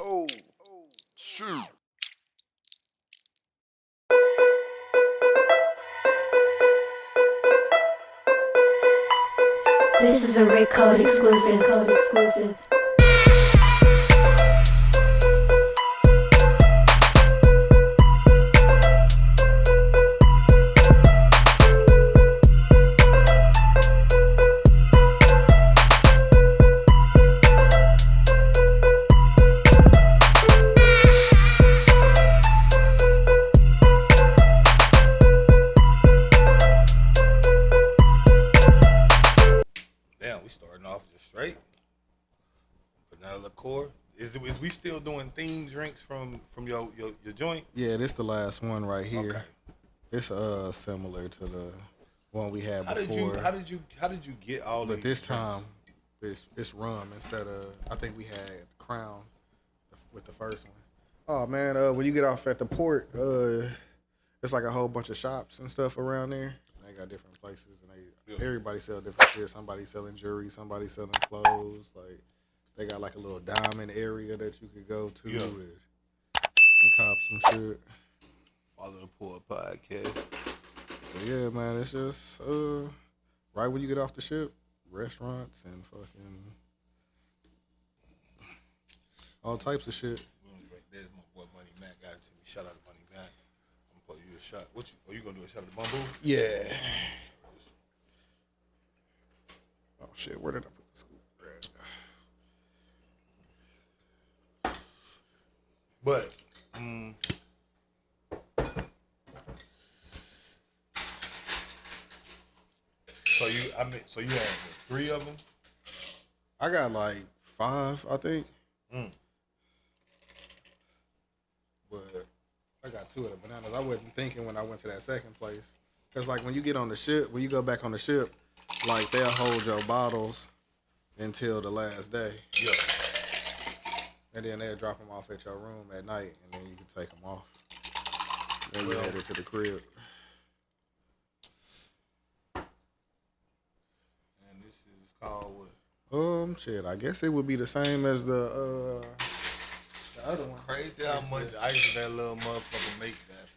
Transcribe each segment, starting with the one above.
Oh, shoot. This is a Rick Code exclusive. Damn, we starting off just straight. Banana liqueur. Is we still doing themed drinks from your joint? Yeah, this the last one right here. Okay. It's similar to the one we had How before. did you get all but these this drinks? time it's rum instead of, I think we had Crown with the first one. Oh man, when you get off at the port, it's like a whole bunch of shops and stuff around there. They got different places and everybody sell different shit. Somebody selling jewelry, somebody selling clothes. Like they got like a little diamond area that you could go to and cop some shit. Follow the Poor Podcast. But yeah, man, it's just right when you get off the ship, restaurants and fucking all types of shit. There's my boy Money Mac got it to me. Shout out to Money Mac. I'm gonna put you a shot. Are you gonna do a shot of the bamboo? Yeah. Oh shit, where did I put the scoop? But so you had three of them. I got like 5, I think. But I got 2 of the bananas. I wasn't thinking when I went to that second place. Cause like when you get on the ship, when you go back on the ship, like they'll hold your bottles until the last day. Yeah. And then they'll drop them off at your room at night, and then you can take them off. Then you head to the crib. And this is called what? Shit. I guess it would be the same as the other It's one. crazy how much ice that little motherfucker make that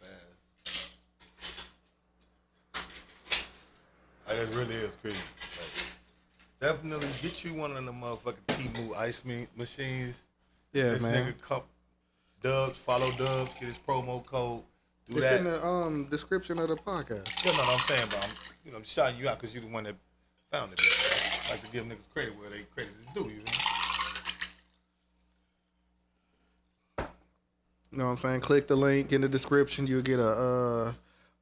fast. Like, that really is crazy. Like, definitely get you one of the motherfucking Temu ice machines. Yeah, this man. nigga come Dubz, follow Dubz, get his promo code. Do It's that. in the description of the podcast. Yeah, no, I'm saying, but I'm shouting you out because you're the one that found it. I like to give niggas credit where they credit is due. You know? You know what I'm saying? Click the link in the description. You'll get a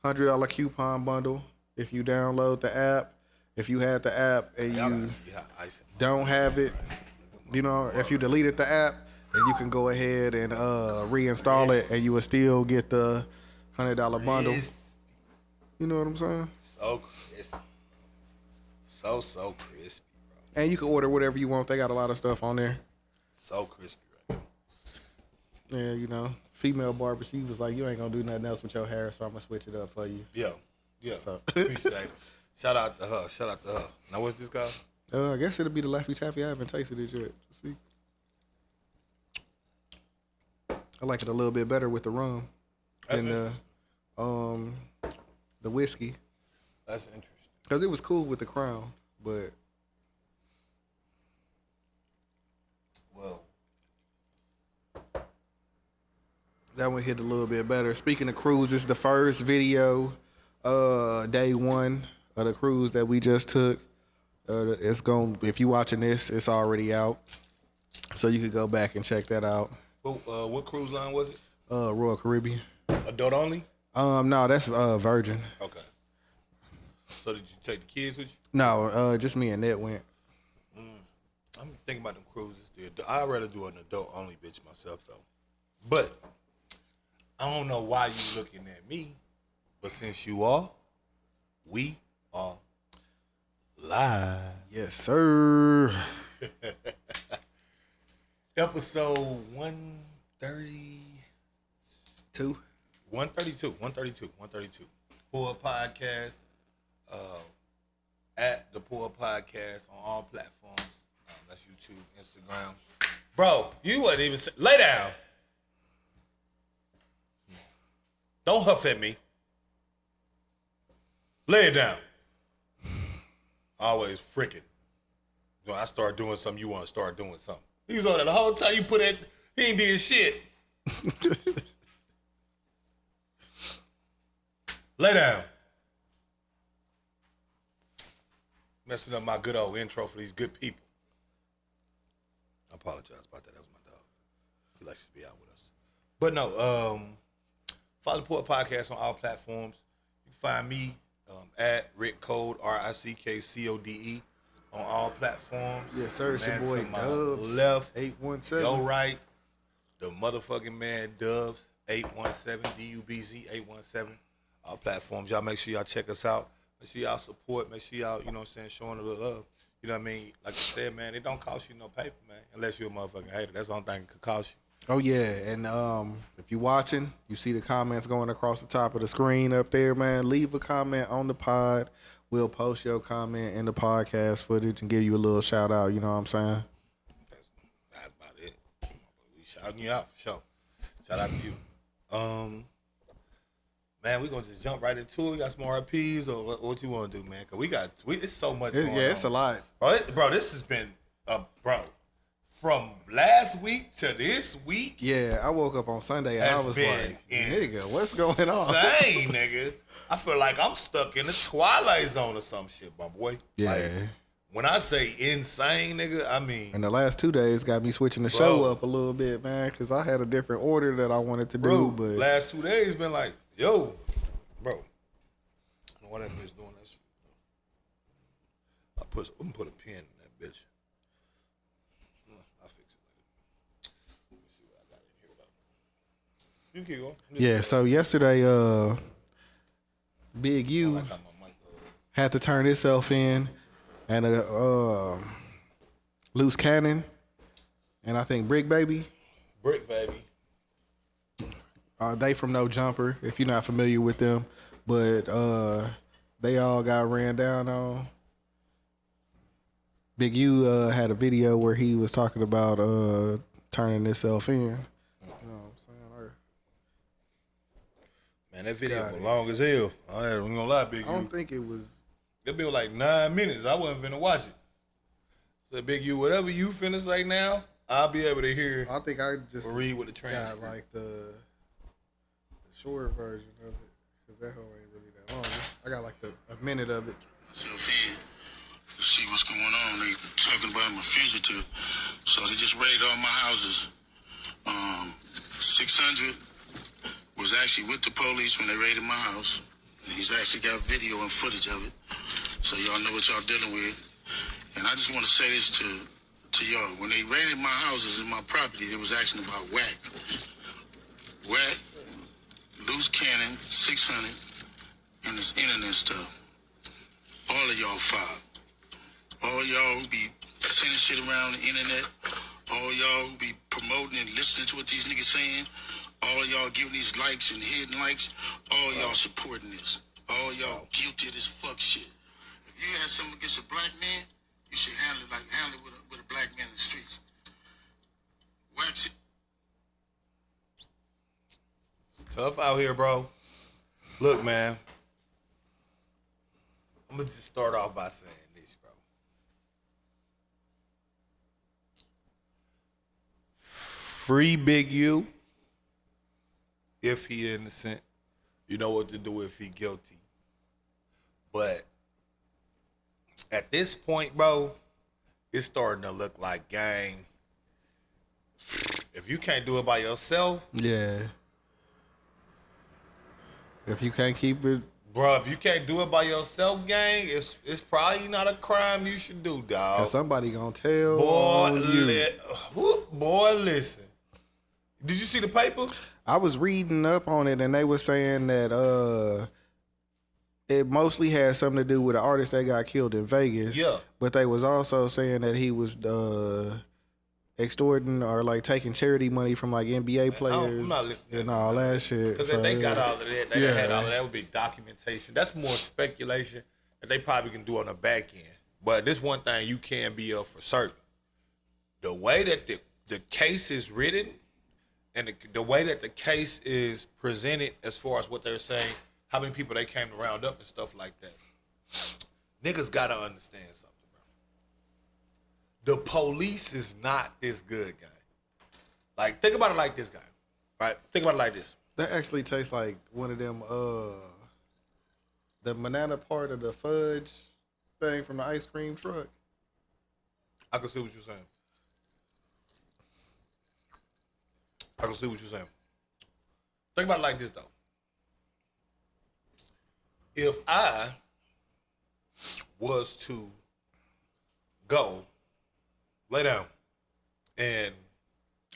$100 coupon bundle if you download the app. If you had the app and you don't have it, you know, if you deleted the app, then you can go ahead and reinstall it, and you will still get the $100 bundle. You know what I'm saying? So crispy. So crispy, bro. And you can order whatever you want. They got a lot of stuff on there. So crispy right now. Yeah, you know, female barber, she was like, you ain't gonna do nothing else with your hair, so I'm gonna switch it up for you. Yeah. So. Appreciate it. Shout out to her. Now, what's this guy? I guess it'll be the Laffy Taffy. I haven't tasted it yet. See, I like it a little bit better with the rum That's than the whiskey, That's interesting. because it was cool with the Crown, but Well, that one hit a little bit better. Speaking of cruises, the first video, day 1 of the cruise that we just took. It's going. If you watching this, it's already out, so you could go back and check that out. what cruise line was it? Royal Caribbean. Adult only? No, that's Virgin. Okay. So did you take the kids with you? No, just me and Ned went. I'm thinking about them cruises. I'd rather do an adult only bitch myself though. But I don't know why you looking at me. But since you are, we are live. Yes, sir. Episode 132. 132. Poor Podcast. At the Poor Podcast on all platforms. That's YouTube, Instagram. Bro, you wasn't even lay down. Don't huff at me. Lay it down. Always freaking. When I start doing something, you want to start doing something. He was on there the whole time you put it, he ain't did shit. Lay down. Messing up my good old intro for these good people. I apologize about that. That was my dog. He likes to be out with us. But no, follow the Poor Podcast on all platforms. You can find me at Rick Code, RICKCODE on all platforms. Yes, sir. It's your boy to my Dubz. left, 817. your right, the motherfucking man Dubz, 817, DUBZ 817. All platforms. Y'all make sure y'all check us out. Make sure y'all support. Make sure y'all, you know what I'm saying, showing a little love. You know what I mean? Like I said, man, it don't cost you no paper, man, unless you're a motherfucking hater. That's the only thing that could cost you. Oh, yeah. And if you're watching, you see the comments going across the top of the screen up there, man. Leave a comment on the pod. We'll post your comment in the podcast footage and give you a little shout out. You know what I'm saying? That's about it. We shouting you out for sure. Shout out to you. Man, we gonna just jump right into it. We got some RPs or what you want to do, man? Cause it's so much going on. Yeah, it's a lot. Bro, this has been from last week to this week. Yeah, I woke up on Sunday and I was like, nigga, what's going on? Insane, nigga. I feel like I'm stuck in the Twilight Zone or some shit, my boy. Yeah. Like, when I say insane, nigga, I mean. And the last 2 days got me switching the show up a little bit, man, because I had a different order that I wanted to do. But last 2 days been like, yo, bro. I don't know why that bitch doing that shit. I'm gonna put a pin in that bitch. I'll fix it later. Let me see what I got in here. You keep going. yeah, so yesterday, Big U had to turn himself in, and Loose Cannon, and I think Brick Baby. They from No Jumper, if you're not familiar with them, but they all got ran down on. Big U had a video where he was talking about turning himself in. You know what I'm saying? Man, that video was long as hell. I ain't gonna lie, Big U. I don't think it was. That bill like 9 minutes. I wasn't finna watch it. So Big U, whatever you finna say now, I'll be able to hear. I think I just read what the transcript. got like the short version of it, because that whole ain't really that long. I got like a minute of it. Myself in to see what's going on. They talking about my fugitive. So they just raided all my houses. 600 was actually with the police when they raided my house. And he's actually got video and footage of it. So y'all know what y'all dealing with. And I just want to say this to y'all. When they raided my houses and my property, they was asking about whack. Whack, Loose Cannon, 600, and this internet stuff. All of y'all filed. All y'all who be sending shit around the internet, all y'all who be promoting and listening to what these niggas saying, all y'all giving these likes and hidden likes, all y'all supporting this. All y'all guilty of this fuck shit. If you had something against a black man, you should handle it with a black man in the streets. Wax it. Tough out here, bro. Look, man. I'm gonna just start off by saying this, bro. Free Big U if he innocent. You know what to do if he guilty. But at this point, bro, it's starting to look like gang. If you can't do it by yourself, Yeah. If you can't keep it, bro, if you can't do it by yourself, gang, it's probably not a crime you should do, dog. cause somebody gonna tell Boy, you. boy, listen. Did you see the paper? I was reading up on it, and they were saying that it mostly had something to do with an artist that got killed in Vegas. Yeah. But they was also saying that he was extorting or like taking charity money from like NBA players I'm not listening and all that shit. Because So, if they got all of that, they Yeah. had all of that would be documentation. That's more speculation that they probably can do on the back end. But this one thing you can be for certain. The way that the case is written and the way that the case is presented as far as what they're saying, how many people they came to round up and stuff like that. Niggas gotta understand something, bro. The police is not this good, guy. Like, think about it like this, guy. Right? Think about it like this. That actually tastes like one of them, the banana part of the fudge thing from the ice cream truck. I can see what you're saying. I can see what you're saying. Think about it like this, though. If I was to go lay down and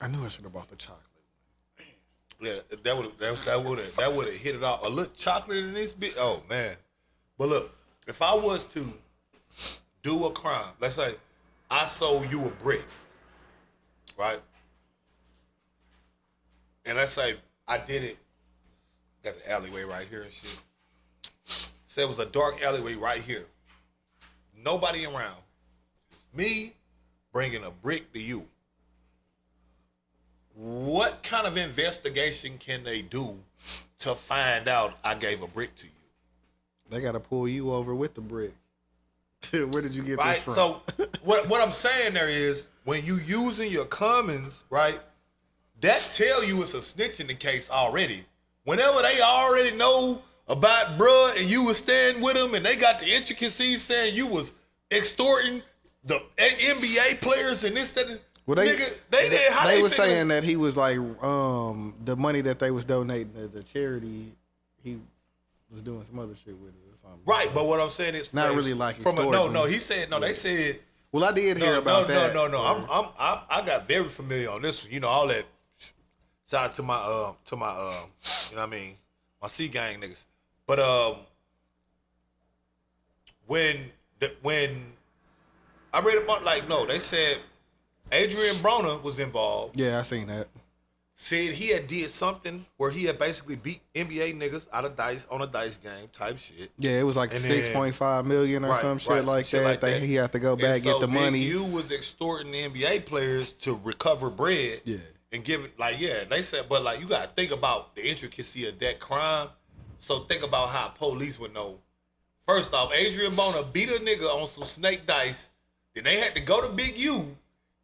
I knew I should have bought the chocolate. yeah, that would have hit it off. A little chocolate in this bit. Oh man. But look, if I was to do a crime, let's say I sold you a brick, right? And let's say I did it, got the alleyway right here and shit. Say it was a dark alleyway right here. Nobody around. Me bringing a brick to you. What kind of investigation can they do to find out I gave a brick to you? They got to pull you over with the brick. Where did you get Right? this from? So what I'm saying there is when you using your commons, right, that tell you it's a snitch in the case already. Whenever they already know about bruh and you was staying with them and they got the intricacies saying you was extorting the NBA players and this, that, well, nigga, they did how they they was figure- saying that he was like the money that they was donating to the charity, he was doing some other shit with it or something. Right, but what I'm saying is Not really like extorting. he said no. They said Well, I did hear about that. No. I got very familiar on this one. You know all that. Shout out to my you know what I mean, my C gang niggas. But when I read about they said Adrian Broner was involved. Yeah, I seen that. Said he had did something where he had basically beat NBA niggas out of dice on a dice game type shit. Yeah, it was like And then- 6.5 million or some shit like that. He had to go back and get the money. You was extorting the NBA players to recover bread. Yeah. And give it they said, but you gotta think about the intricacy of that crime. So think about how police would know. First off, Adrian Boner beat a nigga on some snake dice. Then they had to go to Big U.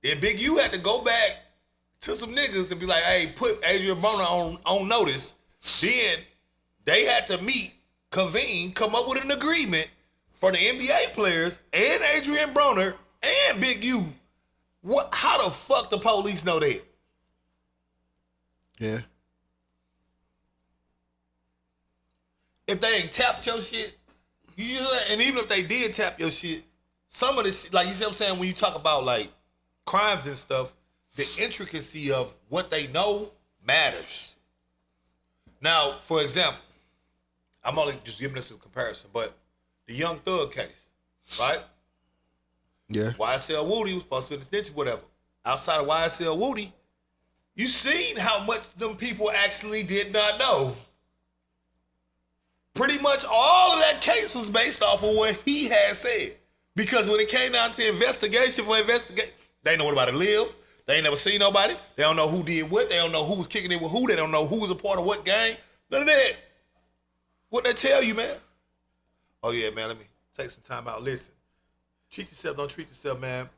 Then Big U had to go back to some niggas and be like, hey, put Adrian Boner on notice. Then they had to meet, convene, come up with an agreement for the NBA players and Adrian Broner and Big U. How the fuck the police know that? Yeah. If they ain't tapped your shit, and even if they did tap your shit, some of this, you see what I'm saying, when you talk about crimes and stuff, the intricacy of what they know matters. Now, for example, I'm only just giving this a comparison, but the Young Thug case, right? Yeah. YSL Woody was supposed to be the snitch or whatever. Outside of YSL Woody, you seen how much them people actually did not know. Pretty much all of that case was based off of what he had said. Because when it came down to investigation, they know what about to live. They ain't never seen nobody. They don't know who did what. They don't know who was kicking it with who. They don't know who was a part of what gang. None of that. What they tell you, man? Oh, yeah, man, let me take some time out. Listen, treat yourself, don't treat yourself, man.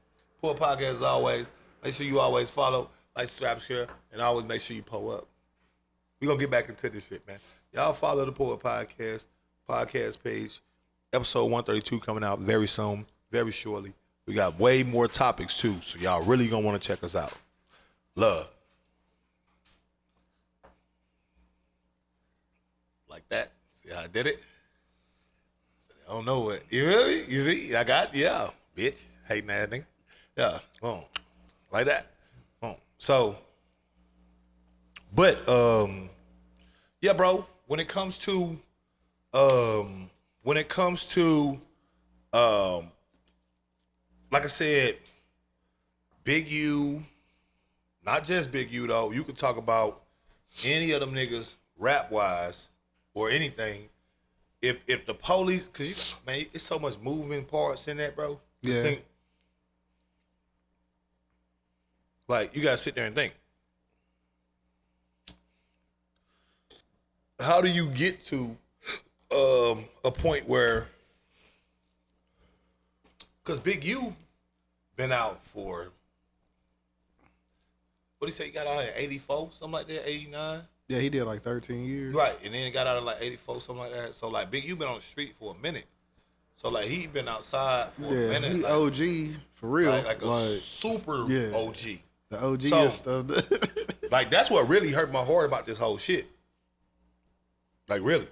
Poor podcast as always. Make sure you always follow, like, subscribe, share, and always make sure you pull up. We're going to get back into this shit, man. Y'all follow the Poor Podcast page. Episode 132 coming out very soon, very shortly. We got way more topics, too, so y'all really going to want to check us out. Love. Like that. See how I did it? I don't know what. You really? You see? I got, yeah, bitch. Hating ass nigga. Yeah, boom. Like that. Boom. So, but, yeah, bro, when it comes to, like I said, Big U, not just Big U though, you could talk about any of them niggas rap-wise or anything. If the police, cause man, it's so much moving parts in that, bro. Yeah. Like, you gotta sit there and think. How do you get to a point where, because Big U been out for, what do you say, he got out at 84, something like that, 89? Yeah, he did like 13 years. Right, and then he got out at like 84, something like that. So, like, Big U been on the street for a minute. So, like, he been outside for a minute. He like, OG for real. like a super OG. The OG So, stuff. like, that's what really hurt my heart about this whole shit. Like, really.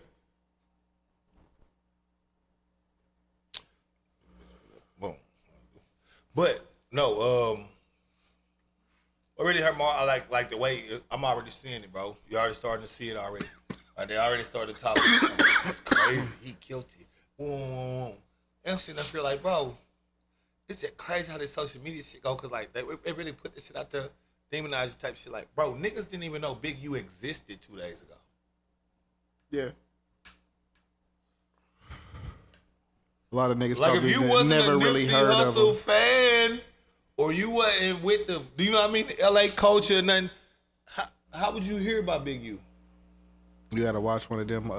Boom. But, no, what really hurt my heart, I like the way, I'm already seeing it, bro. You already starting to see it already. Like, they already started talking. It's crazy. He guilty. Boom. And I'm sitting up here like, bro, it's just crazy how this social media shit go, because, like, they really put this shit out there, demonizer type shit. Like, bro, niggas didn't even know Big U existed 2 days ago. Yeah. A lot of niggas Like, if you wasn't never a really Nipsey heard of Hussle him. fan, or you wasn't with the, do you know what I mean, the LA culture and nothing, how would you hear about Big U? You gotta watch one of them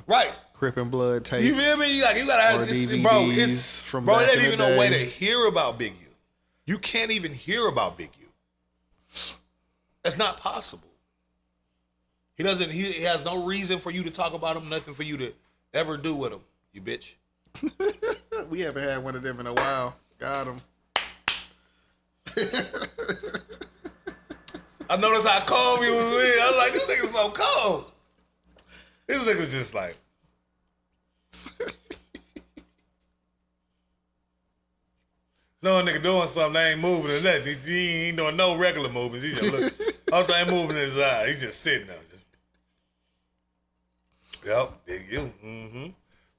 Right. Crip and Blood tapes. You feel me? You gotta have Or this, DVDs bro. It's from bro. back It in ain't even the no way day. to hear about Big U. You can't even hear about Big U. That's not possible. He doesn't. He has no reason for you to talk about him. Nothing for you to ever do with him. You bitch. We haven't had one of them in a while. Got him. I noticed how calm he was with. I was like, this nigga's so calm. This nigga's just like. No nigga doing something, they ain't moving or nothing. He ain't doing no regular movements. He just look. All thing moving his eye. He's just sitting there. Yep, Big U. Mm-hmm.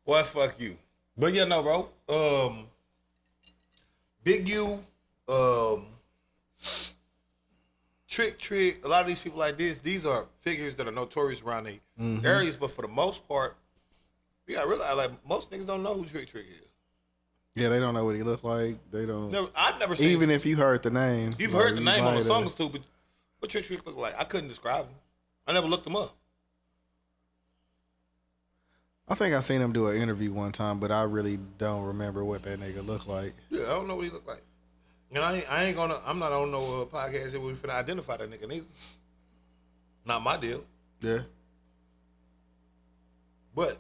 Boy, fuck you. But yeah, no, bro. Big U, Trick. A lot of these people like this, these are figures that are notorious around the areas, but for the most part, you gotta realize, like, most niggas don't know who Trick is. Yeah, they don't know what he look like. They don't. I've never seen. Even if you heard the name, You've like, heard the name on the might songs too, but what Trick look like? I couldn't describe him. I never looked him up. I think I seen him do an interview one time, but I really don't remember what that nigga looked like. Yeah, I don't know what he look like. And I ain't gonna. I'm not on no podcast that we finna identify that nigga neither. Not my deal. Yeah. But,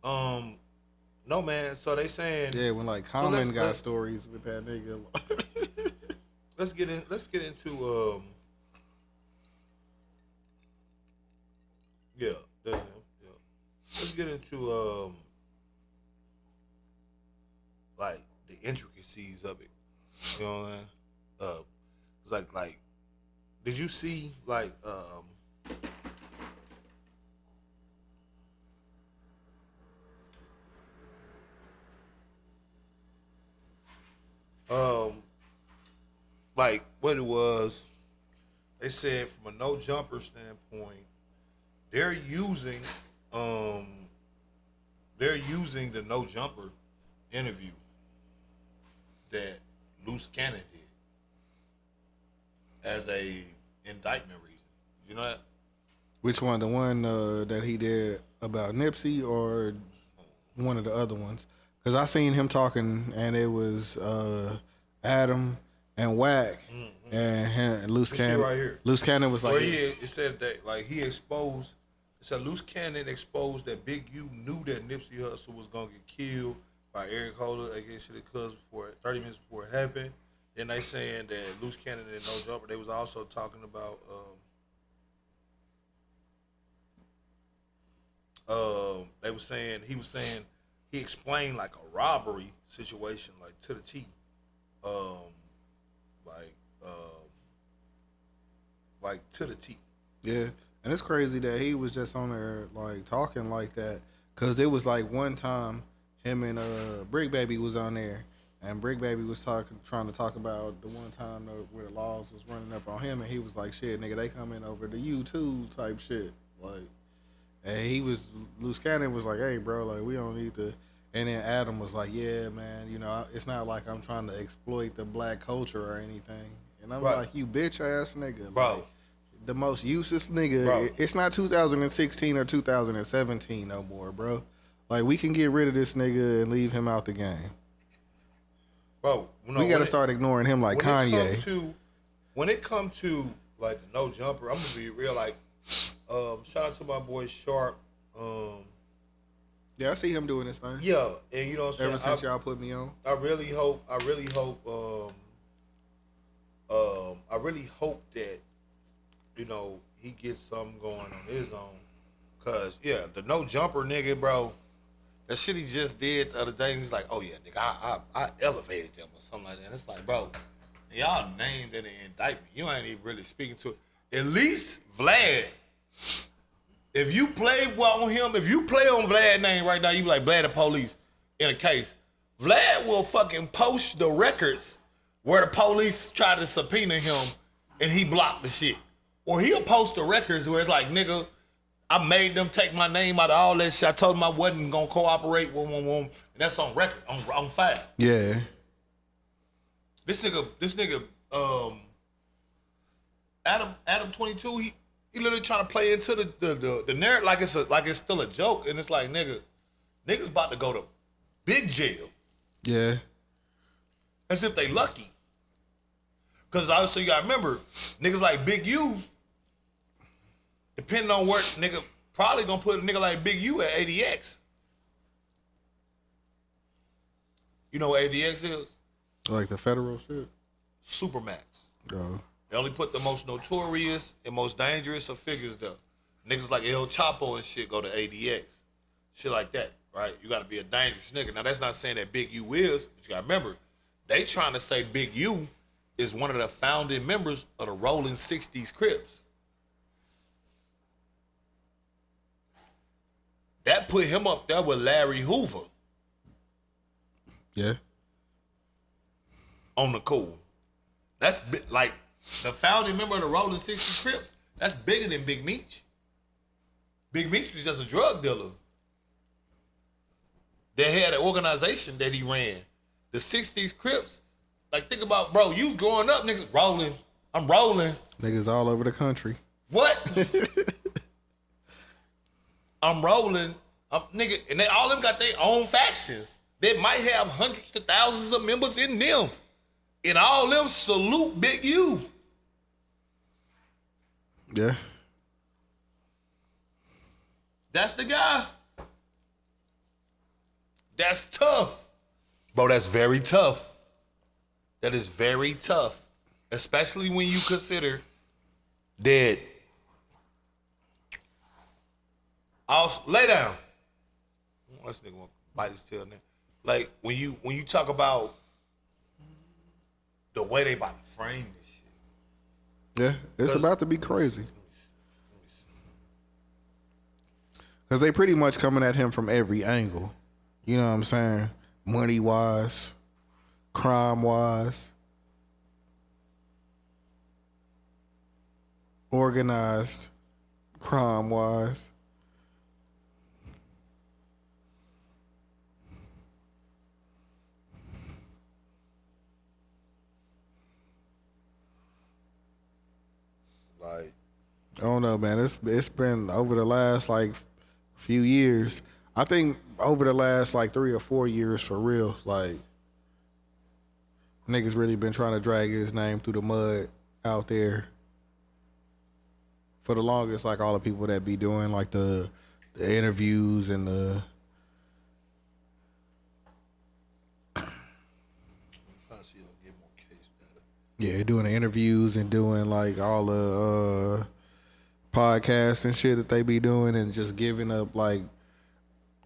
no man. So they saying. Yeah, when like Common got stories with that nigga. Let's get into yeah, that's him. Yeah. Let's get into like the intricacies of it. You know what I'm saying? It's like did you see like like what it was, they said from a no jumper standpoint, they're using the no jumper interview that Loose Cannon did as a indictment reason. You know that? Which one? The one that he did about Nipsey, or one of the other ones? Because I seen him talking, and it was Adam and Wack and Loose Cannon. Right here. Loose Cannon was like, where it said that like he exposed. It said Loose Cannon exposed that Big U knew that Nipsey Hussle was gonna get killed by Eric Holder against the cuz before 30 minutes before it happened. Then they saying that Loose Cannon and No Jumper. They was also talking about they was saying he explained like a robbery situation like to the T. Like to the T. yeah. And it's crazy that he was just on there like talking like that, cause it was like one time him and Brick Baby was on there, and Brick Baby was trying to talk about the one time where the laws was running up on him, and he was like, "Shit, nigga, they coming over to you too," type shit. Like, and Loose Cannon was like, "Hey, bro, like we don't need to." And then Adam was like, "Yeah, man, you know, it's not like I'm trying to exploit the black culture or anything." And I'm Right. like, you bitch ass nigga. Bro. Like, the most useless nigga. Bro. It's not 2016 or 2017 no more, bro. Like, we can get rid of this nigga and leave him out the game. Bro, no, We got to start ignoring him like Kanye. When it come to like the no jumper, I'm gonna be real. Like, shout out to my boy Sharp. Yeah, I see him doing this thing. Yeah, and you know what I'm saying. Ever since y'all put me on. I really hope that, you know, he gets something going on his own. Cause yeah, the no jumper nigga, bro, that shit he just did the other day, and he's like, oh yeah, nigga, I elevated them or something like that. And it's like, bro, y'all named in the indictment. You ain't even really speaking to it. At least Vlad, if you play well on him, if you play on Vlad's name right now, you be like Vlad the police in a case. Vlad will fucking post the records where the police try to subpoena him and he blocked the shit. Or he'll post the records where it's like, nigga, I made them take my name out of all that shit. I told them I wasn't gonna cooperate. And that's on record, on file. Yeah. This nigga, Adam 22, he literally trying to play into the narrative like it's still a joke, and it's like, niggas about to go to big jail. Yeah. As if they lucky. Cause obviously you gotta remember, niggas like Big U, depending on where nigga probably gonna put a nigga like Big U at ADX. You know what ADX is? Like the federal shit? Supermax. Oh. They only put the most notorious and most dangerous of figures there. Niggas like El Chapo and shit go to ADX. Shit like that, right? You gotta be a dangerous nigga. Now that's not saying that Big U is, but you gotta remember, they trying to say Big U is one of the founding members of the Rolling 60s Crips. That put him up there with Larry Hoover Yeah. on the cool. That's like the founding member of the Rolling 60s Crips. That's bigger than Big Meech. Big Meech was just a drug dealer. They had an organization that he ran. The 60s Crips. Like, think about, bro, you growing up, niggas rolling. I'm rolling. Niggas all over the country. What? I'm rolling. Nigga, and they all of them got their own factions. They might have hundreds to thousands of members in them. And all of them salute Big U. Yeah. That's the guy. That's tough. Bro, that's very tough. That is very tough. Especially when you consider that. I'll lay down. This nigga want to bite his tail now. Like when you talk about the way they about to frame this shit. Yeah. It's about to be crazy. Because they pretty much coming at him from every angle. You know what I'm saying? Money-wise, crime-wise, organized crime-wise. Like, I don't know, man. It's been over the last like few years. I think over the last like 3 or 4 years for real. Like niggas really been trying to drag his name through the mud out there. For the longest, like all the people that be doing like the interviews and the I'm trying to see if I can get more case data. yeah, doing the interviews and doing like all the podcasts and shit that they be doing and just giving up like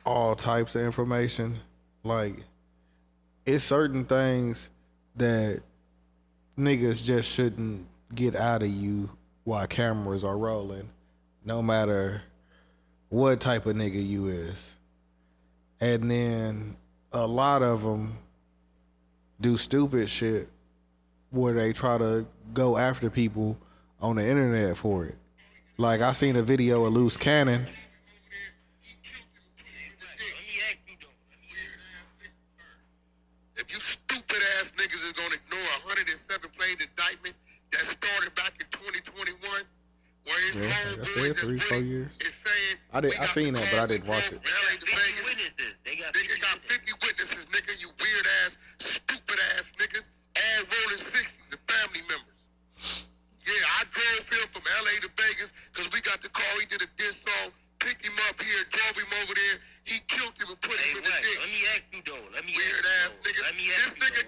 all types of information. Like it's certain things that niggas just shouldn't get out of you while cameras are rolling, no matter what type of nigga you is. And then a lot of them do stupid shit where they try to go after people on the internet for it. Like I seen a video of Loose Cannon. If you stupid ass niggas is gonna ignore a 107 plain indictment his Yeah, like I said, homeboys that's 3, 4 with him years. is saying I seen that, but I didn't watch it. LA to Vegas. Witnesses. They got Nigga got 50 witnesses, nigga. You weird ass, stupid ass niggas. All rolling 60s, the family members. Yeah, I drove him from LA to Vegas because we got the car. He did a diss song, picked him up here, drove him over there. He killed him and put Hey, him in the Wax, dick. let me ask you though. Weird ass nigga. This nigga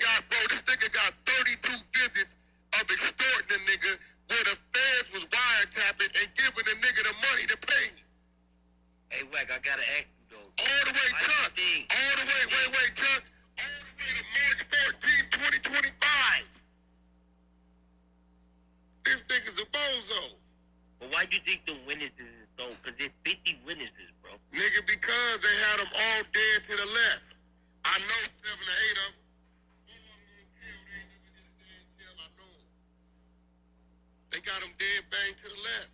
got 32 visits of extorting a nigga where the feds was wiretapping and giving the nigga the money to pay me. Hey, Wax, I gotta ask you though. All the way, Chuck. All the way, wait, Chuck. All the way to March 14, 2025. This nigga's a bozo. But why do you think the witnesses is so? Because there's 50 witnesses, bro. Nigga, because they had them all dead to the left. I know 7 or 8 of them. I know them. They got them dead bang to the left.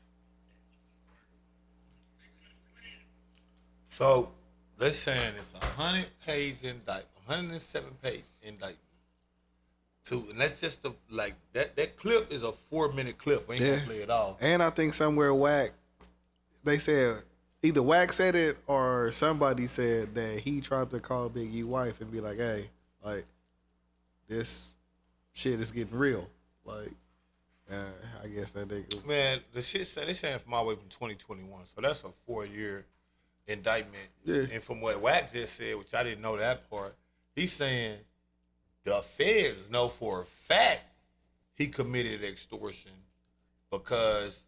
So let's saying it's 100-page indictment, 107-page indictment. And that's just that clip is a 4-minute clip. We ain't gonna play it all. And I think somewhere they said either Wack said it or somebody said that he tried to call Big E wife and be like, hey, like this shit is getting real. Like, I guess that nigga. Man, the shit they saying from all the way from 2021, so that's a 4-year indictment. Yeah. And from what Wack just said, which I didn't know that part, he's saying the feds know for a fact he committed extortion because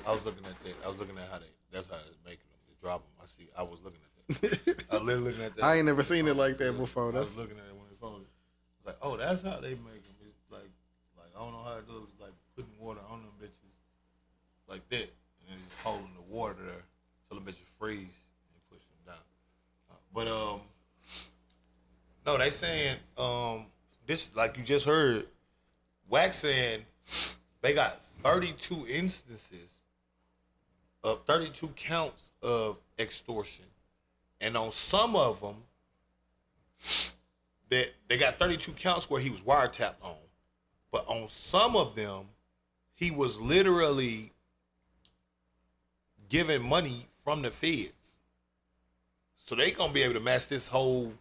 I was looking at that. I was looking at how that's how it's making them. They drop them. I was looking at that. I literally looking at that. I ain't never seen it like that before. I was looking at it when it folded. It's like, oh, that's how they make them. It's like I don't know how to do it. It's like putting water on them bitches like that, and then just holding the water there till the bitches freeze and push them down. No, they saying this, like you just heard, Wax saying they got 32 instances of 32 counts of extortion, and on some of them, they got 32 counts where he was wiretapped on, but on some of them, he was literally giving money from the feds, so they gonna be able to match this whole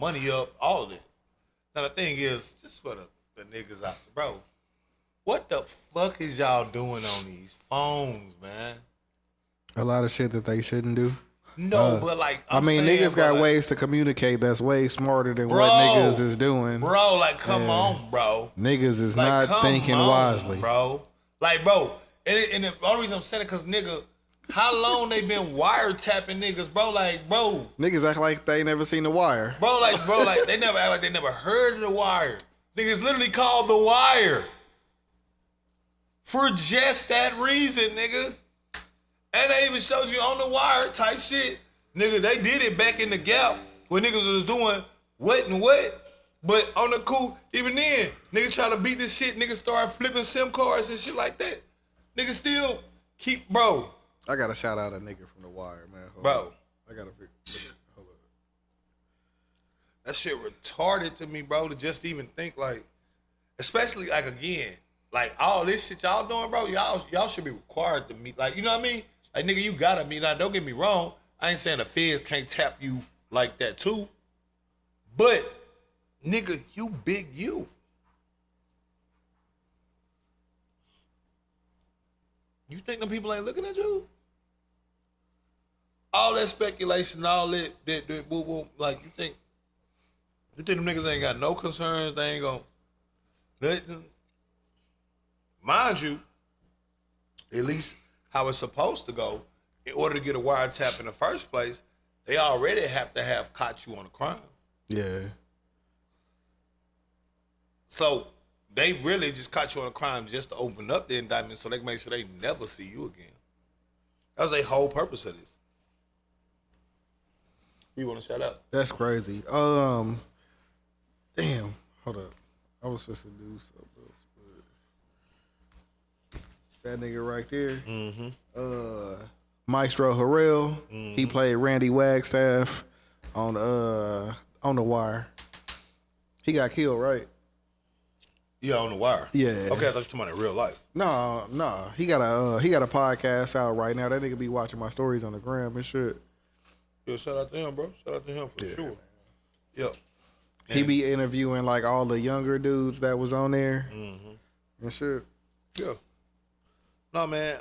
money up, all of it. Now the thing is, just for the niggas out there, bro, what the fuck is y'all doing on these phones, man? A lot of shit that they shouldn't do. No, but like, niggas got ways to communicate that's way smarter than what niggas is doing. Bro, like, come on, bro. Niggas is like, not thinking wisely. Bro. Like, bro, and the only reason I'm saying it, because, nigga, how long they been wiretapping niggas, bro? Like, bro. Niggas act like they never seen The Wire. Bro, they never act like they never heard of The Wire. Niggas literally called The Wire for just that reason, nigga. And they even showed you on The Wire type shit. Nigga, they did it back in the Gap when niggas was doing what and what. But on the cool, even then, niggas trying to beat this shit. Niggas start flipping SIM cards and shit like that. Niggas still keep, bro. I gotta shout out a nigga from The Wire, man. Bro. I gotta hold up. That shit retarded to me, bro, to just even think, like, especially, like, again, like, all this shit y'all doing, bro, y'all should be required to meet, like, you know what I mean? Like, nigga, you gotta meet. Now, don't get me wrong. I ain't saying the feds can't tap you like that, too. But, nigga, you big you. You think them people ain't looking at you? All that speculation, all that like, you think them niggas ain't got no concerns, they ain't gonna, nothing. Mind you, at least how it's supposed to go, in order to get a wiretap in the first place, they already have to have caught you on a crime. Yeah. So they really just caught you on a crime just to open up the indictment so they can make sure they never see you again. That was the whole purpose of this. You want to shout out? That's crazy. Damn. Hold up. I was supposed to do something else, but that nigga right there. Maestro Harrell. He played Randy Wagstaff on The Wire. He got killed, right? Yeah, on the wire. Yeah. Okay, I thought you were talking about in real life. No. He got a podcast out right now. That nigga be watching my stories on the gram and shit. Yeah, shout out to him, bro. Shout out to him for sure. Yep. He be interviewing like all the younger dudes that was on there and shit. Yeah. No, man.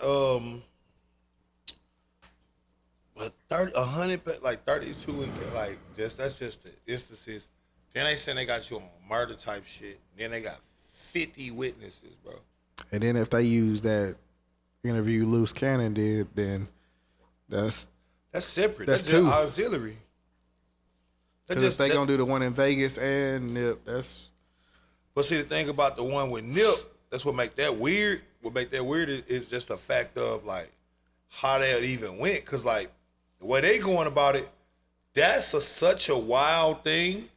But 100, like 32, like that's just the instances. Then they saying they got you on murder type shit. Then they got 50 witnesses, bro. And then if they use that interview Loose Cannon did, then that's separate. That's That's two. just auxiliary. That's because if they gonna do the one in Vegas and Nip, that's. But see, the thing about the one with Nip, that's what make that weird. What make that weird is just the fact of like how that even went. Cause like the way they going about it, that's such a wild thing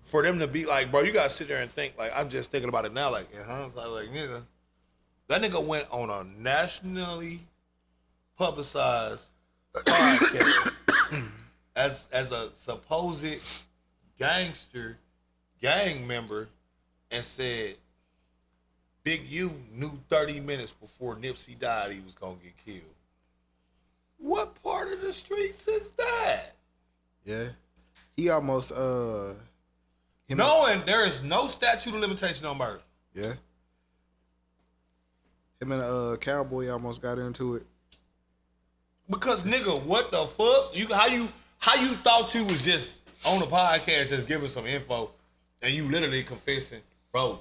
for them to be like, bro, you gotta sit there and think. Like I'm just thinking about it now. Like, like nigga, that nigga went on a nationally publicized podcast as a supposed gangster, gang member, and said Big U knew 30 minutes before Nipsey died he was gonna get killed. What part of the streets is that? Yeah. He almost Knowing there is no statute of limitation on murder. Yeah. Him and a cowboy almost got into it. Because nigga, what the fuck? How you thought you was just on the podcast just giving some info and you literally confessing, bro,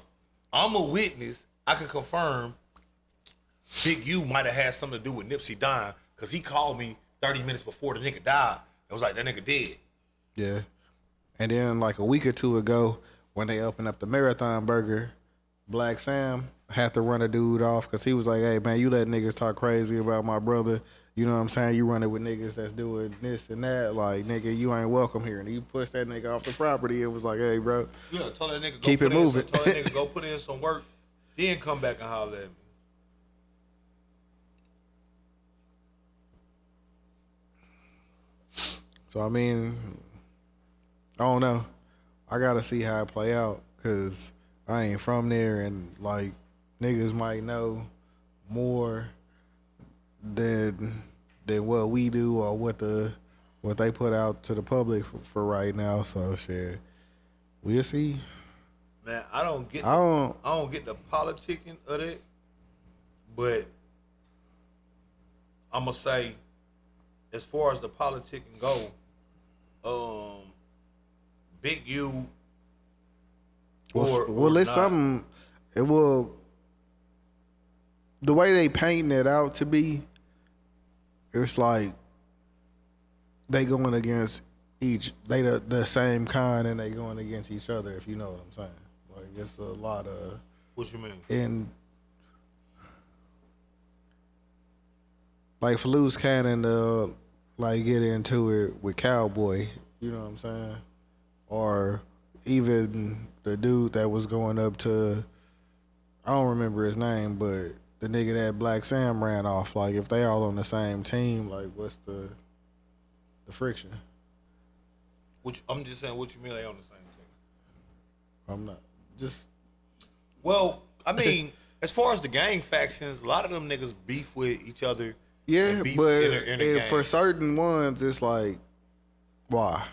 I'm a witness. I can confirm Big U might have had something to do with Nipsey dying because he called me 30 minutes before the nigga died. It was like, that nigga dead. Yeah. And then like a week or two ago, when they opened up the Marathon Burger, Black Sam had to run a dude off because he was like, hey, man, you let niggas talk crazy about my brother. You know what I'm saying? You running with niggas that's doing this and that. Like, nigga, you ain't welcome here. And he pushed that nigga off the property and was like, hey, bro. Yeah, told that nigga keep it moving. Told that nigga go put in some work, then come back and holler at me. So, I mean, I don't know. I got to see how it play out because I ain't from there and, like, niggas might know more than what we do or what they put out to the public for right now. So, shit, we'll see. Man, I don't get the politicking of it, but I'm gonna say, as far as the politicking go, Big U. It's something. It will. The way they painting it out to be, it's like they going against each. They the same kind, and they going against each other. If you know what I'm saying. Like it's a lot of. What you mean? And like for Loose Cannon, like get into it with Cowboy. You know what I'm saying? Or even the dude that was going up to, I don't remember his name, but the nigga that Black Sam ran off. Like if they all on the same team, like what's the friction? I'm just saying, what you mean they on the same team? I'm not just. Well, I mean, as far as the gang factions, a lot of them niggas beef with each other. Yeah, beef but in the gang. for certain ones, it's like, why?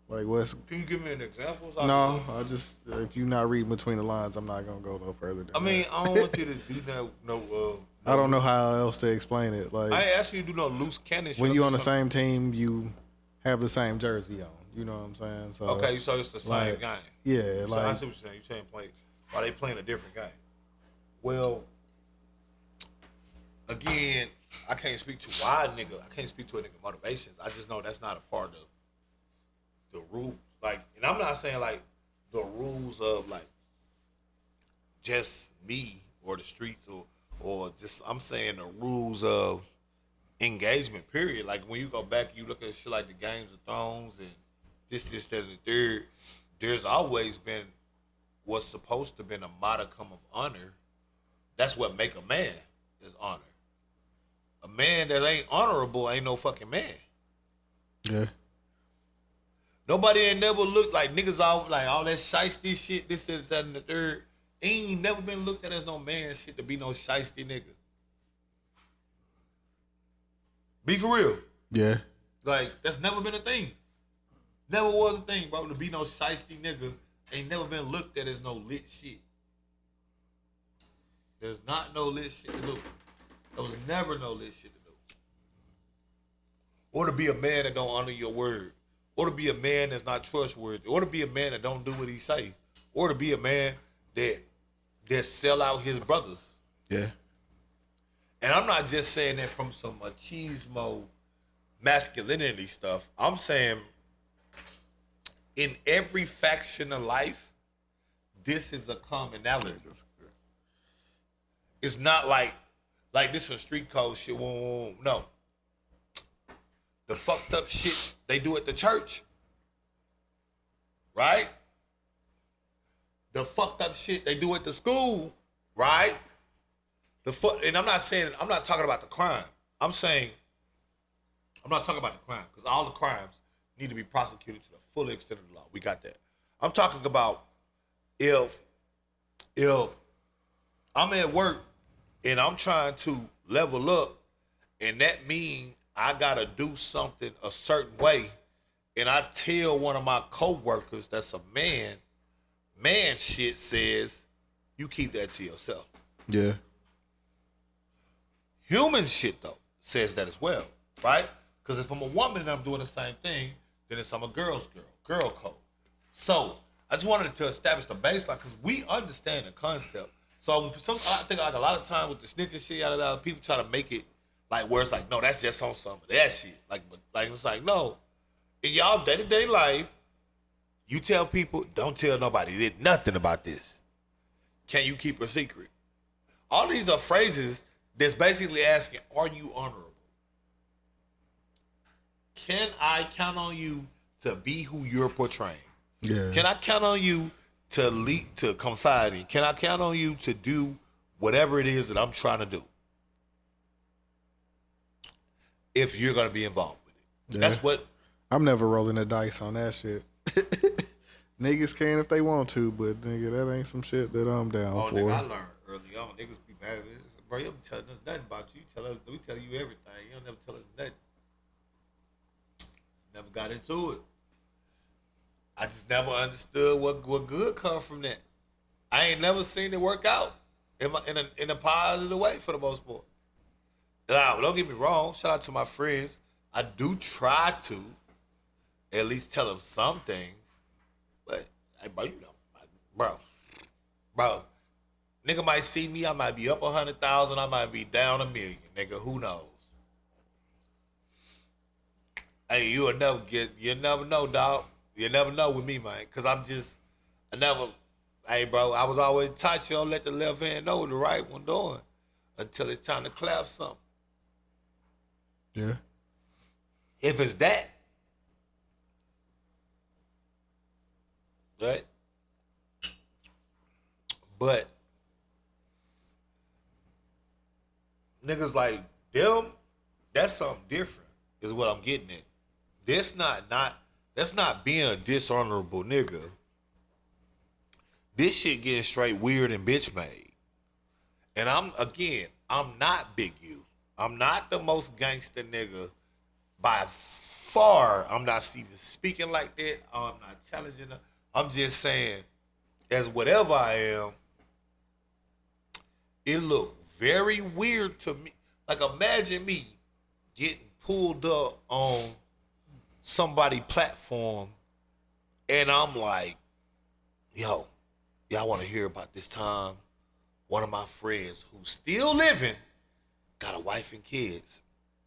Like what's? Can you give me an example? No, I just if you're not reading between the lines, I'm not gonna go no further. I mean, I don't want you to do no. I don't know how else to explain it. Like I ain't asking you to do no loose cannon shit. when you on the same team, you have the same jersey on. You know what I'm saying? So okay, so it's the same like, game. Yeah, so like I see what you're saying. You're saying play while they playing a different game. Well, again, I can't speak to why nigga. I can't speak to a nigga motivations. I just know that's not a part of the rules. Like, and I'm not saying like the rules of like just me or the streets or just I'm saying the rules of engagement. Period. Like when you go back, you look at shit like the Games of Thrones and this, that, and the third. There's always been what's supposed to have been a modicum of honor. That's what make a man is honor. A man that ain't honorable ain't no fucking man. yeah. Nobody ain't never looked like niggas all like all that shiesty shit, this, that, and the third. Ain't never been looked at as no man shit to be no shiesty nigga. Be for real. Yeah. Like, that's never been a thing. Never was a thing, bro. To be no shiesty nigga ain't never been looked at as no lit shit. There's not no lit shit to do. There was never no lit shit to do. Or to be a man that don't honor your word. Or to be a man that's not trustworthy. Or to be a man that don't do what he say. Or to be a man that sell out his brothers. Yeah. And I'm not just saying that from some machismo masculinity stuff. I'm saying in every faction of life, this is a commonality. It's not like this is street code shit. No. The fucked up shit they do at the church, right? The fucked up shit they do at the school, right? And I'm not talking about the crime. I'm not talking about the crime because all the crimes need to be prosecuted to the full extent of the law. We got that. I'm talking about if I'm at work and I'm trying to level up, and that means I gotta do something a certain way, and I tell one of my coworkers that's a man shit says, you keep that to yourself. Yeah. Human shit though says that as well, right? Because if I'm a woman and I'm doing the same thing, then I'm a girl code. So I just wanted to establish the baseline because we understand the concept. So I think like a lot of time with the snitching shit, people try to make it like where it's like, no, that's just on some of that shit. Like it's like, no. In y'all day-to-day life, you tell people, don't tell nobody, did nothing about this. Can you keep a secret? All these are phrases that's basically asking, are you honorable? Can I count on you to be who you're portraying? Yeah. Can I count on you to lead, to confide in? Can I count on you to do whatever it is that I'm trying to do? If you're going to be involved with it. Yeah. That's what. I'm never rolling the dice on that shit. Niggas can if they want to, but nigga, that ain't some shit that I'm down for. Nigga, I learned early on. Niggas be mad. Bro, you don't tell us nothing about you. We tell you everything. You don't never tell us nothing. Never got into it. I just never understood what good come from that. I ain't never seen it work out in a positive way for the most part. Now, don't get me wrong. Shout out to my friends. I do try to at least tell them some things. But, hey, bro, you know, bro, nigga might see me. I might be up 100,000. I might be down 1 million. Nigga, who knows? Hey, you'll never know, dog. You never know with me, man. Cause hey, bro, I was always taught you don't let the left hand know what the right one doing until it's time to clap something. Yeah. If it's that, right? But niggas like them, that's something different, is what I'm getting at. That's not being a dishonorable nigga. This shit getting straight weird and bitch made. And I'm not Big U. I'm not the most gangster nigga by far. I'm not even speaking like that. I'm not challenging them. I'm just saying, as whatever I am, it looked very weird to me. Like, imagine me getting pulled up on somebody's platform and I'm like, yo, y'all want to hear about this time one of my friends who's still living, got a wife and kids,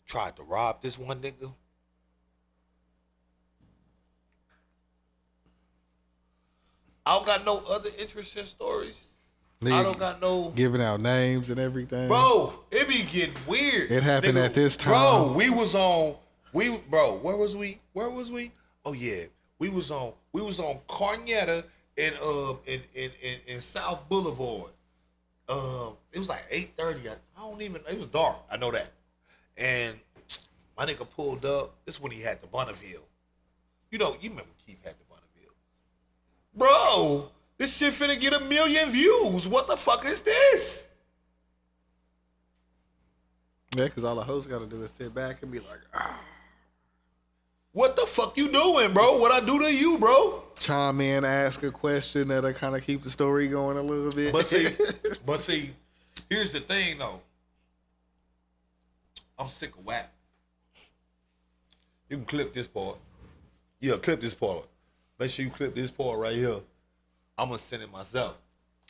tried to rob this one nigga? I don't got no other interesting stories. Nigga, I don't got no giving out names and everything. Bro, it be getting weird. It happened at this time. Bro, where was we? Oh yeah. We was on Carnetta in South Boulevard. It was like 8:30. It was dark. I know that. And my nigga pulled up. This is when he had the Bonneville. You remember Keith had the Bonneville. Bro, this shit finna get 1 million views. What the fuck is this? Yeah, because all the hosts got to do is sit back and be like, What the fuck you doing, bro? What I do to you, bro? chime in, ask a question that'll kind of keep the story going a little bit. But see, here's the thing though. I'm sick of whack. You can clip this part. Yeah, clip this part. Make sure you clip this part right here. I'm gonna send it myself.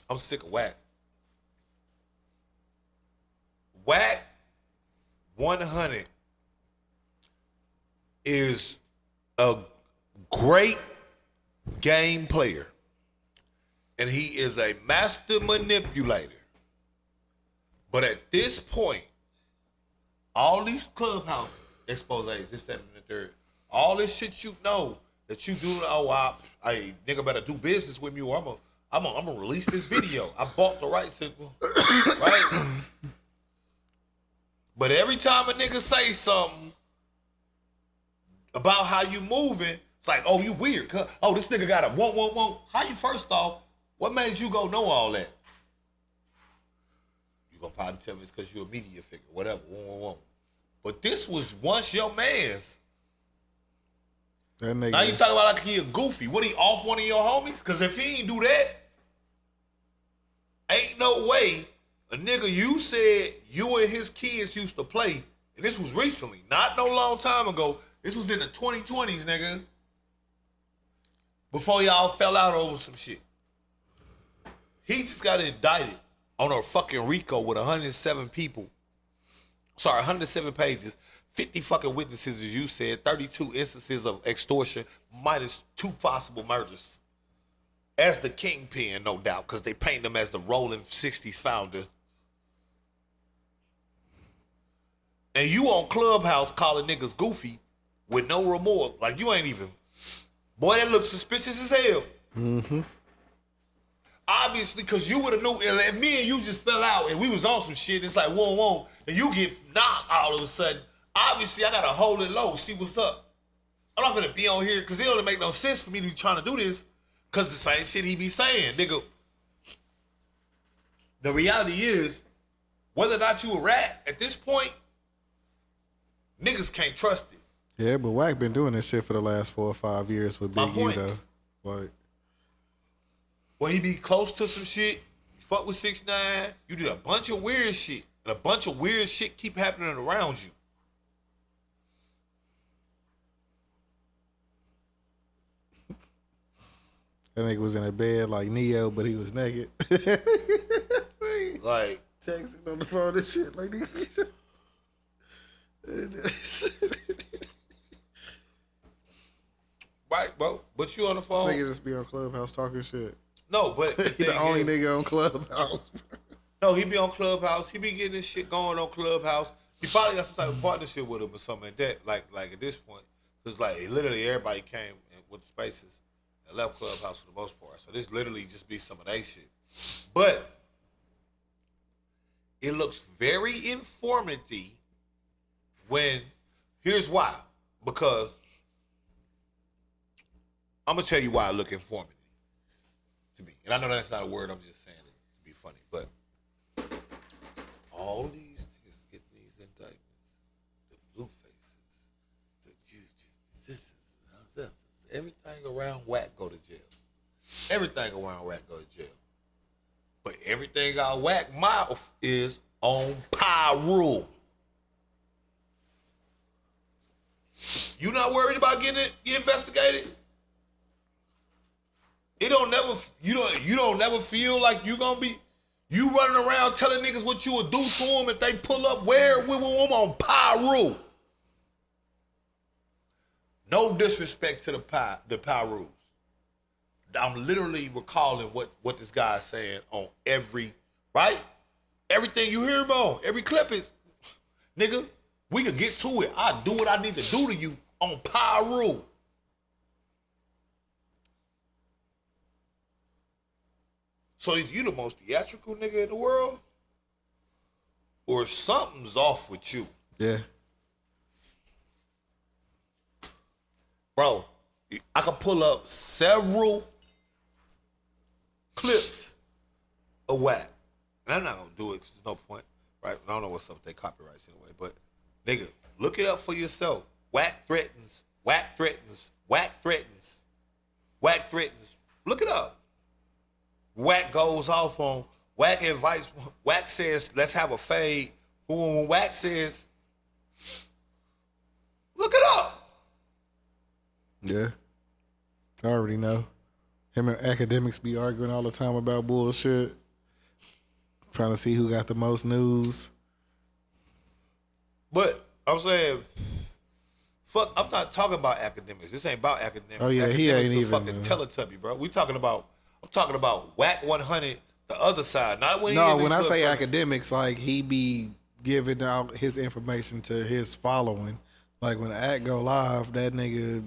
I'm sick of whack. Whack 100 is a great game player. And he is a master manipulator. But at this point, all these clubhouse exposés, this, that, and the third, all this shit you know that you do, hey, nigga better do business with me or I'm gonna release this video. I bought the rights, right? But every time a nigga say something about how you moving, it's like, oh, you weird. Oh, this nigga got a won't. How you, first off, what made you go know all that? You gonna probably tell me it's because you're a media figure, whatever, won't. But this was once your man's. That nigga. Now you talking about like he a goofy. What, he off one of your homies? Because if he ain't do that, ain't no way a nigga you said you and his kids used to play, and this was recently, not no long time ago. This was in the 2020s, nigga. Before y'all fell out over some shit. He just got indicted on a fucking RICO with 107 people. Sorry, 107 pages, 50 fucking witnesses, as you said, 32 instances of extortion, minus 2 possible murders. As the kingpin, no doubt, because they paint him as the rolling 60s founder. And you on Clubhouse calling niggas goofy with no remorse. Like, you ain't even. Boy, that looks suspicious as hell. Mm-hmm. Obviously, because you would have knew, if me and you just fell out and we was on some shit, it's like, whoa, and you get knocked all of a sudden. Obviously, I got to hold it low, see what's up. I'm not going to be on here because it don't make no sense for me to be trying to do this because the same shit he be saying, nigga. The reality is, whether or not you a rat, at this point, niggas can't trust it. Yeah, but Wack been doing this shit for the last 4 or 5 years with Big U, though. Like, when he be close to some shit, you fuck with 6ix9ine, you did a bunch of weird shit. And a bunch of weird shit keep happening around you. that nigga was in a bed like Neo, but he was naked. Like, texting on the phone and shit like this. right, bro. But you on the phone. Nigga just be on Clubhouse talking shit. No, but He the only nigga on Clubhouse. No, he be on Clubhouse. He be getting this shit going on Clubhouse. He probably got some type of partnership with him or something like that. Like at this point, because like literally everybody came with spaces and left Clubhouse for the most part. So this literally just be some of that shit. But it looks very informative when, here's why. Because I'm gonna tell you why I look informative to me. And I know that's not a word, I'm just saying it to be funny, but all these niggas get these indictments, the blue faces, the judges, everything around Wack go to jail. Everything around Wack go to jail. But everything out Wack mouth is on Pyro. You not worried about getting investigated? You don't never feel like you gonna be. You running around telling niggas what you would do to them if they pull up where we want them on Pyro. No disrespect to the Pyros. I'm literally recalling what this guy is saying on everything you hear him on. Every clip is, nigga, we could get to it. I do what I need to do to you on Pyro. So is you the most theatrical nigga in the world? Or something's off with you? Yeah. Bro, I could pull up several clips of whack. And I'm not gonna do it because there's no point, right? I don't know what's up with their copyrights anyway, but nigga, look it up for yourself. Whack threatens, whack threatens, whack threatens, whack threatens. Look it up. Whack goes off on whack advice. Whack says, let's have a fade. When whack says, look it up. Yeah. I already know. Him and academics be arguing all the time about bullshit. Trying to see who got the most news. But I'm saying, fuck, I'm not talking about academics. This ain't about academics. Oh, yeah, academics he ain't a even. fucking Teletubby, bro. I'm talking about whack 100, the other side. Not when No, when I say academics, like he be giving out his information to his following. Like when the act go live, that nigga,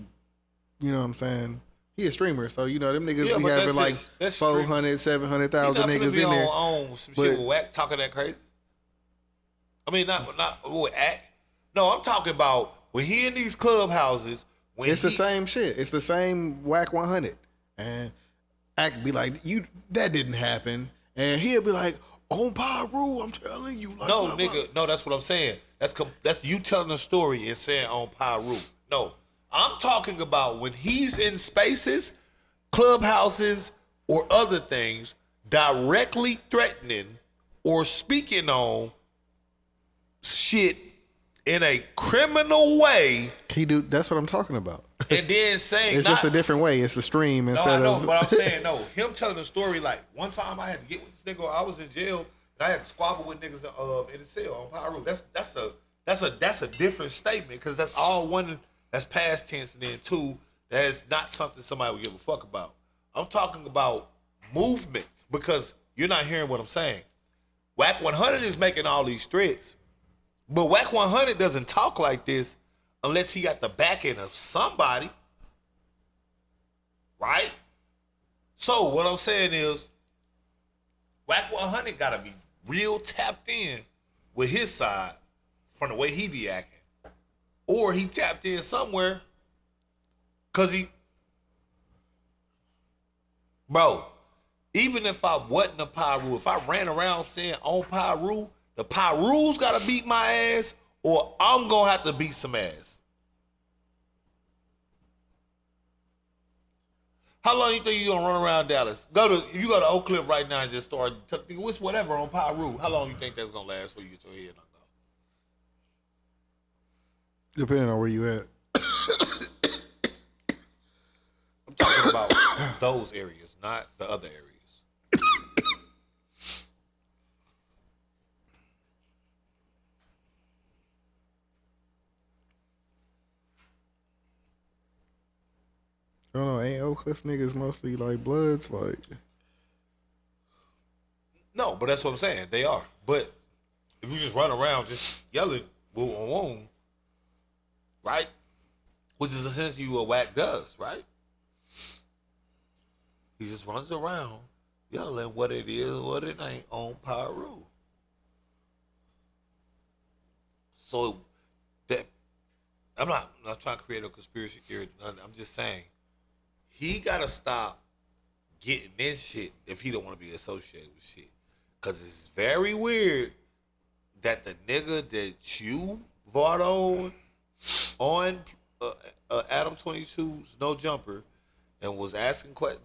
you know what I'm saying? He a streamer, so you know them niggas Yeah, be but having like that's 400, 700,000 niggas in there. On some shit with whack talking that crazy. I mean, not with act. No, I'm talking about when he in these clubhouses. When It's the same shit. It's the same whack 100, and act be like, "You that didn't happen," and he'll be like, "On Pyru, I'm telling you." Like, No, blah, nigga, blah. no, that's what I'm saying. That's you telling a story and saying on Pyru. No, I'm talking about when he's in spaces, clubhouses, or other things directly threatening or speaking on shit in a criminal way. He do. That's what I'm talking about. And then saying It's just a different way. It's a stream No, instead I know, of. but I'm saying no. Him telling the story like one time I had to get with this nigga. I was in jail and I had to squabble with niggas in the cell on Pyro. That's a different statement because that's all one. That's past tense and then two. That's not something somebody would give a fuck about. I'm talking about movements because you're not hearing what I'm saying. Whack 100 is making all these threats, but Whack 100 doesn't talk like this unless he got the backing of somebody. Right? So what I'm saying is Whack 100 gotta be real tapped in with his side from the way he be acting. Or he tapped in somewhere cause bro, even if I wasn't a Pyru, if I ran around saying on Pyru, the Pyru's gotta beat my ass or I'm gonna have to beat some ass. How long you think you gonna run around Dallas? If you go to Oak Cliff right now and just start what's whatever on Pyru, how long you think that's gonna last for you to get your head knocked off? Depending on where you at. I'm talking about those areas, not the other areas. I don't know. Ain't Oak Cliff niggas mostly like Bloods? Like, No, but that's what I'm saying. They are. But if you just run around just yelling, boom, boom, boom, right? Which is essentially what Whack does, right? He just runs around yelling what it is, what it ain't on Pyru. So that I'm not trying to create a conspiracy theory. I'm just saying he gotta stop getting this shit if he don't want to be associated with shit. Cause it's very weird that the nigga that you fought on Adam 22's No Jumper and was asking questions,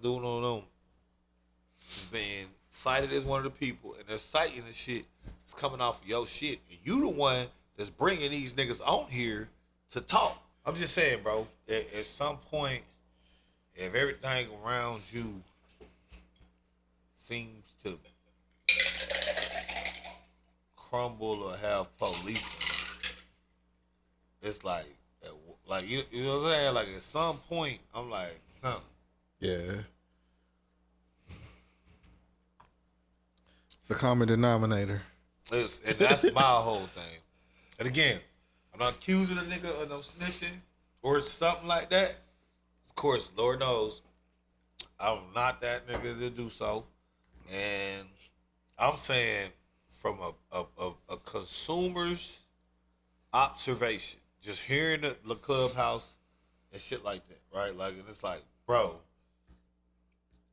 being cited as one of the people, and they're citing the shit that's coming off of your shit, and you the one that's bringing these niggas on here to talk. I'm just saying, bro. At some point, if everything around you seems to crumble or have police, it's like you know what I'm saying? Like at some point, I'm like, huh. yeah. It's a common denominator. And that's my whole thing. And again, I'm not accusing a nigga of no snitching or something like that. Of course, Lord knows, I'm not that nigga to do so. And I'm saying from a consumer's observation, just hearing the clubhouse and shit like that, right? Like, and it's like, bro,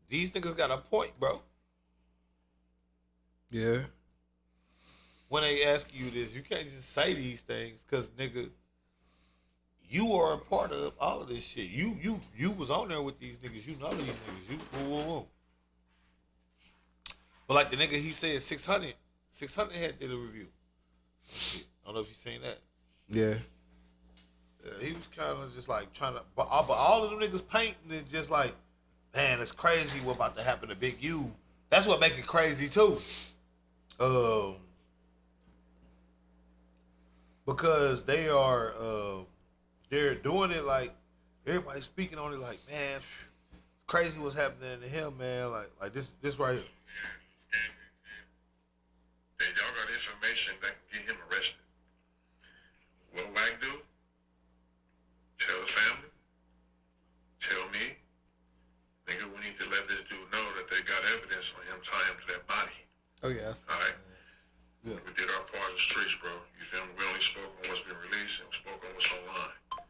these niggas got a point, bro. Yeah. When they ask you this, you can't just say these things because, nigga, you are a part of all of this shit. You was on there with these niggas. You know these niggas. You woo. But like the nigga, he said 600 had did a review. I don't know if you seen that. Yeah. He was kind of just like trying to, but all of them niggas painting it just like, man, it's crazy what about to happen to Big U. That's what make it crazy too. Because they're doing it like, everybody's speaking on it like, man, it's crazy what's happening to him, man. Like this right here. And y'all got information that can get him arrested. What WAC do? Tell the family. Tell me. Nigga, we need to let this dude know that they got evidence on him tying him to that body. Oh, yes. All right? Yeah. We did our part in the streets, bro. You feel me? We only spoke on what's been released and spoke on what's online. You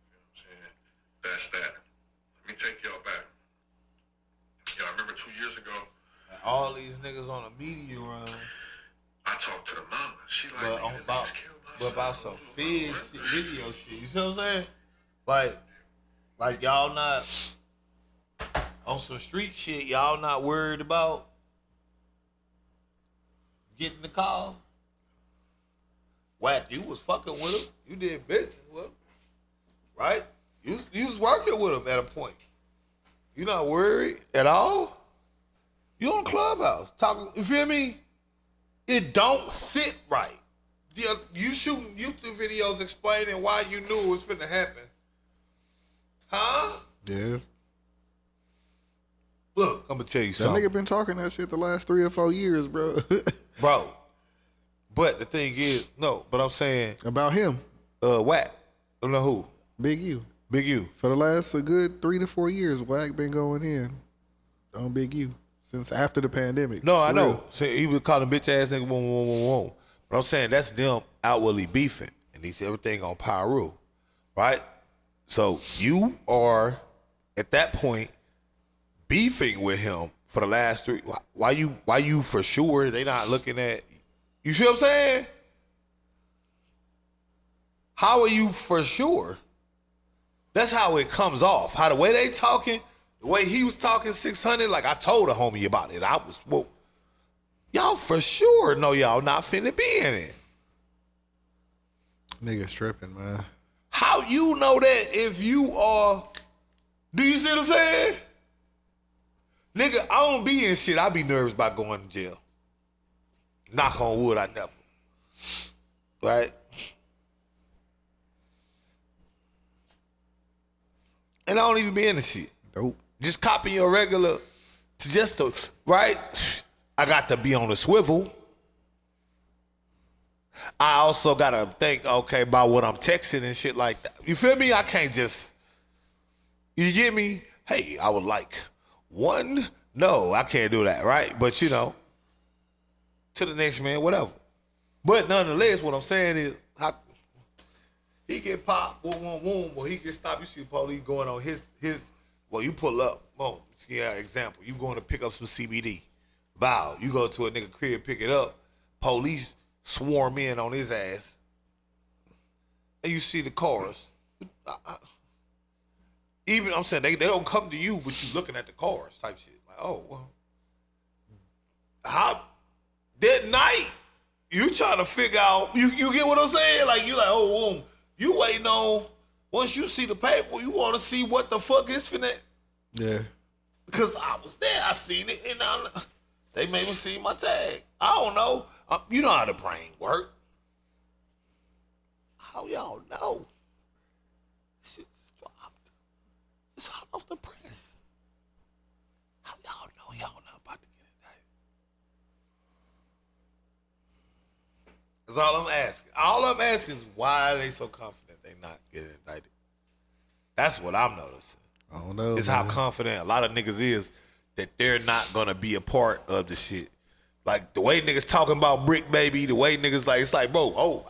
feel what I'm saying? That's that. Let me take y'all back. Y'all remember 2 years ago? And all these niggas on a media run. I talked to the mama. She like, But nigga, about, niggas killed my but about son. some fizz shit, video shit. You see what I'm saying? Like y'all not on some street shit. Y'all not worried about getting the call. Whack, you was fucking with him. You did business with him, right? You was working with him at a point. You not worried at all. You on Clubhouse talking. You feel me? It don't sit right. You shooting YouTube videos explaining why you knew it was finna happen. Huh? Yeah. Look, I'm gonna tell you That something. nigga been talking that shit the last 3 or 4 years, bro. Bro. But the thing is, no, but I'm saying, About him, Whack. I don't know who. Big U. Big U. For the last a good 3 to 4 years, Wack been going in on Big U since after the pandemic. No, I For know. real. So he was calling bitch ass nigga whoa. But I'm saying that's them outwardly beefing. And he said everything on Pyru. Right? So you are at that point beefing with him for the last 3. Why you for sure they not looking at, you see what I'm saying? How are you for sure? That's how it comes off. How the way they talking, the way he was talking 600, like I told a homie about it. I was, well, y'all for sure know y'all not finna be in it. Niggas tripping, man. How you know that if you are, do you see what I'm saying? Nigga, I don't be in shit. I be nervous about going to jail. Knock on wood, I never. Right? And I don't even be in the shit. Dope. Just copy your regular, to just to, right? I got to be on the swivel. I also got to think, okay, about what I'm texting and shit like that. You feel me? I can't just, you get me? Hey, I would like one. No, I can't do that, right? But, you know, to the next man, whatever. But nonetheless, what I'm saying is, he get popped, boom, or he get stopped. You see the police going on his. Well, you pull up, boom. Yeah, example. You going to pick up some CBD. Bow. You go to a nigga crib, pick it up. Police swarm in on his ass. And you see the cars. Even, I'm saying, they don't come to you, but you looking at the cars type shit. Like, oh, well. How, that night, you trying to figure out, you get what I'm saying? Like, you like, oh, boom. You waiting on, once you see the paper, you want to see what the fuck is finna. Yeah. Because I was there, I seen it, and they made me see my tag. I don't know. You know how the brain work. How y'all know? Shit's dropped. It's hot off the press. How y'all know y'all not about to get indicted? That's all I'm asking. All I'm asking is why are they so confident they not getting indicted? That's what I'm noticing. I don't know. It's how confident a lot of niggas is that they're not gonna be a part of the shit. Like the way niggas talking about Brick Baby, the way niggas like, it's like, bro,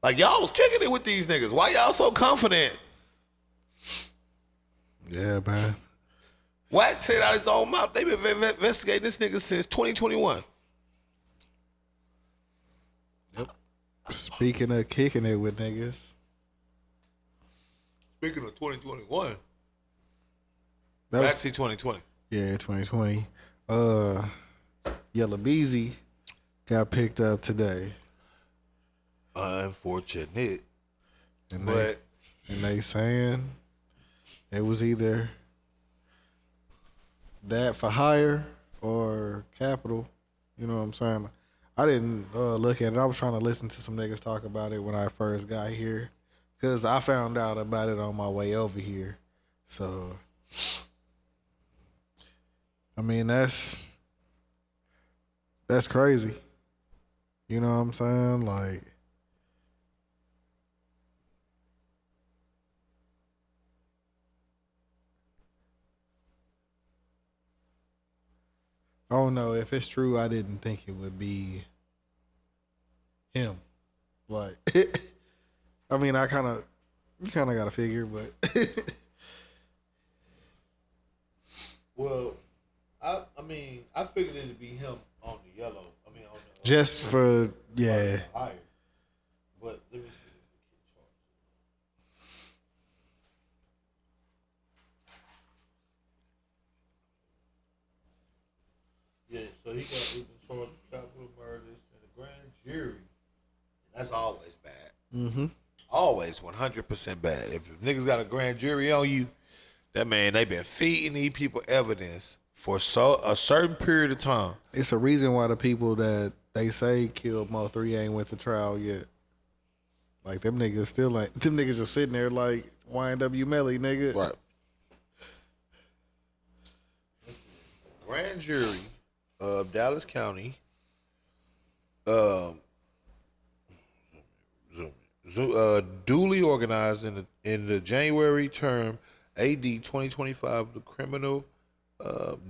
like y'all was kicking it with these niggas. Why y'all so confident Yeah, man. Wack said out his own mouth, they been investigating this nigga since 2021. Speaking of kicking it with niggas, Speaking of 2021, that was, actually 2020. yeah, 2020. Yellow Beezy got picked up today, Unfortunate, and but they saying it was either that for hire or capital. You know what I'm saying? I didn't look at it. I was trying to listen to some niggas talk about it when I first got here, because I found out about it on my way over here. So, I mean, that's crazy. You know what I'm saying? Like, I don't know if it's true. I didn't think it would be him. Like, I mean, you kind of got to figure, but well, I mean, I figured it'd be him on the yellow. I mean, on the just for yeah. higher. But let me see. Yeah, so he been charged with capital murders and a grand jury. That's always bad. Mm-hmm. Always 100% bad. If niggas got a grand jury on you, that man, they been feeding these people evidence for a certain period of time. It's a reason why the people that they say killed Mo 3 ain't went to trial yet. Like, them niggas still ain't. Them niggas just sitting there like YNW Melly, nigga. Right. Grand jury of Dallas County duly organized in the January term AD 2025, the criminal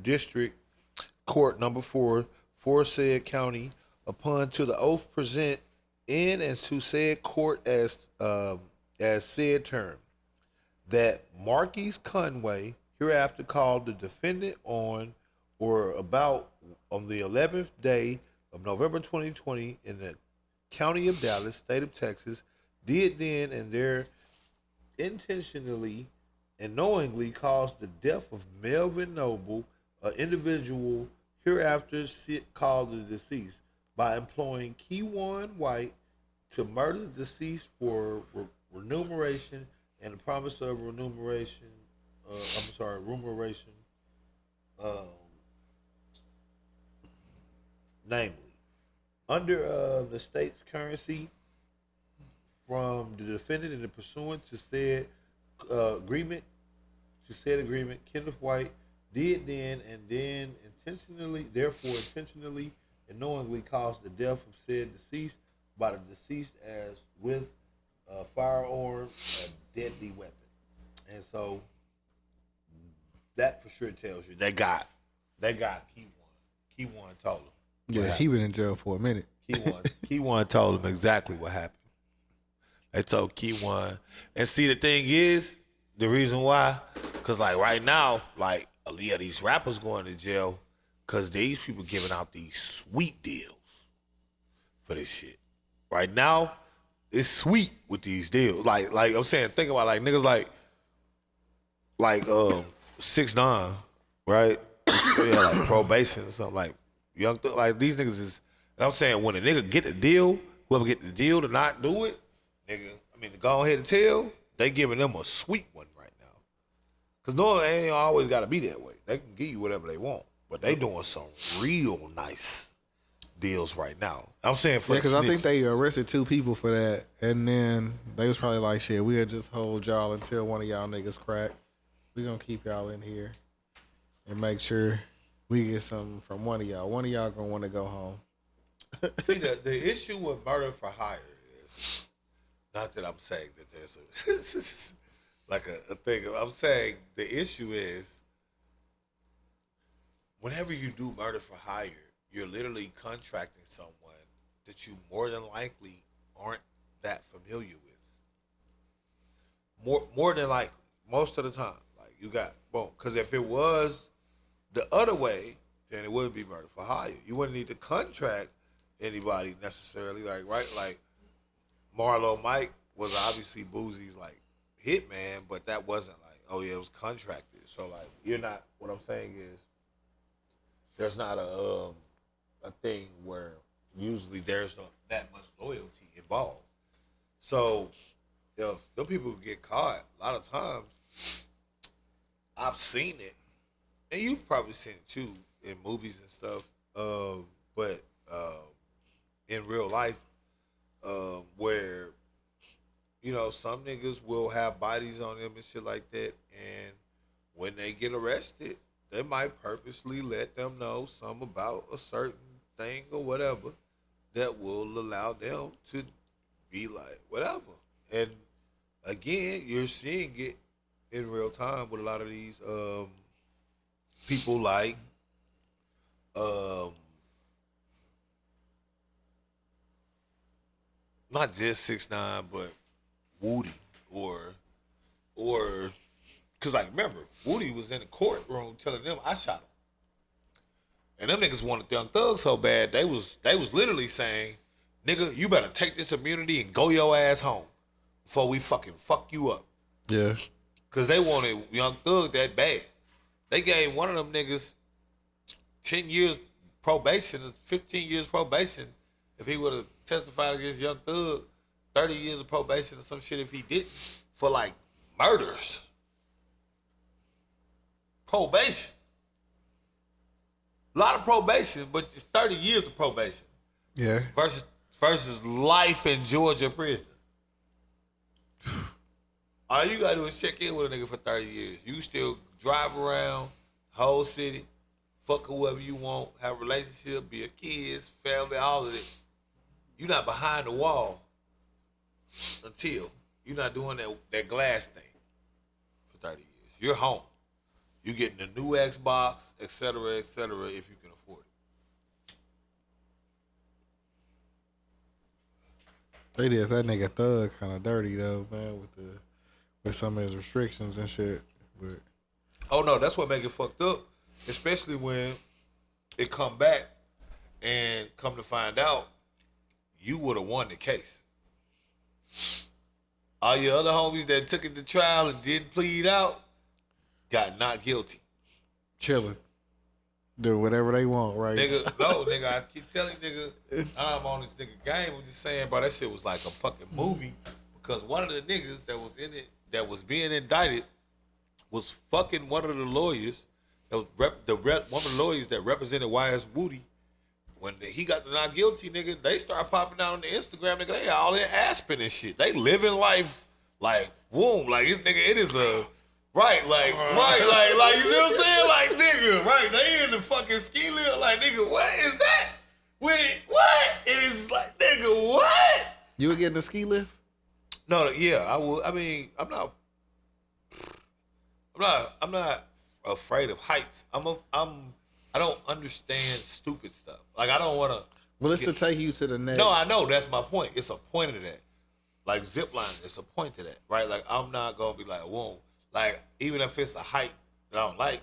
district court number 4 for said county, upon to the oath present in and to said court as said term, that Marquise Conway, hereafter called the defendant, on or about on the 11th day of November 2020 in the county of Dallas, state of Texas, did then and there intentionally and knowingly caused the death of Melvin Noble, an individual hereafter called the deceased, by employing Keywan White to murder the deceased for remuneration and the promise of remuneration. Namely, under the state's currency from the defendant and the pursuant to said agreement, Kenneth White did then intentionally and knowingly caused the death of said deceased by the deceased as with a firearm, a deadly weapon. And so that for sure tells you they got Keywan. Keywan told him. Yeah, he been in jail for a minute. Keywan told him exactly what happened. They told Keywan. And see, the thing is, the reason why, because like right now, like yeah, these rappers going to jail because these people giving out these sweet deals for this shit. Right now, it's sweet with these deals. Like I'm saying, think about like niggas like 6ix9ine, right? Yeah, like probation or something, like young like these niggas is. And I'm saying when a nigga get the deal, whoever get the deal to not do it, nigga, I mean to go ahead and tell, they giving them a sweet one right now. Cause no, it ain't always gotta be that way. They can give you whatever they want, but they doing some real nice deals right now. I'm saying for because I think they arrested 2 people for that, and then they was probably like, "Shit, we'll just hold y'all until one of y'all niggas crack. We gonna keep y'all in here and make sure we get something from one of y'all. One of y'all gonna want to go home." See, the issue with murder for hire is not that I'm saying that there's a like a thing. I'm saying the issue is whenever you do murder for hire, you're literally contracting someone that you more than likely aren't that familiar with. More than likely, most of the time. Like You got boom. Because if it was the other way, then it would be murder for hire. You wouldn't need to contract anybody necessarily. Like right, like Marlo Mike was obviously Boozie's like hitman, but that wasn't like, oh yeah, it was contracted. So like, you're not. What I'm saying is, there's not a thing where usually there's not that much loyalty involved. So, them people who get caught a lot of times. I've seen it, and you've probably seen it too in movies and stuff. But in real life, where some niggas will have bodies on them and shit like that, and when they get arrested, they might purposely let them know something about a certain thing or whatever that will allow them to be like whatever. And again, you're seeing it in real time with a lot of these people like not just 6ix9ine, but Woody or because like remember Woody was in the courtroom telling them I shot him, and them niggas wanted Young Thug so bad they was literally saying, nigga, you better take this immunity and go your ass home before we fucking fuck you up. Yeah. Cause they wanted Young Thug that bad. They gave one of them niggas 10 years probation, 15 years probation if he would have testified against Young Thug, 30 years of probation or some shit if he didn't, for like murders. Probation. A lot of probation, but it's 30 years of probation. Yeah. Versus life in Georgia prison. All you gotta do is check in with a nigga for 30 years. You still drive around whole city, fuck whoever you want, have a relationship, be a kids, family, all of it. You're not behind the wall until you're not doing that glass thing for 30 years. You're home. You getting a new Xbox, et cetera, if you can afford it. They did that nigga Thug kind of dirty though, man, with some of his restrictions and shit. But oh no, that's what make it fucked up, especially when it come back and come to find out you would have won the case. All your other homies that took it to trial and didn't plead out got not guilty. chilling, do whatever they want, right? Nigga, no, nigga, I keep telling nigga, I'm on this nigga game. I'm just saying, bro, that shit was like a fucking movie because one of the niggas that was in it, that was being indicted, was fucking one of the lawyers. That was one of the lawyers that represented YS Woody. When he got the not guilty, nigga, they start popping out on the Instagram, nigga. They all in Aspen and shit. They living life like womb, like this nigga. It is a right, like you see what I'm saying, like nigga, right? They in the fucking ski lift, like nigga. What is that? Wait, what? It is like nigga, what? You would get in the ski lift? No, yeah, I would. I mean, I'm not afraid of heights. I don't understand stupid stuff. Like I don't want to. Well, it's to take you to the next. No, I know that's my point. It's a point to that. Like zip lining, it's a point to that, right? Like I'm not gonna be like, whoa. Like even if it's a height that I don't like,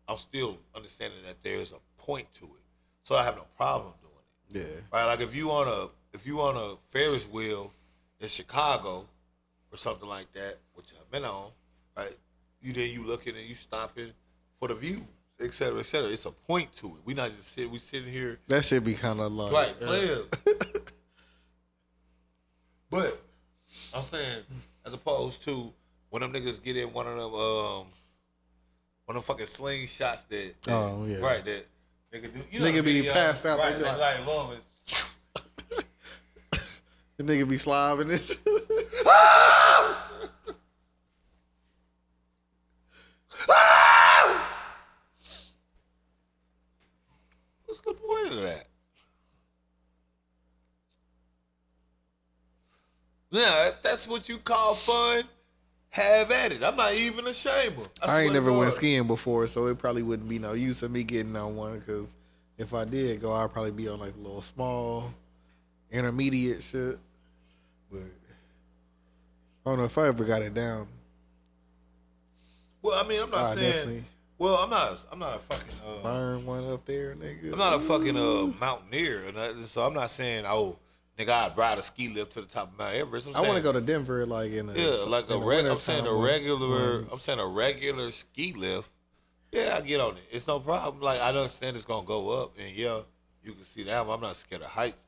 I'm still understanding that there's a point to it. So I have no problem doing it. Yeah. Right. Like if you on a Ferris wheel in Chicago or something like that, which I've been on, right? You looking and you stopping for the view, et cetera, et cetera. It's a point to it. We not just sitting here. That should be kind of like Right, playing. But I'm saying, as opposed to when them niggas get in one of them fucking slingshots that Oh, yeah. right, that nigga do. You know Nigga the be video, passed out, right? they be Like, like- moments. the nigga be slobbing it. What's the point of that? Now, if that's what you call fun, have at it. I'm not even ashamed of. I ain't swear to never went God. skiing before, so it probably wouldn't be no use of me getting on one. Because if I did go, I'd probably be on like a little small, intermediate shit. But I don't know if I ever got it down. Well, I mean, I'm not saying. Definitely Well, I'm not a fucking. burn one up there, nigga. I'm not a fucking mountaineer or nothing, so I'm not saying, oh, nigga, I'd ride a ski lift to the top of Mount Everest. I want to go to Denver, like in a I'm saying a regular ski lift. Yeah, I get on it. It's no problem. Like, I understand it's gonna go up, and yeah, you can see that. I'm not scared of heights.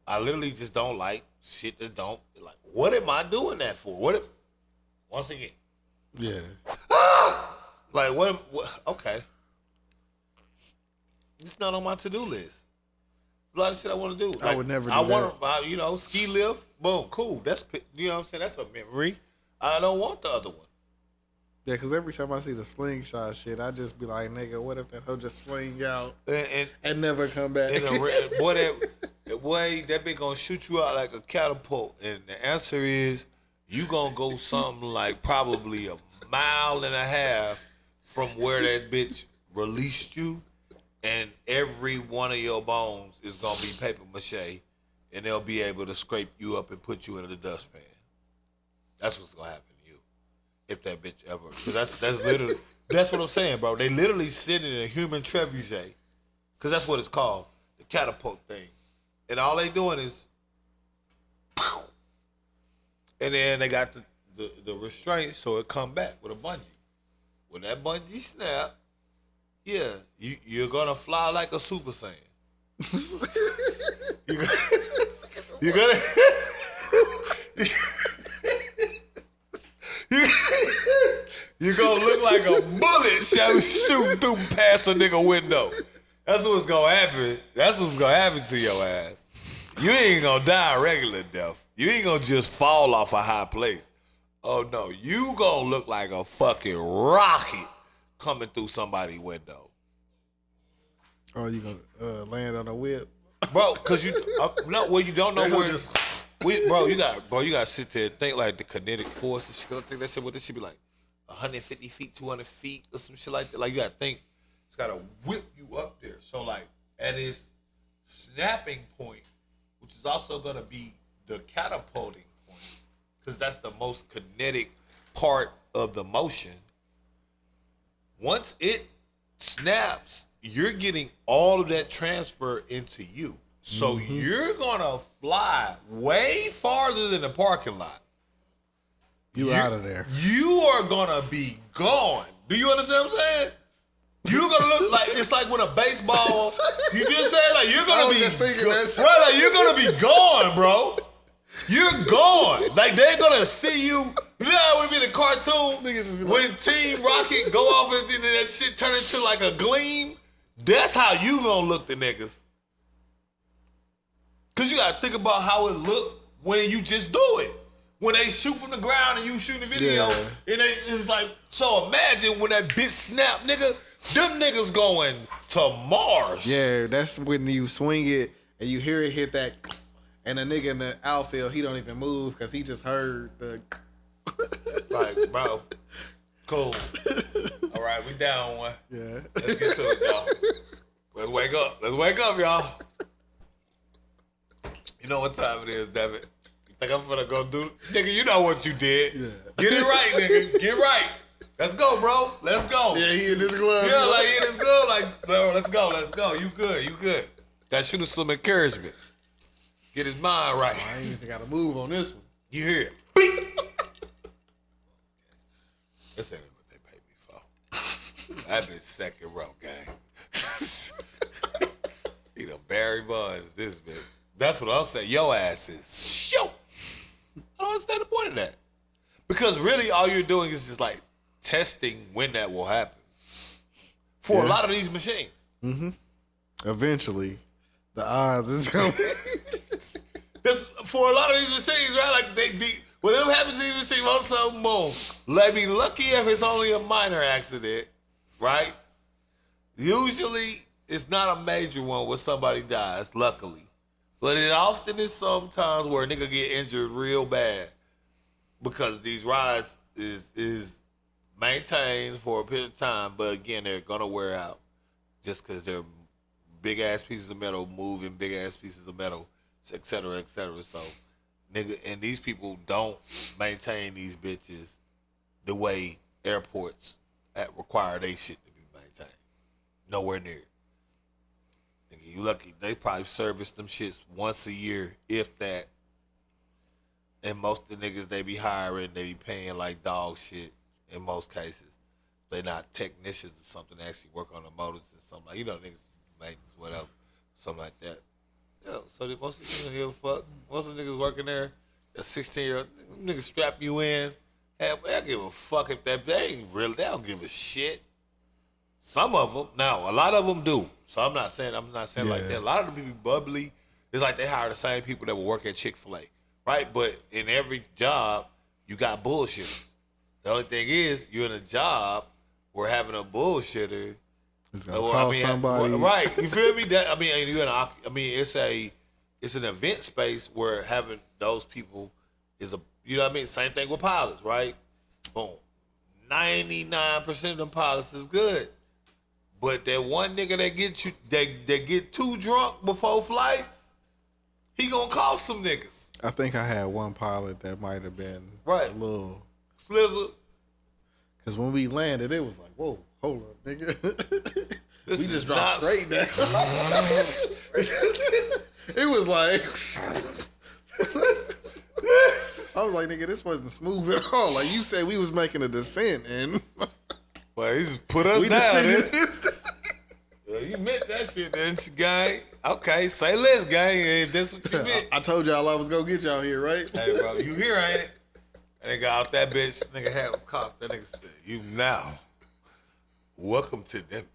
I literally just don't like shit that don't like. What am I doing that for? Once again, Yeah. like what? Okay, it's not on my to-do list. There's a lot of shit I want to do. I would never do I want to, ski lift. Boom, cool. That's, you know what I'm saying. That's a memory. I don't want the other one. Yeah, because every time I see the slingshot shit, I just be like, nigga, what if that hoe just sling out and never come back? Boy, that bitch gonna shoot you out like a catapult. And the answer is, you gonna go something like probably a mile and a half from where that bitch released you, and every one of your bones is gonna be paper mache, and they'll be able to scrape you up and put you into the dustpan. That's what's gonna happen to you if that bitch ever. Because that's literally that's what I'm saying, bro. They literally sit in a human trebuchet, because that's what it's called, the catapult thing, and all they doing is, and then they got the restraint, so it come back with a bungee. When that bungee snap, yeah, you're gonna fly like a Super Saiyan. You're gonna you're gonna look like a bullet shooting through past a nigga window. That's what's gonna happen. That's what's gonna happen to your ass. You ain't gonna die a regular death. You ain't gonna just fall off a high place. Oh no, you gonna look like a fucking rocket coming through somebody's window. Oh, you gonna land on a whip, Bro? Because you you don't know where. You gotta sit there and think like the kinetic force and shit. I think that shit. What this should be like, 150 feet, 200 feet, or some shit like that. Like you gotta think it's gotta whip you up there. So like at its snapping point, which is also gonna be the catapulting point, because that's the most kinetic part of the motion. Once it snaps, you're getting all of that transfer into you. So you're gonna fly way farther than the parking lot. you out of there. You are gonna be gone. Do you understand what I'm saying? You're gonna look like, it's like when a baseball, you just say like you're gonna be just thinking that shit. right, like you're gonna be gone, bro. You're gone. Like they're gonna see you. You know how it would be the cartoon when Team Rocket go off and then that shit turn into like a gleam? That's how you gonna look to niggas. Cause you gotta think about how it look when you just do it. When they shoot from the ground and you shoot the video, Yeah. and it's like, so imagine when that bitch snap, nigga, them niggas going to Mars. Yeah, that's when you swing it and you hear it hit that, and the nigga in the outfield, he don't even move because he just heard the. Like, bro, cool. All right, we down one. Yeah. Let's get to it, y'all. Let's wake up. Let's wake up, y'all. You know what time it is, damn it. You think I'm finna go do? Nigga, you know what you did. Yeah. Get it right, nigga. Get right. Let's go, bro. Let's go. Yeah, he in his glove. Yeah, like he in his glove. Like, bro, let's go. Let's go. You good. You good. That should have some encouragement. Get his mind right. I ain't even got to move on this one. You hear it? Beep. This ain't what they paid me for. That bitch second row, gang. He done Barry Bonds, this bitch. That's what I'm saying. Your ass is show. I don't understand the point of that. Because really all you're doing is just like testing when that will happen. For a lot of these machines. Mm-hmm. Eventually, the odds is going. For a lot of these machines, right? Like whatever happens to these machines, also boom. Let me lucky if it's only a minor accident, right? Usually it's not a major one where somebody dies, luckily. But it often is sometimes where a nigga get injured real bad because these rides is maintained for a period of time, but again, they're gonna wear out just because they're big ass pieces of metal moving big ass pieces of metal, et cetera, et cetera. So, nigga, and these people don't maintain these bitches the way airports require they shit to be maintained. Nowhere near it. Nigga, you lucky. They probably service them shits once a year, if that. And most of the niggas they be hiring, they be paying like dog shit in most cases. They not technicians or something, they actually work on the motors and something like, niggas maintenance, whatever, something like that. Yeah, so most of the niggas don't give a fuck. Most of the niggas working there, a 16-year-old niggas strap you in. Hey, they don't give a fuck if that, they ain't real, they don't give a shit. Some of them, now a lot of them do. So I'm not saying like that. A lot of them people bubbly. It's like they hire the same people that will work at Chick-fil-A, right? But in every job, you got bullshitters. The only thing is, you're in a job where having a bullshitter. It's gonna call somebody. Right. You feel me? It's an event space where having those people is a, you know what I mean? Same thing with pilots, right? Boom. 99% of them pilots is good. But that one nigga that get you that get too drunk before flights, he gonna cost some niggas. I think I had one pilot that might have been right. A little Slizzle. Cause when we landed, it was like, whoa, hold up, nigga. We just dropped not... straight down. It was like I was like, nigga, this wasn't smooth at all. Like you said, we was making a descent, and well, he just put us down. Well, you meant that shit, didn't you, gang? Okay, say less, gang. If that's what you meant. I told y'all I was gonna get y'all here, right? Hey, bro, you here, ain't it? And they got out that bitch. Nigga hat was cocked. That nigga said, "You now, welcome to Denver."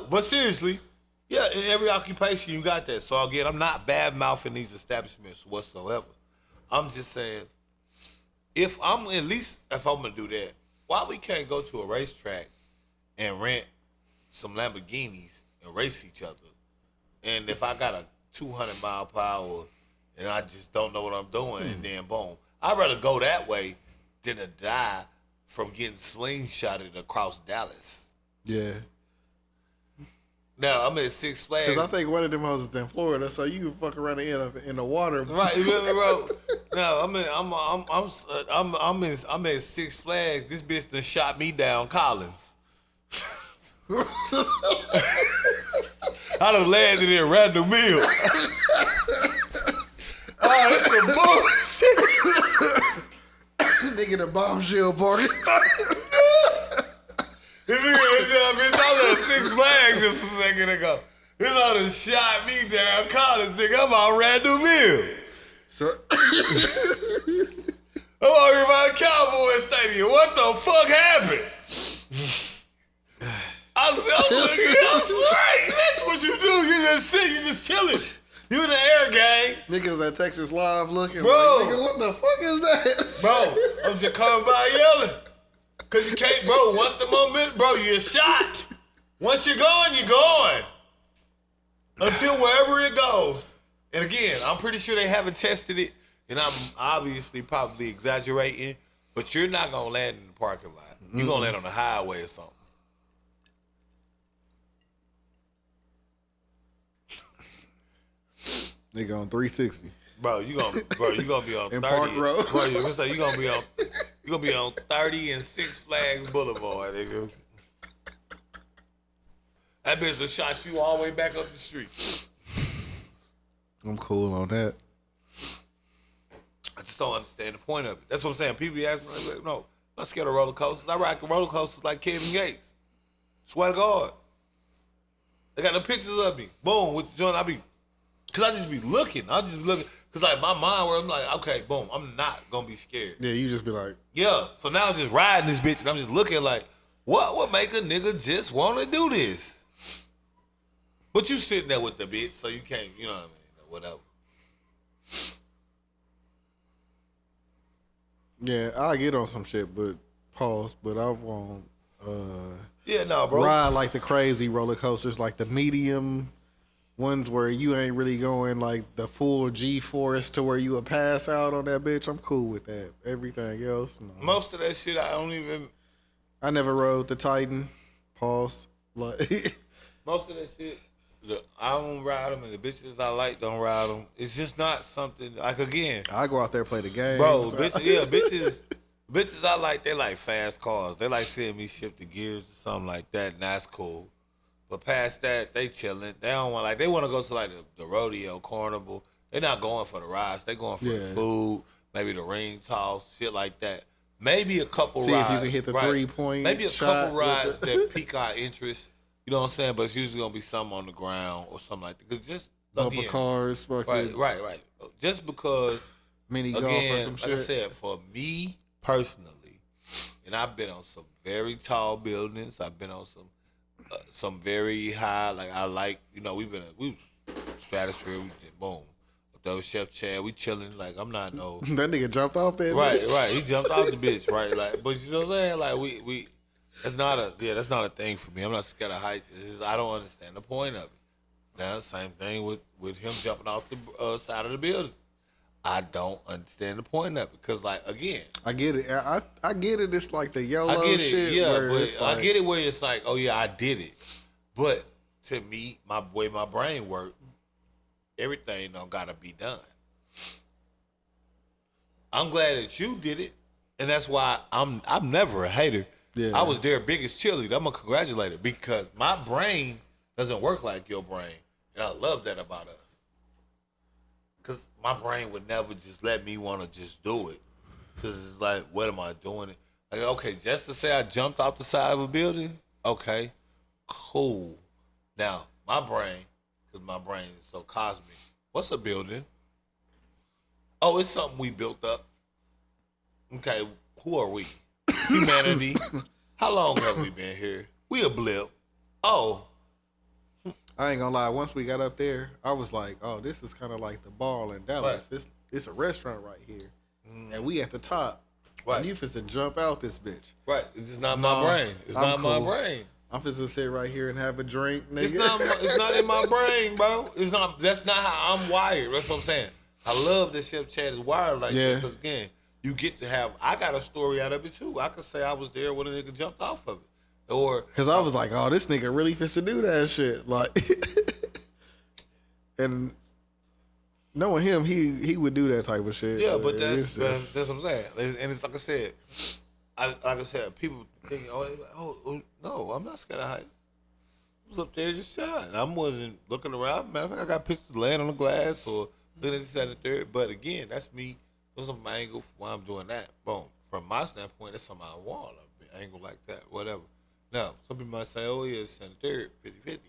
But seriously, yeah, in every occupation you got that. So again, I'm not bad mouthing these establishments whatsoever. I'm just saying, if I'm gonna do that, why we can't go to a racetrack and rent some Lamborghinis and race each other? And if I got a 200 mile per hour and I just don't know what I'm doing, and then boom, I'd rather go that way than to die from getting slingshotted across Dallas. Yeah. Now I'm at Six Flags. Because I think one of them houses is in Florida, so you can fuck around and end up in the water. Right, you feel me, bro? No, I'm at Six Flags. This bitch done shot me down, Collins. I'd have landed in Randall Mill. Oh, that's some bullshit. Nigga, the bombshell party. This bitch, I was at Six Flags just a second ago. This all done shot me down, Collins, nigga. I'm on Randall Mill. I'm out here by the Cowboy Stadium. What the fuck happened? I said, I'm sorry. That's what you do. You just sit, you just chilling. You in the air, gang. Niggas at Texas Live looking bro, like, nigga, what the fuck is that? Bro, I'm just coming by yelling. Cause you can't, bro, once the moment, bro, you're shot. Once you're going. Until wherever it goes. And again, I'm pretty sure they haven't tested it. And I'm obviously probably exaggerating. But you're not going to land in the parking lot. You're going to land on the highway or something. Nigga on 360. Bro, you gonna be on 30. Park Road. Bro, you gonna be on 30 and Six Flags Boulevard, nigga. That bitch will shot you all the way back up the street. I'm cool on that. I just don't understand the point of it. That's what I'm saying. People be asking me, like, no, I'm not scared of roller coasters. I ride roller coasters like Kevin Gates. Swear to God. They got the pictures of me. Boom, with the joint. Cause I just be looking. Cause like my mind where I'm like, okay, boom, I'm not gonna be scared. Yeah, you just be like, yeah. So now I'm just riding this bitch and I'm just looking like, what would make a nigga just want to do this? But you sitting there with the bitch, so you can't, you know what I mean, whatever. Yeah, I'll get on some shit, but pause. But I won't bro. ride like the crazy roller coasters, like the medium ones where you ain't really going like the full G-force to where you would pass out on that bitch. I'm cool with that. Everything else, no. Most of that shit, I never rode the Titan. Pause. Like most of that shit, I don't ride them, and the bitches I like don't ride them. It's just not something like again. I go out there play the game, Bro, bitches I like, they like fast cars. They like seeing me shift the gears or something like that, and that's cool. But past that, they chilling. They don't want they want to go to like the rodeo, carnival. They're not going for the rides. They going for the food, maybe the ring toss, shit like that. Maybe a couple rides. See if you can hit the 3-point Maybe a shot couple rides that pique our interest. You know what I'm saying? But it's usually gonna be something on the ground or something like that. Cause just bumper cars, fucking right. Just because mini golf again, or some shit. like I said, for me personally, and I've been on some very tall buildings. I've been on some very high. Like I like, we stratosphere. We did boom. Those Chef Chad, we chilling. Like I'm not no. That nigga jumped off that. Right. bitch. He jumped off the bitch. Right. Like, but you know what I'm saying? Like we. That's not a thing for me. I'm not scared of heights. It's just, I don't understand the point of it. Now, same thing with him jumping off the side of the building. I don't understand the point of it because, like, again, I get it. I get it. It's like the YOLO I get it. shit. Yeah, where but it's like, I get it where it's like, oh yeah, I did it. But to me, my way my brain works, everything don't gotta be done. I'm glad that you did it, and that's why I'm never a hater. Yeah. I was their biggest cheerleader. I'm a congratulator because my brain doesn't work like your brain, and I love that about us. Cause my brain would never just let me want to just do it, cause it's like, what am I doing? Like, okay, just to say I jumped off the side of a building, okay, cool. Now my brain, cause my brain is so cosmic. What's a building? Oh, it's something we built up. Okay, who are we? Humanity. How long have we been here? We a blip. Oh. I ain't gonna lie. Once we got up there, I was like, "Oh, this is kind of like the ball in Dallas. Right. It's a restaurant right here, and we at the top. Right. And you finna jump out this bitch. Right. It's just not my brain. It's I'm not my cool. brain. I'm finna sit right here and have a drink, nigga. It's not in my brain, bro. It's not. That's not how I'm wired. That's what I'm saying. I love that Chef Chad is wired like that because again, you get to have. I got a story out of it too. I could say I was there when a nigga jumped off of it, or Cause I was like, "Oh, this nigga really finna do that shit." Like, and knowing him, he would do that type of shit. yeah. But It's that's what I'm saying. And it's like I said, people thinking, oh, no, I'm not scared of heights. I was up there just shot. I wasn't looking around. Matter of fact, I got pictures laying on the glass or looking at this and the third. But again, that's me. That's my angle for why I'm doing that. Boom. From my standpoint, that's on my wall. An angle like that, whatever. Now, some people might say, oh, yeah, it's in the third, 50-50.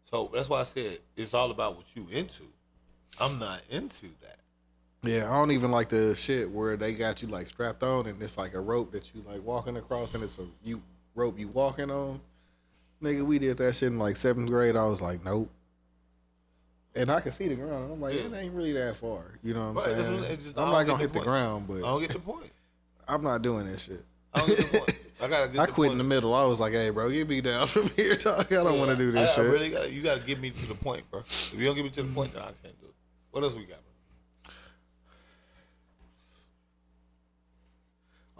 So that's why I said it's all about what you into. I'm not into that. Yeah, I don't even like the shit where they got you like strapped on and it's like a rope that you like walking across and it's a rope you walking on. Nigga, we did that shit in like 7th grade. I was like, nope. And I could see the ground. And I'm like, it ain't really that far. You know what I'm saying? I'm not gonna hit the ground, but I don't get the point. I'm not doing that shit. I don't get the point. I gotta get. I the quit point. in the middle. I was like, hey, bro, get me down from here, dog. I don't want to do this shit. You gotta get me to the point, bro. If you don't get me to the point, then I can't do it. What else we got, bro?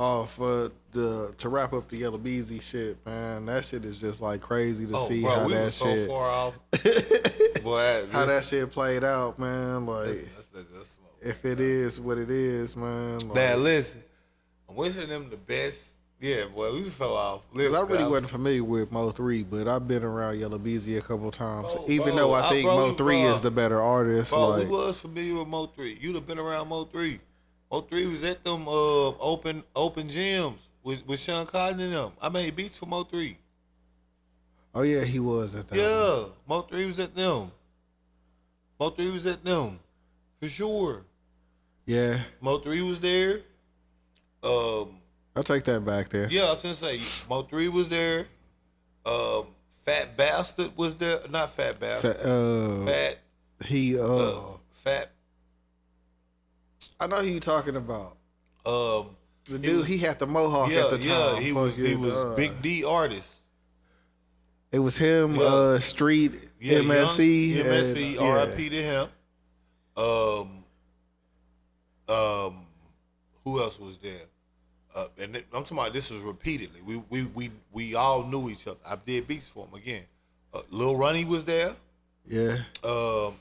Oh, to wrap up the Yellow Beezy shit, man, that shit is just like crazy to see bro, how we that was shit, so far off. Boy, how that shit played out, man. Like, that's if it is what it is, man. Like, man, listen, I'm wishing them the best. Yeah, boy, we was so off. Cause Listen, I really wasn't familiar with Mo 3, but I've been around Yellow Beezy a couple times. Even bro, though I think Mo 3 is the better artist. Bro, like, we was familiar with Mo 3. You'd have been around Mo 3. Mo 3 was at them open gyms with Sean Cotton and them. I made beats for Mo 3. oh yeah, he was at that. Yeah, Mo 3 was at them. Mo 3 was at them. For sure. Yeah. Mo 3 was there. I'll take that back there. Yeah, I was gonna say Mo 3 was there. Fat Bastard was there. Not Fat Bastard. Fat. Fat. I know who you talking about. The dude, he had the mohawk Yeah, at the time. yeah, he was Big D artist. It was him, Yeah. Street, Yeah, MSC. Young, MSC, and, RIP to him. Who else was there? And I'm talking about this was repeatedly. We all knew each other. I did beats for him again. Lil Ronnie was there. Yeah.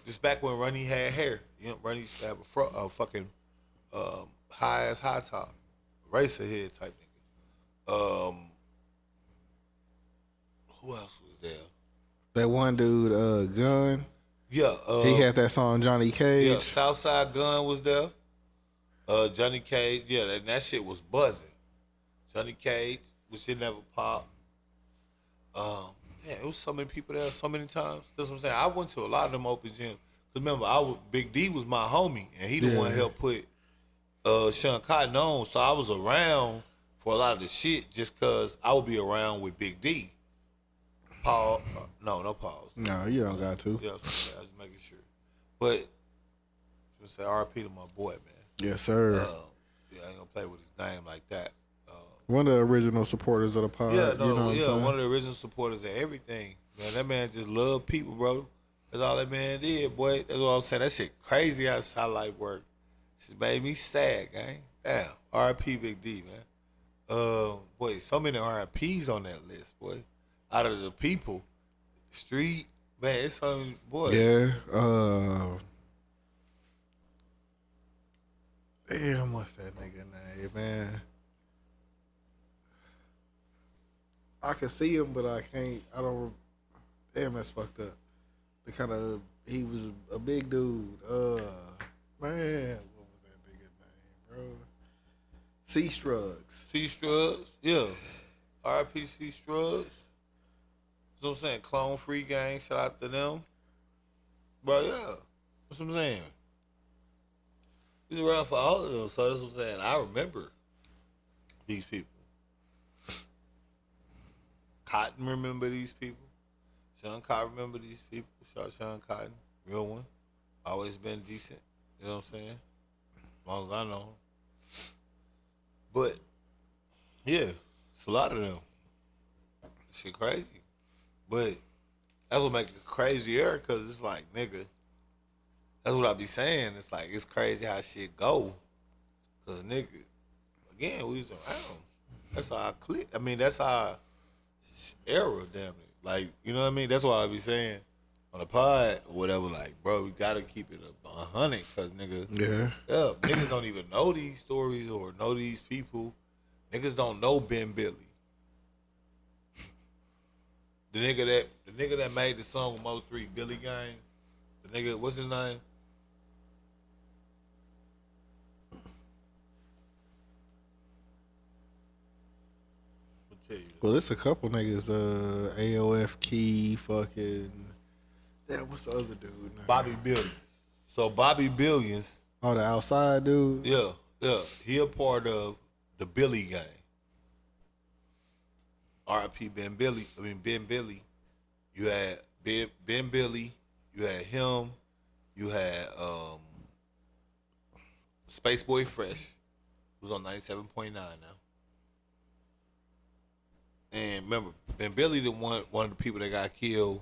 Just back when Runny had hair. You know, Runny used to have a fucking high ass high top, racer head type nigga. Who else was there? That one dude, Gun. Yeah, He had that song Johnny Cage. yeah. Southside Gun was there. Johnny Cage, yeah, that shit was buzzing. Johnny Cage, which shit never popped. Yeah, it was so many people there, so many times. That's what I'm saying. I went to a lot of them open gyms. Cause remember, Big D was my homie, and he the one who helped put Sean Cotton on. So I was around for a lot of the shit just cause I would be around with Big D. Paul, no pause. No, you don't got to. Yeah, I was just making sure. But just say RP to my boy, man. Yes, sir. Yeah, I ain't gonna play with his name like that. One of the original supporters of the pod. Yeah, you know what I'm saying? one of the original supporters of everything. Man, that man just loved people, bro. That's all that man did, boy. That's what I'm saying. That shit crazy how life work. Shit made me sad, gang. Damn. RIP Big D, man. Boy, so many RIPs on that list, boy. Out of the people, street, man, it's something, boy. Yeah. Damn, what's that nigga name, man? I can see him, but I can't. I don't. Damn, that's fucked up. He was a big dude. Man, what was that nigga name, bro? C Strugs. C Strugs, yeah. RIP C Strugs. That's what I'm saying. Clone Free Gang, shout out to them. Bro, yeah. That's what I'm saying. He's around for all of them, so that's what I'm saying. I remember these people. Cotton remember these people. Sean Cotton remember these people. Shout out Sean Cotton, real one. Always been decent. You know what I'm saying? As long as I know him. But yeah, it's a lot of them. Shit crazy. But that would make it crazier because it's like, nigga, that's what I be saying. It's like, it's crazy how shit go. Because, nigga, again, we was around. That's how I click. I mean, that's our era, damn it. Like, you know what I mean? That's why I be saying on the pod or whatever, like, bro, we got to keep it 100 because, nigga, Yeah. niggas don't even know these stories or know these people. Niggas don't know Ben Billy. The nigga that made the song with Mo3, Billy Gang. The nigga, what's his name? I'll tell you. Well, there's a couple niggas. AOF Key, fucking. Damn, what's the other dude name? Bobby Billions. So Bobby Billions, Oh, the outside dude. yeah, he a part of the Billy Gang. R.I.P. Ben Billy. You had Ben Billy. You had him. You had Space Boy Fresh, who's on 97.9 now. And remember, Ben Billy, one of the people that got killed.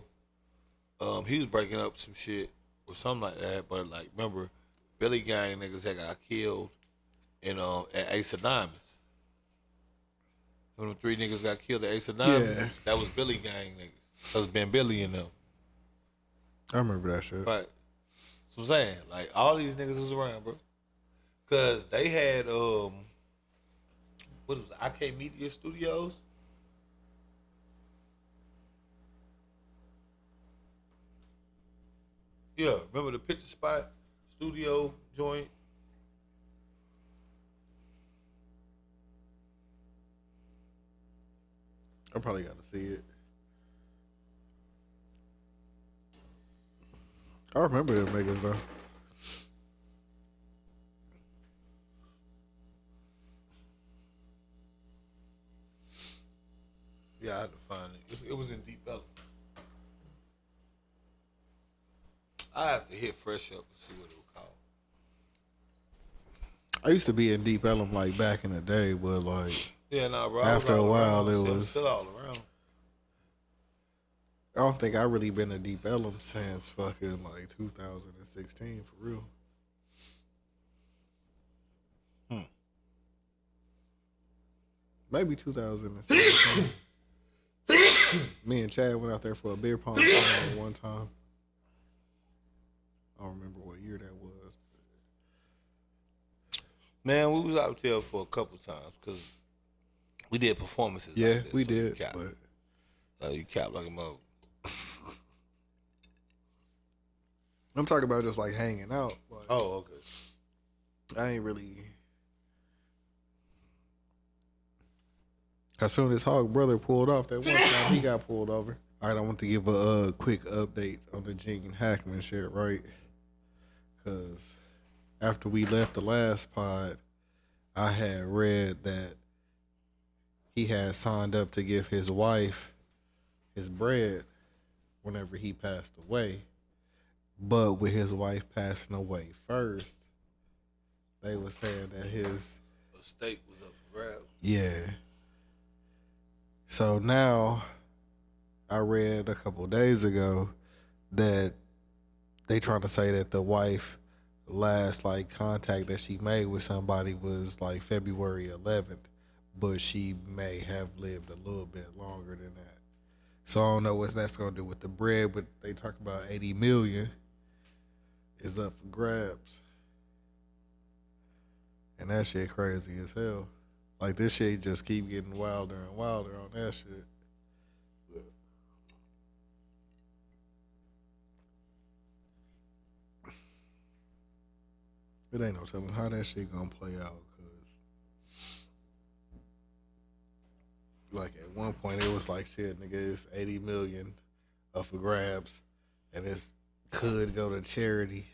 He was breaking up some shit or something like that. But like, remember, Billy Gang niggas that got killed in at Ace of Diamonds. When the 3 niggas got killed at Ace of Diamonds, Yeah. that was Billy Gang niggas. That was Ben Billy and them. I remember that shit. Right. So I'm saying, like, all these niggas was around, bro. Cause they had what was it, IK Media Studios? Yeah, remember the Picture Spot studio joint? I probably got to see it. I remember them niggas though. Yeah, I had to find it. It was in Deep Ellum. I have to hit Fresh up and see what it was called. I used to be in Deep Ellum like back in the day, but like Yeah, nah, bro. I was After a all while, around. it Shit, I'm was- still all around. I don't think I really been to Deep Ellum since fucking like 2016 for real. Maybe 2017. Me and Chad went out there for a beer pong tournament one time. don't remember what year that was. Man, we was out there for a couple times because we did performances. Yeah, out there, we so you did. cap. But You cap like a mother. I'm talking about just like hanging out. Like, Oh, okay. I ain't really. As soon as Hog Brother pulled off, that one time he got pulled over. All right, I want to give a quick update on the Gene Hackman shit, right? Because after we left the last pod, I had read that he had signed up to give his wife his bread whenever he passed away. But with his wife passing away first, they were saying that his estate was up for grabs. yeah. So now, I read a couple days ago that they trying to say that the wife last like contact that she made with somebody was like February 11th, but she may have lived a little bit longer than that. So I don't know what that's gonna do with the bread, but they talk about 80 million is up for grabs, and that shit crazy as hell. Like, this shit just keep getting wilder and wilder on that shit. It ain't no telling how that shit gonna play out, cause like at one point it was like shit, nigga, it's 80 million up for grabs, and it could go to charity.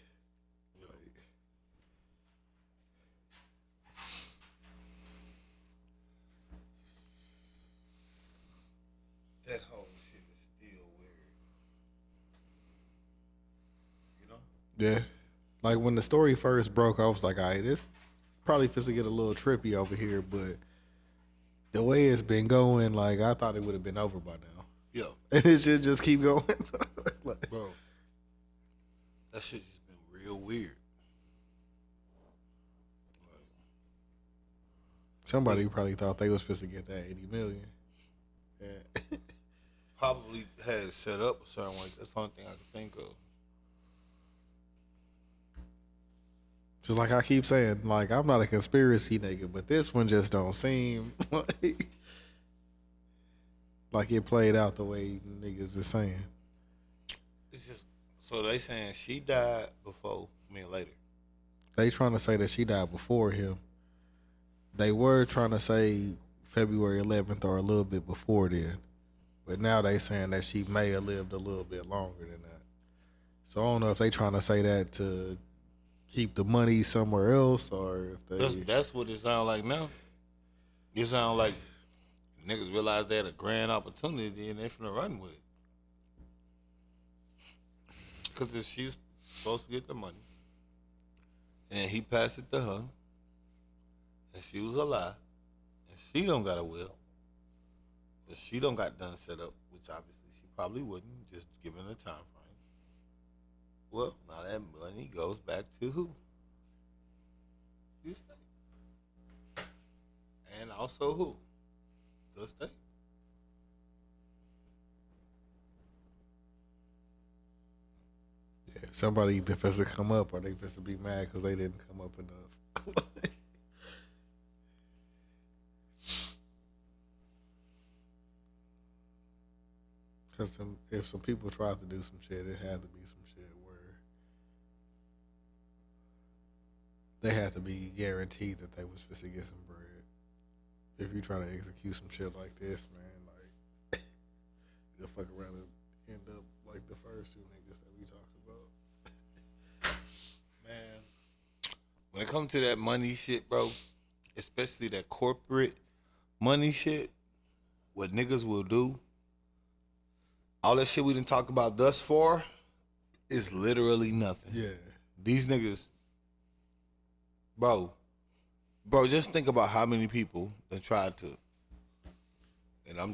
That whole shit is still weird. You know? Yeah. Like, when the story first broke, I was like, all right, this probably supposed to get a little trippy over here, but the way it's been going, like, I thought it would have been over by now. Yeah. And it should just keep going. Like, Bro, that shit just been real weird. somebody probably thought they was supposed to get that 80 million. Yeah. Probably had it set up a certain way. That's the only thing I can think of. Just like I keep saying, like, I'm not a conspiracy nigga, but this one just don't seem like it played out the way niggas is saying. It's just, so they saying she died before, later. They trying to say that she died before him. They were trying to say February 11th or a little bit before then. But now they saying that she may have lived a little bit longer than that. So I don't know if they trying to say that to keep the money somewhere else or if they... That's what it sounds like now. It sounds like niggas realize they had a grand opportunity and they finna run with it. Because if she's supposed to get the money and he passed it to her and she was alive and she don't got a will, but she don't got done set up, which obviously she probably wouldn't, just given a time frame. Well, now that money goes back to who? The state. And also who? The state. Yeah, somebody either supposed to come up or they supposed to be mad because they didn't come up enough. Because if some people tried to do some shit, it had to be some shit where they had to be guaranteed that they was supposed to get some bread. If you try to execute some shit like this, man, like, you'll fuck around and end up like the first two niggas that we talked about. Man, when it comes to that money shit, bro, especially that corporate money shit, what niggas will do, all that shit we done talked about thus far is literally nothing. Yeah. These niggas, bro, just think about how many people that tried to, and I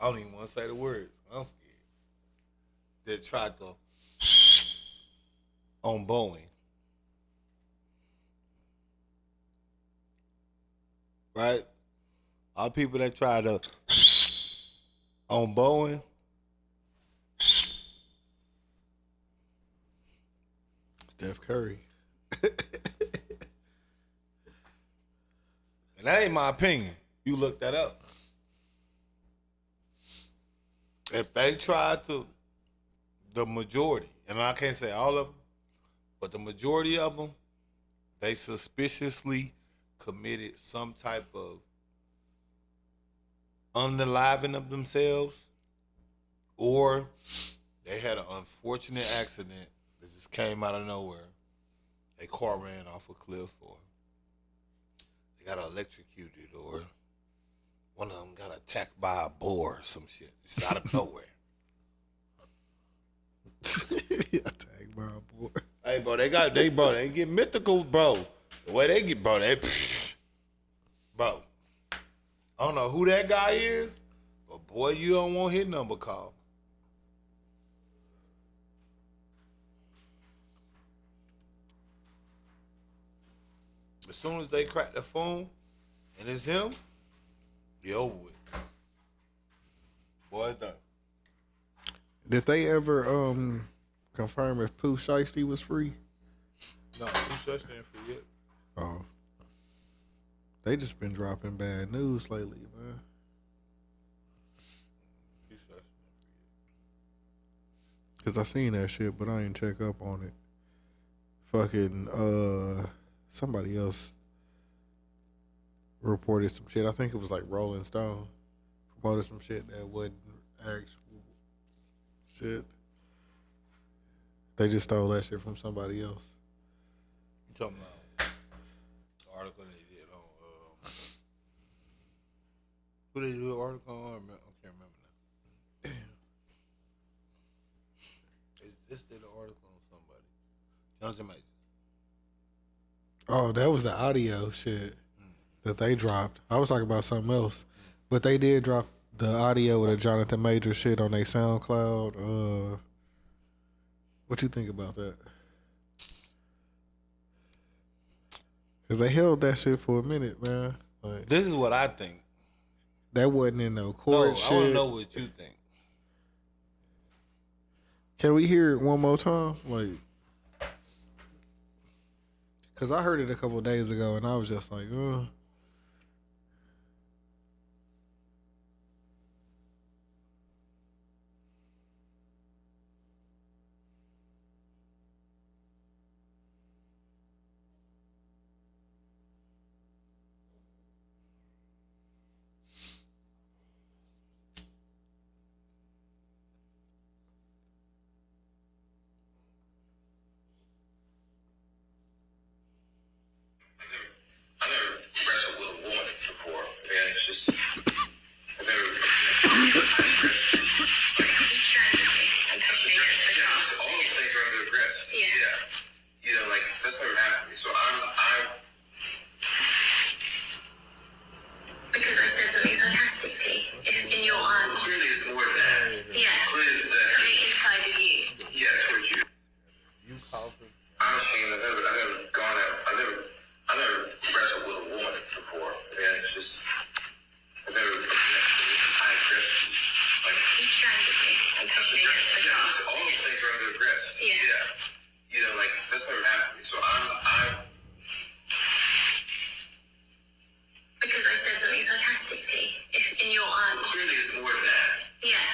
don't even want to say the words, I'm scared, that tried to on Boeing. Right? All the people that tried to on Boeing, Steph Curry. And that ain't my opinion. You look that up. If they try to, the majority, and I can't say all of them, but the majority of them, they suspiciously committed some type of unaliving of themselves, or they had an unfortunate accident that just came out of nowhere. Their car ran off a cliff, or they got electrocuted, or one of them got attacked by a boar or some shit just out of nowhere. Attacked by a boy. Hey, bro, they get mythical, bro. The way they get, bro, bro. I don't know who that guy is, but boy, you don't want his number called. As soon as they crack the phone and it's him, you over with. Boy, it's done. Did they ever confirm if Pooh Shiesty was free? No, who such thing for yet? Oh. They just been dropping bad news lately, man. Who such thing Cause I seen that shit, but I ain't check up on it. Fucking somebody else reported some shit. I think it was like Rolling Stone reported some shit that wasn't actual shit. They just stole that shit from somebody else. You talking about the article they did on who they do an article on? I can't remember now. Damn. This did an article on somebody. Jonathan Majors. Oh, that was the audio shit that they dropped. I was talking about something else, but they did drop the audio with the Jonathan Major shit on their SoundCloud. What you think about that? Cause they held that shit for a minute, man. Like, This is what I think. that wasn't in no No, court shit. I want to know what you think. Can we hear it one more time? Like, cause I heard it a couple days ago and I was just like, I never wrestled with a woman before, man. It's just, I never. All these things are under arrest. Yeah. You know, like, that's never happened to me. So I'm. Because I said something sarcastically. If in your heart. Clearly, it's more than that. Yeah. Clearly, that. Something inside of you. Yeah, towards you. You called it. Honestly, I never wrestled with a woman before, man. It's just, I never. I addressed you. Like, You strangled me and pushed me against the car. all these things are under arrest. Yeah. You know, like, that's never happened to me. So I'm. Because I said something sarcastically. If in your heart. Clearly, it's more than that. Yeah.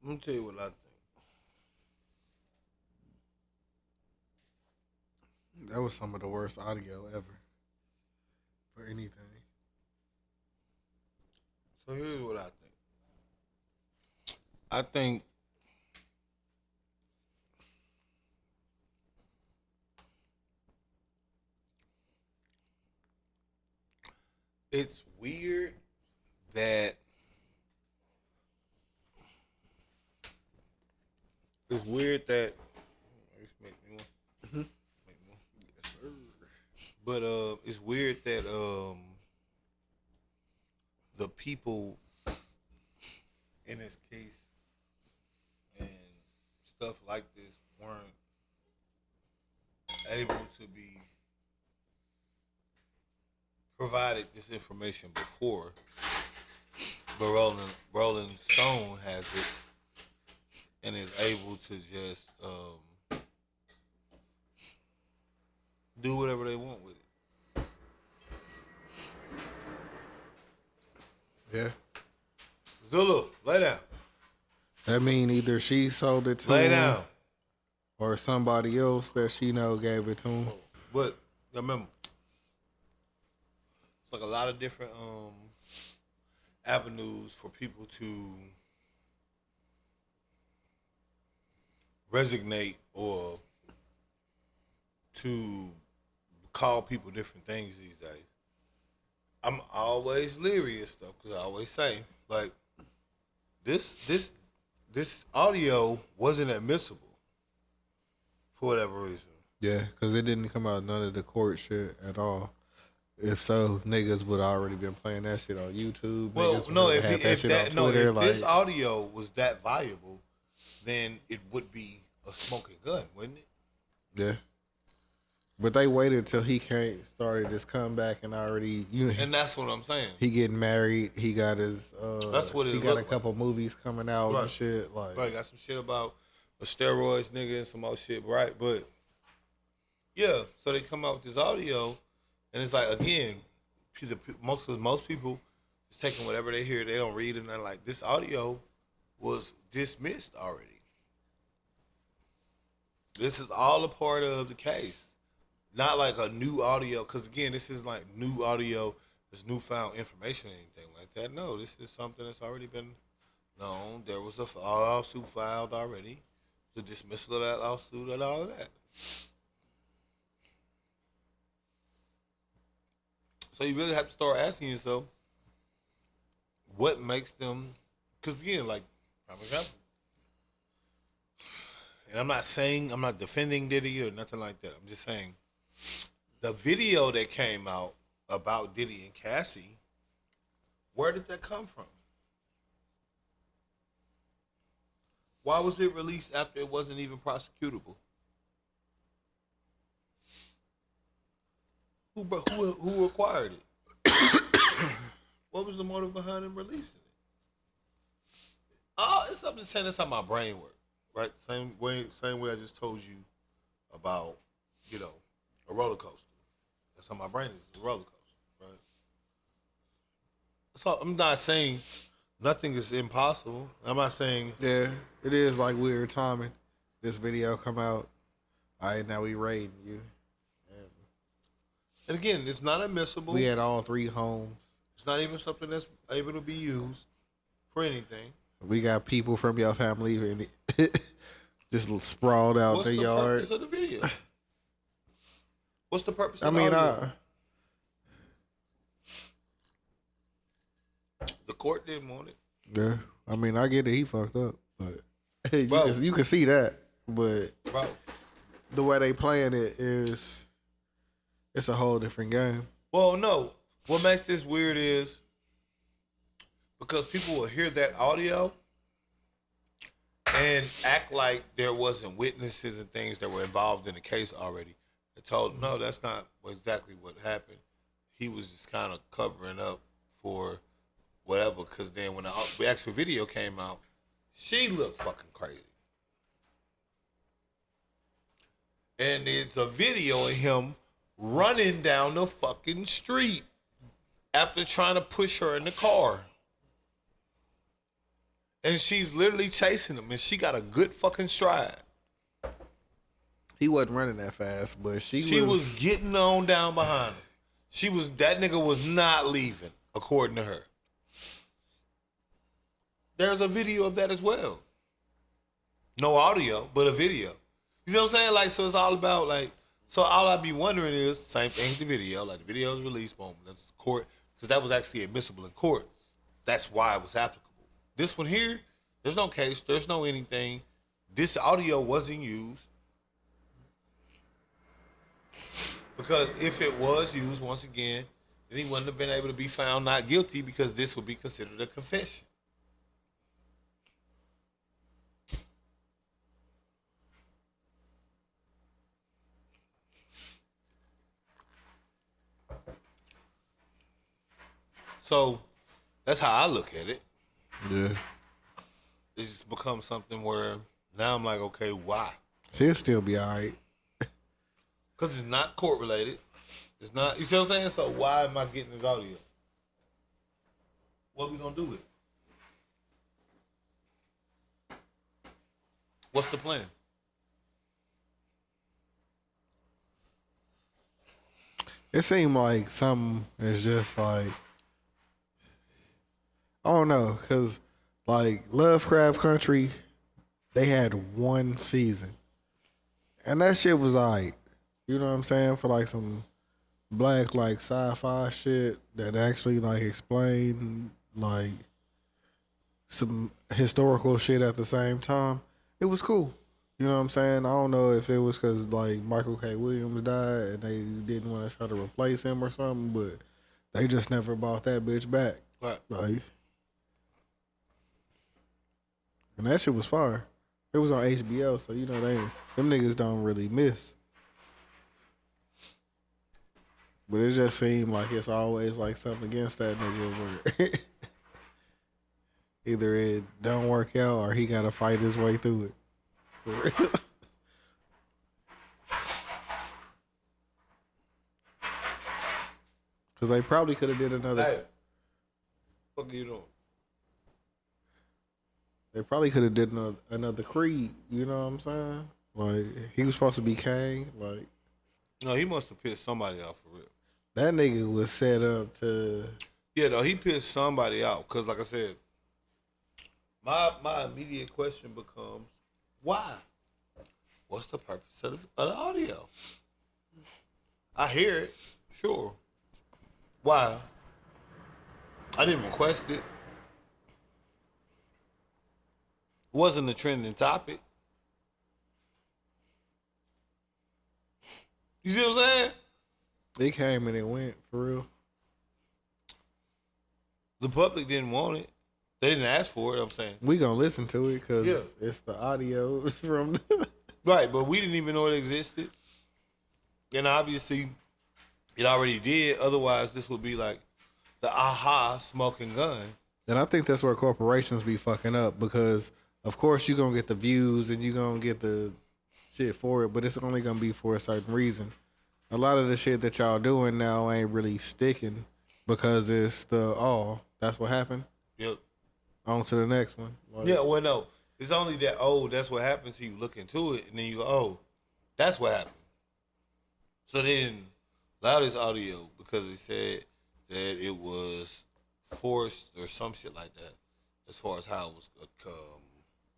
Let me tell you what I think. that was some of the worst audio ever for anything. So here's what I think. I think it's weird that make me one. Make me one. Yes, sir. But it's weird that the people in this case and stuff like this weren't able to be provided this information before, but Rolling Stone has it, and is able to just do whatever they want with it. Yeah. Zulu, lay down. That mean either she sold it to Lay him down. or somebody else that she know gave it to him. But remember, it's like a lot of different avenues for people to resignate or to call people different things these days. I'm always leery of stuff because I always say, like, this audio wasn't admissible for whatever reason. Yeah, because it didn't come out none of the court shit at all. If so, niggas would already been playing that shit on YouTube. Well, Niggas no, would if have had if that, on no, Twitter, if like, this audio was that valuable, then it would be a smoking gun, wouldn't it? yeah. But they waited till he started his comeback and already, And that's what I'm saying. he getting married. He got his. That's what it He got a looked couple movies coming out Right. and shit. Like, Right, got some shit about the steroids, nigga, and some other shit, right? But yeah, so they come out with this audio, and it's like, again, most people is taking whatever they hear, they don't read it, and they're like, this audio was dismissed already. This is all a part of the case, not like a new audio. Because again, this is like new audio, this newfound information, or anything like that. No, this is something that's already been known. There was a lawsuit filed already, the dismissal of that lawsuit and all of that. So you really have to start asking yourself, what makes them? Because again, like, prime example. And I'm not defending Diddy or nothing like that. I'm just saying, the video that came out about Diddy and Cassie, where did that come from? Why was it released after it wasn't even prosecutable? Who acquired it? What was the motive behind him releasing it? Oh, it's I'm just saying that's how my brain works, right? Same way I just told you about, a roller coaster. That's how my brain is, a roller coaster, right? So I'm not saying nothing is impossible. I'm not saying yeah, it is like weird timing. This video come out. All right, now we raiding you. and again, it's not admissible. We had all 3 homes. It's not even something that's able to be used for anything. We got people from your family and just sprawled out What's the the yard. purpose of the video? What's the purpose I of the mean, audio? The court didn't want it. yeah. I mean, I get it. He fucked up, but Bro. you can see that. But Bro, the way they playing it is, it's a whole different game. well, no. What makes this weird is because people will hear that audio and act like there wasn't witnesses and things that were involved in the case already. They told, no, that's not exactly what happened. He was just kind of covering up for whatever, because then when the actual video came out, she looked fucking crazy. And it's a video of him running down the fucking street after trying to push her in the car. And she's literally chasing him, and she got a good fucking stride. He wasn't running that fast, but She was getting on down behind him. That nigga was not leaving, according to her. There's a video of that as well. No audio, but a video. You know what I'm saying? Like, so it's all about, like, so all I be wondering is, same thing with the video. Like, the video was released, boom, that's court, because that was actually admissible in court. That's why it was applicable. This one here, there's no case, there's no anything. This audio wasn't used. Because if it was used, once again, then he wouldn't have been able to be found not guilty, because this would be considered a confession. So that's how I look at it. yeah. It's just become something where Now I'm like, okay, why? He'll still be all right. Because it's not court related. It's not, you see what I'm saying? So why am I getting this audio? What we gonna do with it? What's the plan? It seemed like something is just like, I don't know, because like Lovecraft Country, they had one season. And that shit was alright. You know what I'm saying? For like some black like sci-fi shit that actually like explained like some historical shit at the same time. It was cool. You know what I'm saying? I don't know if it was because like Michael K. Williams died and they didn't want to try to replace him or something, but they just never bought that bitch back. Right. Like, and that shit was fire. It was on HBO, so you know them niggas don't really miss. But it just seemed like it's always like something against that nigga where either it don't work out or he gotta fight his way through it. For real. Cause they probably could have did another. Hey, what are you doing? They probably could have did another Creed. You know what I'm saying? Like he was supposed to be Kang. Like No, he must have pissed somebody off for real. that nigga was set up to. Yeah, no, he pissed somebody out. Because like I said, my immediate question becomes, why? What's the purpose of the audio? I hear it, sure. Why? I didn't request it. It wasn't a trending topic. You see what I'm saying? It came and it went for real. The public didn't want it. They didn't ask for it, I'm saying. We gonna listen to it because Yeah. it's the audio from. Right, but we didn't even know it existed. And obviously, it already did. Otherwise, this would be like the aha smoking gun. And I think that's where corporations be fucking up because, of course, you're gonna get the views and you're gonna get the shit for it, but it's only gonna be for a certain reason. A lot of the shit that y'all doing now ain't really sticking because it's that's what happened. Yep. On to the next one. Like, Yeah, well, no. It's only that, that's what happened to you. Look into it, and then you go, that's what happened. So they didn't allow this audio because they said that it was forced or some shit like that as far as how it was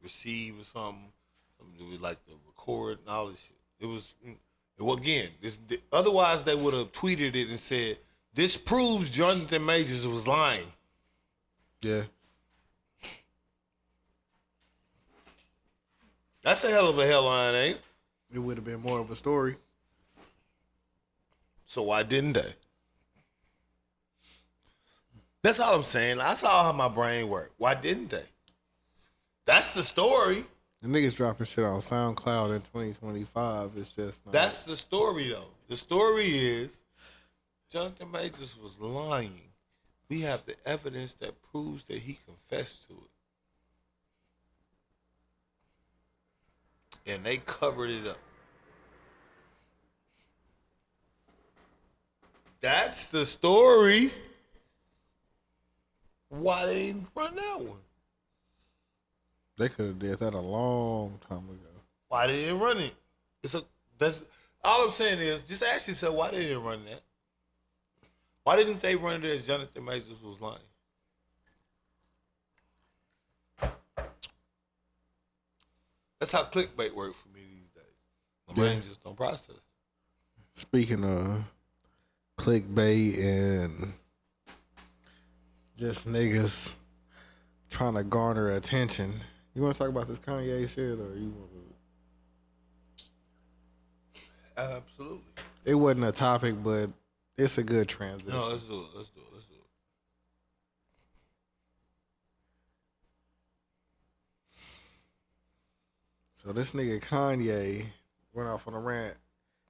received or something to do with like the record and all this shit. It was, well, again, otherwise they would have tweeted it and said, this proves Jonathan Majors was lying. Yeah. That's a hell of a headline, ain't it? It would have been more of a story. So why didn't they? That's all I'm saying. That's all how my brain worked. Why didn't they? That's the story. The niggas dropping shit on SoundCloud in 2025. It's just not. That's the story, though. The story is Jonathan Majors was lying. We have the evidence that proves that he confessed to it. And they covered it up. That's the story. Why they didn't run that one? They could have did that a long time ago. Why they didn't run it? That's all I'm saying is just ask yourself why they didn't run that. Why didn't they run it as Jonathan Majors was lying? That's how clickbait works for me these days. My brain just don't process. Speaking of clickbait and just niggas trying to garner attention, you want to talk about this Kanye shit or you want to? Absolutely. It wasn't a topic, but it's a good transition. No, let's do it. Let's do it. So this nigga Kanye went off on a rant.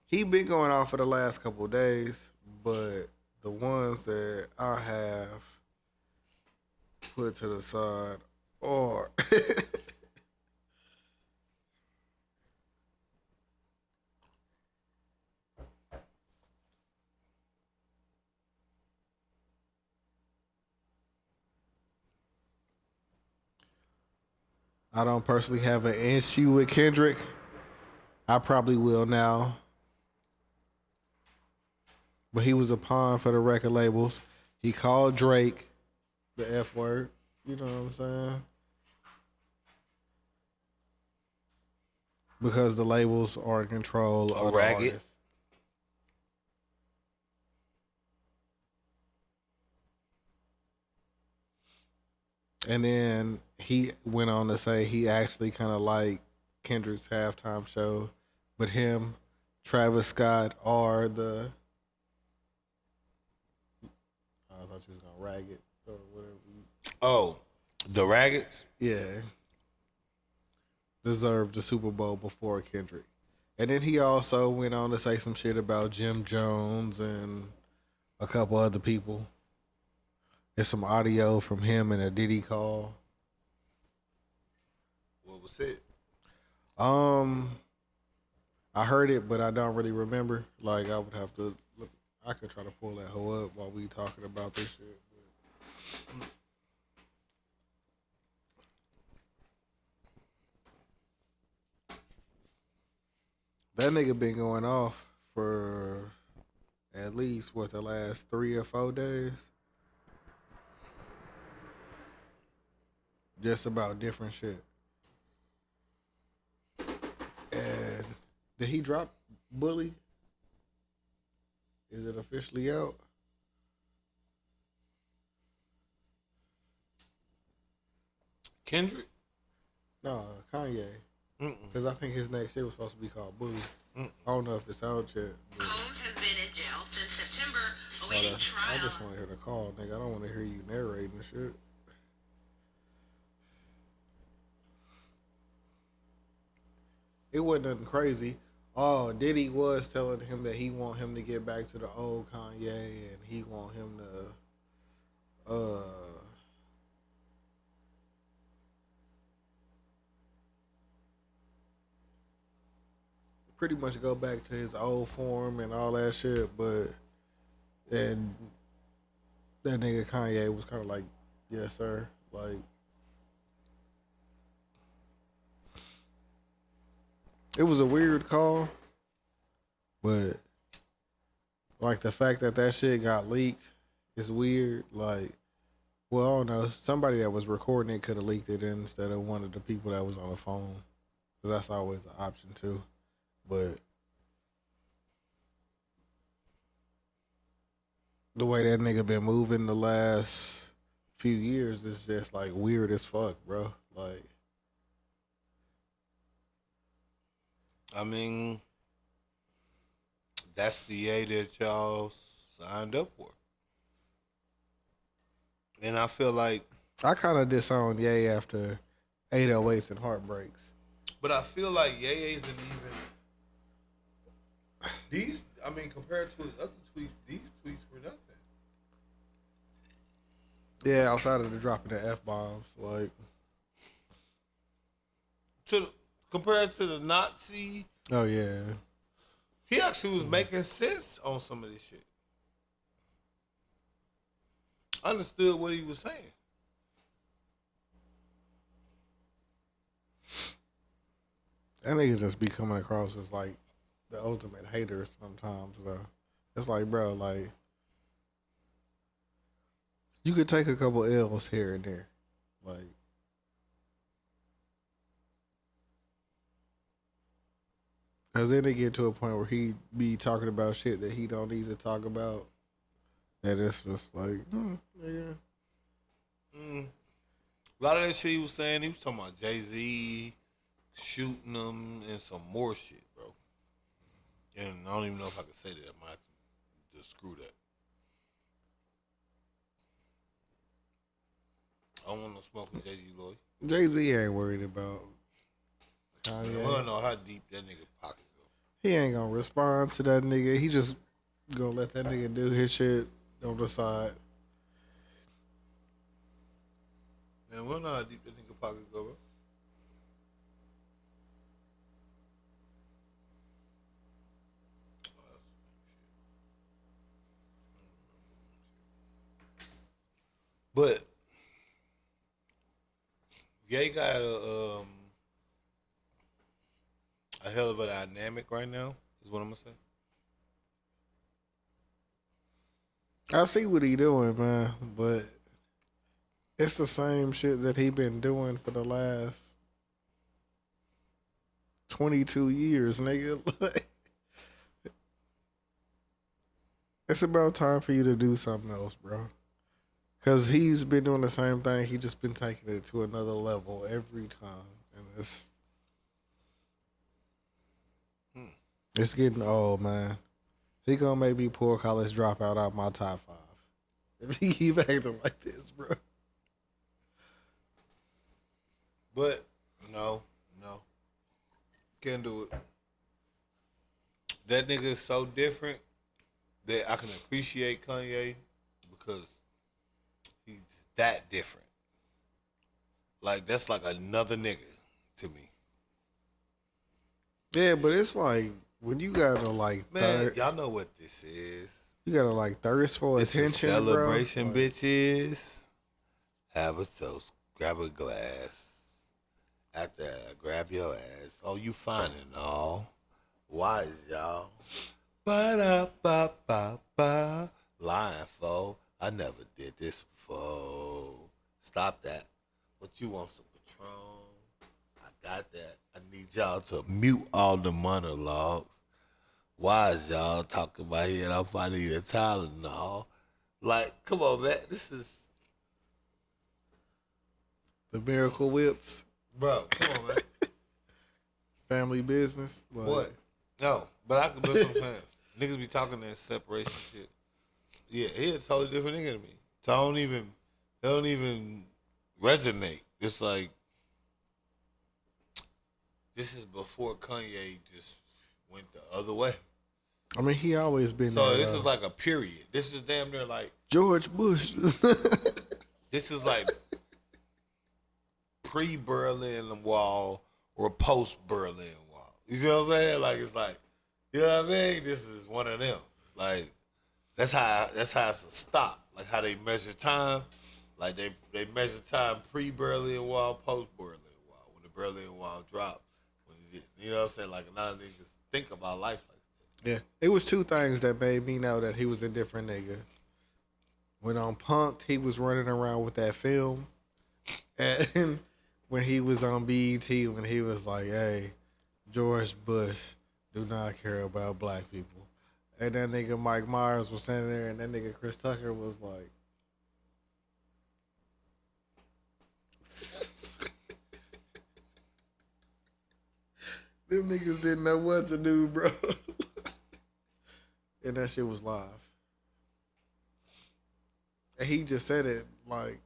He been going off for the last couple of days, but the ones that I have put to the side are I don't personally have an issue with Kendrick. I probably will now. But he was a pawn for the record labels. He called Drake the F word. You know what I'm saying? Because the labels are in control of the ragged. artist. And then he went on to say he actually kind of liked Kendrick's halftime show, but him, Travis Scott, are the. I thought you was gonna rag it or whatever. Oh, the Raggeds? Yeah. Deserved the Super Bowl before Kendrick. And then he also went on to say some shit about Jim Jones and a couple other people. There's some audio from him in a Diddy call. What was it? I heard it, but I don't really remember. Like, I would have to look. I could try to pull that hoe up while we talking about this shit. That nigga been going off for at least, the last 3 or 4 days? Just about different shit. And did he drop Bully? Is it officially out? Kendrick? No, Kanye. Because I think his next shit was supposed to be called Bully. I don't know if it's out yet. Combs has been in jail since September, awaiting trial. I just want to hear the call, nigga. I don't want to hear you narrating shit. It wasn't nothing crazy. Oh, Diddy was telling him that he want him to get back to the old Kanye, and he want him to, pretty much go back to his old form and all that shit. But and that nigga Kanye was kind of like, yes, sir. Like, it was a weird call, but like the fact that that shit got leaked is weird. Like, well, I don't know. Somebody that was recording it could have leaked it instead of one of the people that was on the phone. 'Cause that's always an option too. But the way that nigga been moving the last few years is just like weird as fuck, bro. Like, I mean, that's the A that y'all signed up for. And I feel like, I kind of disowned Ye after 808s and Heartbreaks. but I feel like Ye isn't even these. I mean, compared to his other tweets, these tweets were nothing. Yeah, outside of the dropping the F-bombs, like, Compared to the Nazi, oh yeah. he actually was making sense on some of this shit. I understood what he was saying. That nigga just be coming across as like the ultimate hater sometimes, though. It's like, bro, like, you could take a couple L's here and there. Like, cause then they get to a point where he be talking about shit that he don't need to talk about. And it's just like, nigga. A lot of that shit he was saying, he was talking about Jay-Z shooting them and some more shit, bro. And I don't even know if I can say that. I might have to just screw that. I don't want no smoke with Jay-Z, Lloyd. Jay-Z ain't worried about I Kanye. don't know how deep that nigga pockets go. He ain't gonna respond to that nigga. He just gonna let that nigga do his shit on the side. Man, we don't know how deep that nigga pockets go, bro. But Ye got a hell of a dynamic right now. Is what I'm gonna say. I see what he doing, man, but it's the same shit that he been doing for the last 22 years, nigga. Like, it's about time for you to do something else, bro. Cause he's been doing the same thing. He just been taking it to another level every time, and it's getting old, man. He gonna make me poor college dropout out my top 5 if he keep acting like this, bro. But no, can't do it. That nigga is so different that I can appreciate Kanye because he's that different. Like that's like another nigga to me. Yeah, but it's like when you gotta like, Man, y'all know what this is. you gotta like thirst for It's a attention, celebration, bro. Like, bitches. Have a toast. Grab a glass. After that, grab your ass. Oh, you fine and all. Wise, y'all. Ba-da-ba-ba-ba. Lying, fo. I never did this before. Stop that. What you want, some Patron? I got that. I need y'all to mute all the monologues. Wise, y'all talking about here and I'm finding a Tylenol. Like, come on, man. This is... the Miracle Whips, Bro, come on, man. family business. Like, What? No, but I can do some saying. Niggas be talking that separation shit. Yeah, he a totally different nigga to me. So I don't even resonate. It's like this is before Kanye just went the other way. I mean, he always been. So there, this though. is like a period. This is damn near like George Bush. this is like pre-Berlin Wall or post-Berlin Wall. You see what I'm saying? Like it's like, you know what I mean? This is one of them. Like that's how it's a stop. Like how they measure time. Like they measure time pre-Berlin Wall, post-Berlin Wall. When the Berlin Wall dropped, you know what I'm saying? Like a lot of niggas think about life like that. Yeah, it was two things that made me know that he was a different nigga. When on Punk'd, he was running around with that film, and when he was on BET, when he was like, "Hey, George Bush do not care about black people," and that nigga Mike Myers was standing there, and that nigga Chris Tucker was like, them niggas didn't know what to do, bro. And that shit was live. And he just said it like,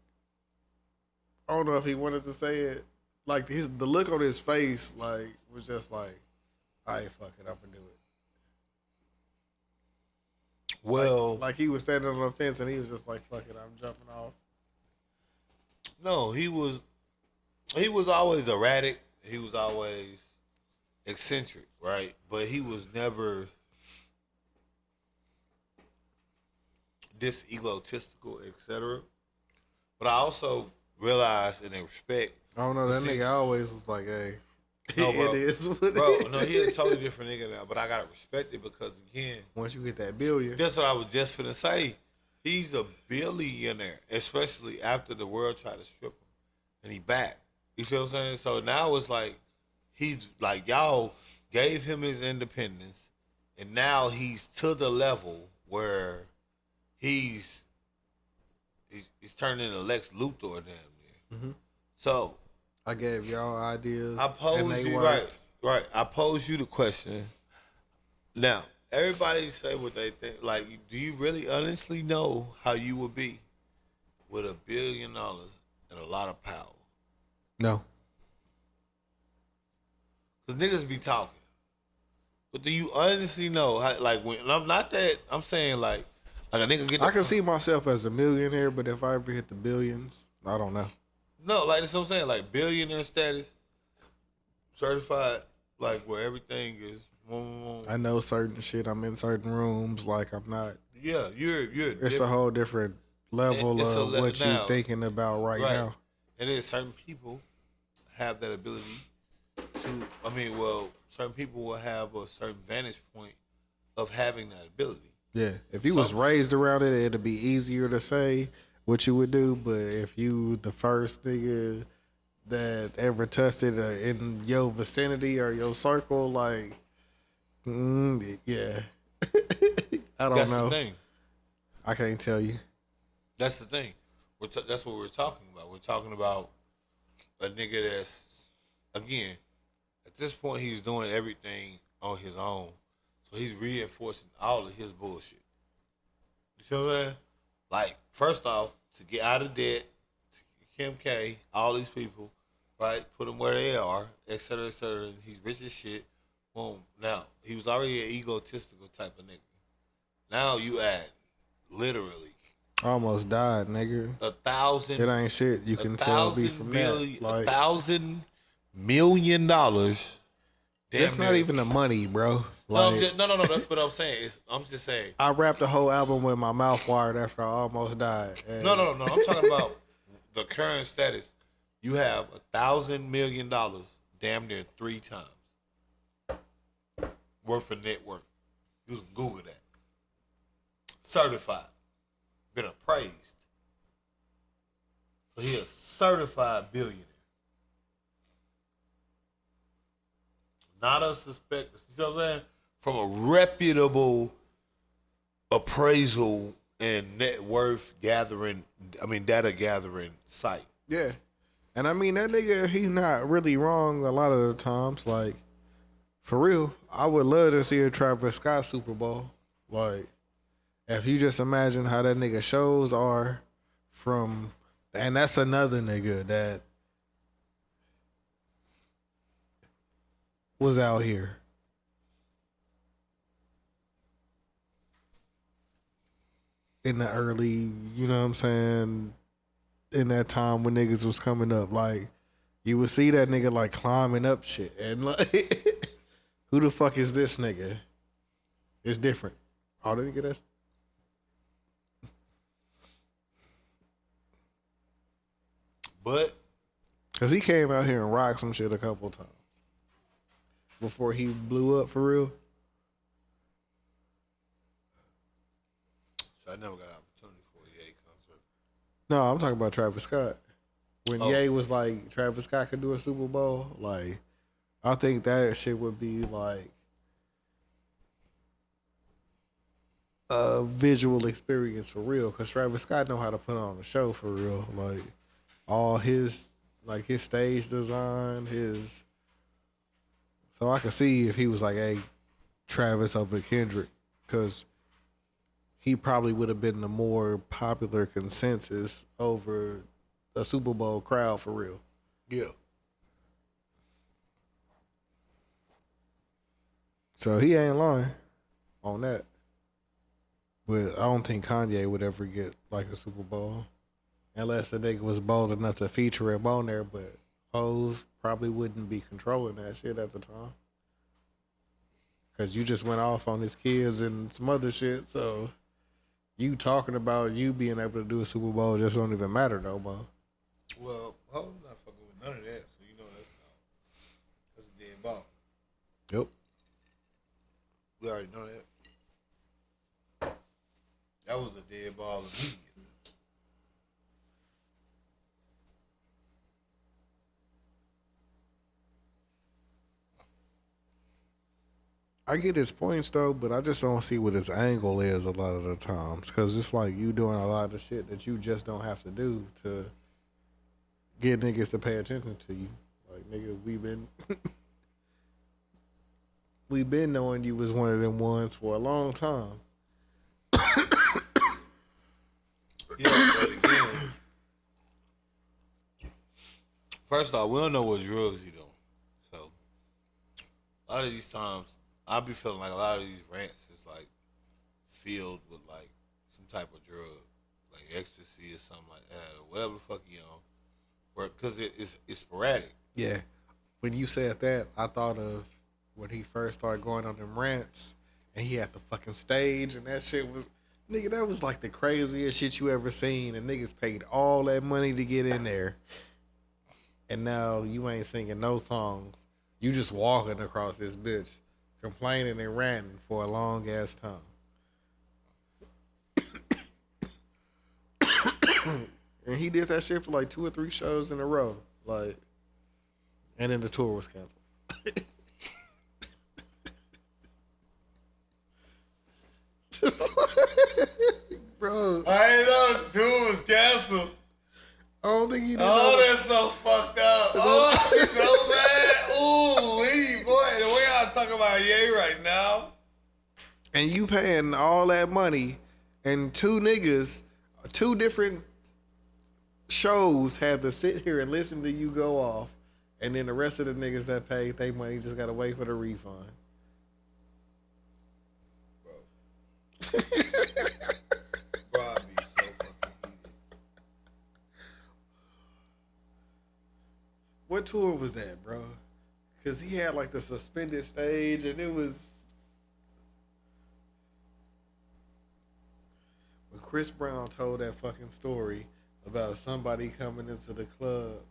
I don't know if he wanted to say it. Like the look on his face like was just like, all right, fuck it, I'm gonna do it. Well, Like he was standing on the fence and he was just like, fuck it, I'm jumping off. no, he was always erratic. He was always eccentric, right? But he was never this egotistical, etc. But I also realized and respect. I don't know, that See- nigga always was like, hey, No, bro. it is what it Bro, is. no, he's a totally different nigga now. But I gotta respect it because again, Once you get that billion. that's what I was just finna say. He's a billionaire, especially after the world tried to strip him, and he back. You see what I'm saying? So now it's like he's like y'all gave him his independence, and now he's to the level where he's turning into Lex Luthor damn near. Mhm. So I gave y'all ideas. I and pose they you worked. right. I pose you the question. Now, everybody say what they think. Like, do you really honestly know how you would be with $1 billion and a lot of power? No. Cause niggas be talking, but do you honestly know how? Like, when I'm not that. I'm saying like a nigga get. I can see myself as a millionaire, but if I ever hit the billions, I don't know. No, like that's what I'm saying. Like billionaire status, certified. Like where everything is. I know certain shit. I'm in certain rooms. Like I'm not. Yeah, you're. It's a whole different level It's a of what now. you thinking about right now. And there's certain people have that ability to. Certain people will have a certain vantage point of having that ability. Yeah, if you was raised around it, it'd be easier to say what you would do. But if you the first nigga that ever touched it in your vicinity or your circle, like, yeah, I don't That's know. the thing. I can't tell you. That's the thing. That's what we're talking about. We're talking about a nigga that's, again, at this point, he's doing everything on his own. So he's reinforcing all of his bullshit. You see what I'm saying? Like, first off, to get out of debt, Kim K, all these people, right? Put them where they are, et cetera, et cetera. And he's rich as shit. Boom. Now, he was already an egotistical type of nigga. Now you add, literally, Almost died, nigga. 1,000. It ain't shit. You can tell me from that. Like, $1,000 million. That's not even the money, bro. Like, No. That's what I'm saying. I'm just saying. I rapped the whole album with my mouth wired after I almost died. And No. I'm talking about the current status. You have $1,000 million, damn near 3 times worth of net worth. You can Google that. Certified. Been appraised. So he a certified billionaire. Not a suspect. You see what I'm saying? From a reputable appraisal and net worth gathering, data gathering site. yeah. And I mean, that nigga, he's not really wrong a lot of the times. Like, for real, I would love to see a Travis Scott Super Bowl. Like, if you just imagine how that nigga shows are from, and that's another nigga that was out here. In the early, you know what I'm saying, in that time when niggas was coming up, like, you would see that nigga, like, climbing up shit. And, like, who the fuck is this nigga? It's different. Oh, that nigga, that's... But Because he came out here and rocked some shit a couple times before he blew up for real. so I never got an opportunity for a Ye concert. No, I'm talking about Travis Scott. When Oh. Ye was like, Travis Scott could do a Super Bowl, like, I think that shit would be like a visual experience for real. Because Travis Scott know how to put on a show for real. Like, all his, like, his stage design, his... So I could see if he was like, hey, Travis over Kendrick, because he probably would have been the more popular consensus over a Super Bowl crowd for real. Yeah. So he ain't lying on that. But I don't think Kanye would ever get like a Super Bowl unless the nigga was bold enough to feature him on there. But Hov probably wouldn't be controlling that shit at the time. Because you just went off on his kids and some other shit. So you talking about you being able to do a Super Bowl just don't even matter no more. Well, Hov not fucking with none of that, so you know that's a dead ball. Yep. We already know that. That was a dead ball immediately. I get his points though, but I just don't see what his angle is a lot of the times. Because it's like you doing a lot of shit that you just don't have to do to get niggas to pay attention to you. Like, nigga, we been knowing you was one of them ones for a long time. Yeah, but again, first off, we don't know what drugs he doing. So a lot of these times, I be feeling like a lot of these rants is like filled with like some type of drug, like ecstasy or something like that, or whatever the fuck he on. Because it's sporadic. Yeah. When you said that, I thought of when he first started going on them rants and he had the fucking stage and that shit was, nigga, that was like the craziest shit you ever seen, and niggas paid all that money to get in there. and now you ain't singing no songs. You just walking across this bitch, complaining and ranting for a long ass time. And he did that shit for like 2 or 3 shows in a row, like, and then the tour was canceled. Bro, I ain't know the tour was canceled. I don't think he did. Oh, that's so fucked up. Oh, it's so bad. Ooh, boy, the way I talk about Ye right now. And you paying all that money, and 2 niggas, 2 different shows had to sit here and listen to you go off, and then the rest of the niggas that paid their money just gotta wait for the refund. Bro, I'd be so fucking heated. What tour was that, bro? Because he had like the suspended stage, and it was when Chris Brown told that fucking story about somebody coming into the club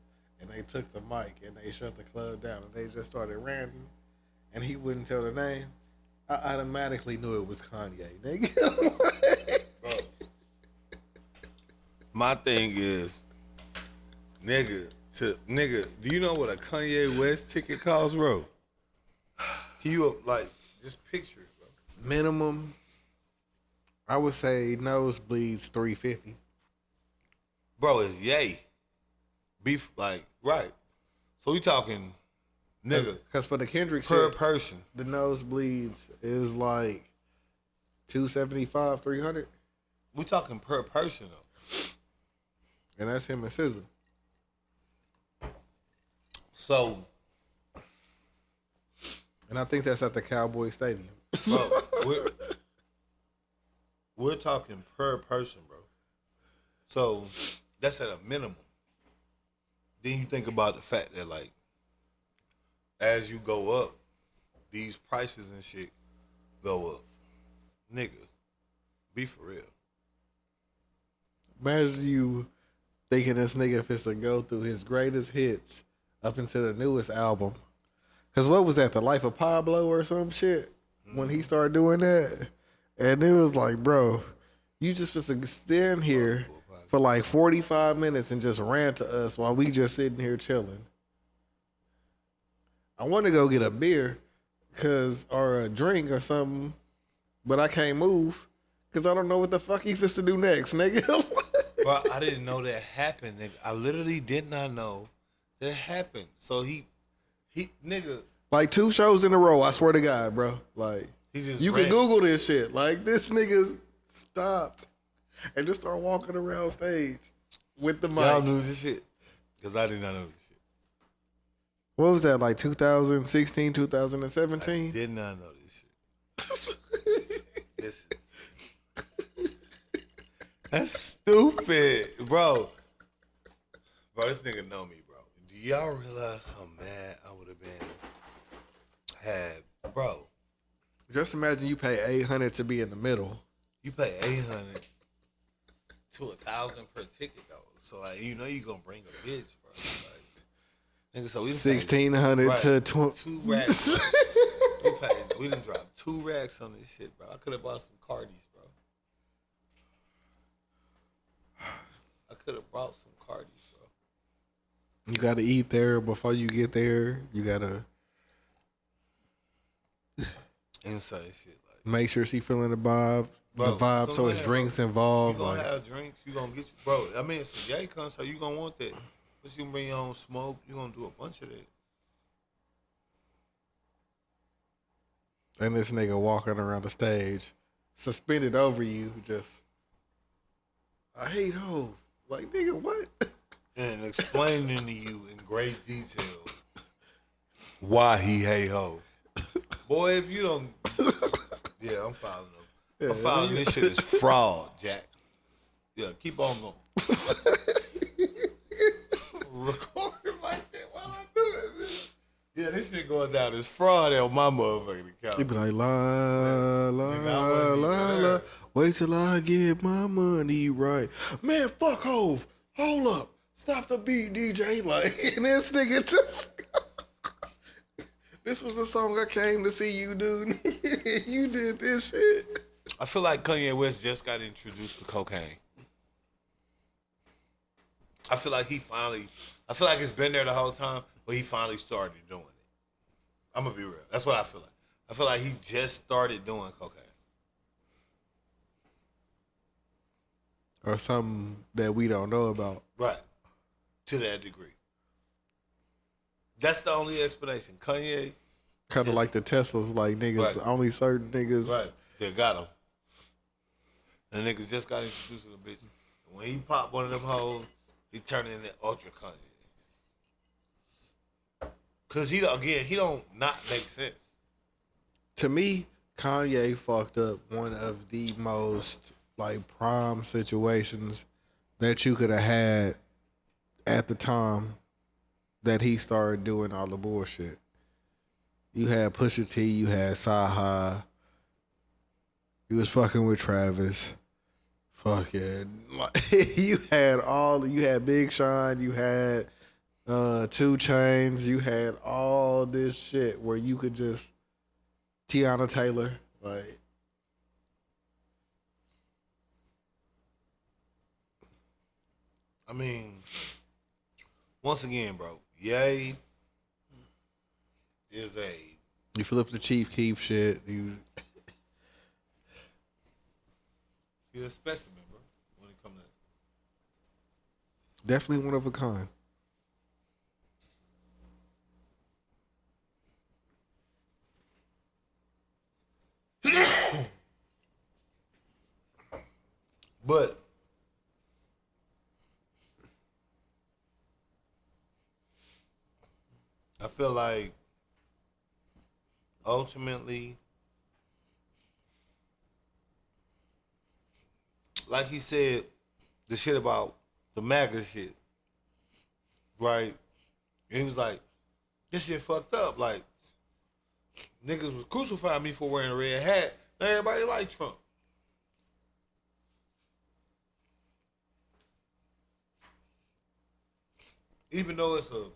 and they took the mic and they shut the club down and they just started ranting and he wouldn't tell the name. I automatically knew it was Kanye, nigga. Bro, my thing is, nigga, do you know what a Kanye West ticket costs, bro? Can you, like, just picture it, bro? Minimum, I would say nosebleeds $350. Bro, it's Ye. Beef, like, right. So we talking, nigga, Because for the Kendrick per shit, person. the nosebleeds is like $275, $300, We talking per person, though. and that's him and SZA. So, And I think that's at the Cowboy Stadium. bro, we're talking per person, bro. So, that's at a minimum. Then you think about the fact that, like, as you go up, these prices and shit go up. Nigga, be for real. Imagine you thinking this nigga fits to go through his greatest hits up into the newest album. Because what was that, The Life of Pablo or some shit? When he started doing that. And it was like, bro, you just supposed to stand here for like 45 minutes and just rant to us while we just sitting here chilling. I want to go get a beer or a drink or something, but I can't move because I don't know what the fuck he fits to do next, nigga. Bro, I didn't know that happened, nigga. I literally did not know that happened. So he, nigga. Like 2 shows in a row, I swear to God, bro. Like, He just you ran. can Google this shit. Like, this nigga stopped and just started walking around stage with the mic. Y'all knew this shit? Because I did not know this shit. What was that, like 2016, 2017? I did not know this shit. That's stupid, bro. Bro, this nigga know me, bro. Do y'all realize how mad I would have been bro? Just imagine you pay $800 to be in the middle. You pay $800 to $1,000 per ticket though. So like, you know you gonna bring a bitch, bro. Like, nigga, so we $1,600 to 2 racks. We done dropped 2 racks on this shit, bro. I could have bought some Cardis, bro. I could have bought some Cardis, bro. You gotta eat there before you get there. You gotta Inside shit, like, make sure she feeling the vibe. bro, The vibe, so it's drinks involved. You gonna Like, have drinks, you gonna get you, bro. I mean, it's a Ye concert, you gonna want that. But you gonna bring your own smoke, you gonna do a bunch of that. and this nigga walking around the stage, suspended over you, just, I hate Hov. Like, nigga, what? And explaining to you in great detail why he hate Ho. Boy, if you don't, yeah, I'm following him. I'm following this shit is fraud, Jack. Yeah, keep on going. Recording my shit while I do it, man. Yeah, this shit going down is fraud on my motherfucking account. He be like, la, la, Nigga, I wasn't la, even la. there. Wait till I get my money right. Man, fuck Hov. Hold up. stop the beat, DJ. Like, and this nigga just. This was the song I came to see you do. You did this shit. I feel like Kanye West just got introduced to cocaine. I feel like it's been there the whole time, but he finally started doing it. I'm gonna be real. That's what I feel like. I feel like he just started doing cocaine. Or something that we don't know about. Right. To that degree. That's the only explanation. Kanye. Kind of like the Teslas, like niggas, Right. only certain niggas. Right. They got him. And niggas just got introduced to the bitch. When he popped one of them hoes, he turned into Ultra Kanye. Cause he don't not make sense. To me, Kanye fucked up one of the most like prime situations that you could have had at the time that he started doing all the bullshit. You had Pusha T, you had Saha, you was fucking with Travis, fucking you had Big Sean, you had 2 Chainz, you had all this shit where you could just Tiana Taylor, like. I mean, once again, bro, Ye is You flip the Chief Keef shit. he's a specimen, bro, when it comes to Definitely one of a kind. But I feel like ultimately, like he said, the shit about the MAGA shit, right? And he was like, this shit fucked up. Like, niggas was crucifying me for wearing a red hat. Now everybody like Trump. Even though it's you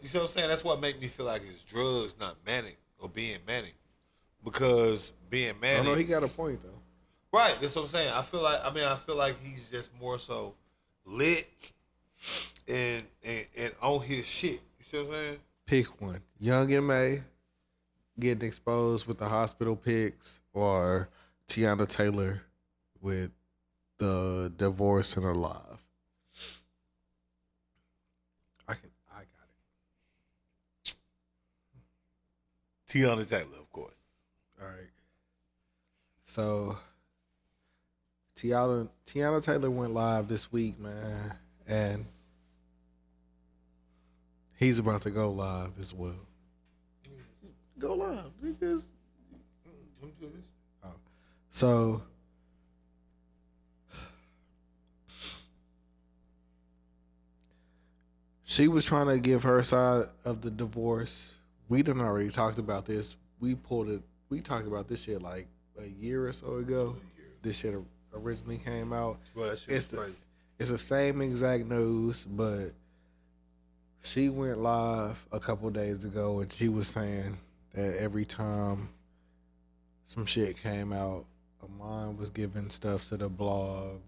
see what I'm saying? That's what make me feel like it's drugs, not manic or being manic. Because being manic. I know he got a point though. Right, that's what I'm saying. I feel like he's just more so lit and on his shit. You see what I'm saying? Pick one. Young M.A. getting exposed with the hospital pics, or Tiana Taylor with the divorce and her live. I got it. Tiana Taylor, of course. All right. So Tiana Taylor went live this week, man, and he's about to go live as well. Go live, niggas. Let me do this. Oh. So she was trying to give her side of the divorce. We done already talked about this. We talked about this shit like a year or so ago. This shit originally came out. Well, that shit is crazy. It's the same exact news, but she went live a couple days ago and she was saying that every time some shit came out, Amon was giving stuff to the blogs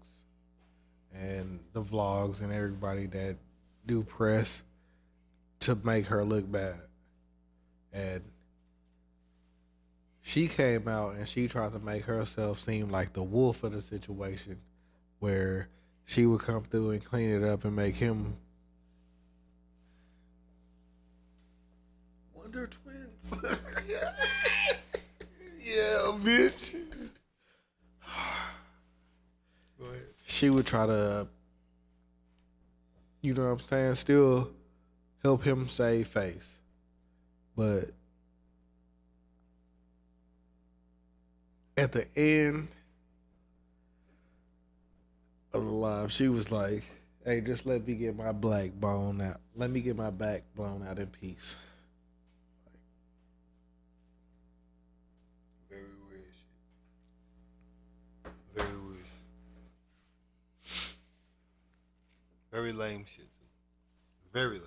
and the vlogs and everybody that do press to make her look bad. And she came out and she tried to make herself seem like the wolf of the situation, where she would come through and clean it up and make him Wonder Twins. Yeah, bitch. Go ahead. She would try to, you know what I'm saying, still help him save face. But at the end of the live, she was like, hey, just let me get my black bone out. Let me get my back blown out in peace. Very weird shit. Very weird shit. Very lame shit. Too. Very lame shit.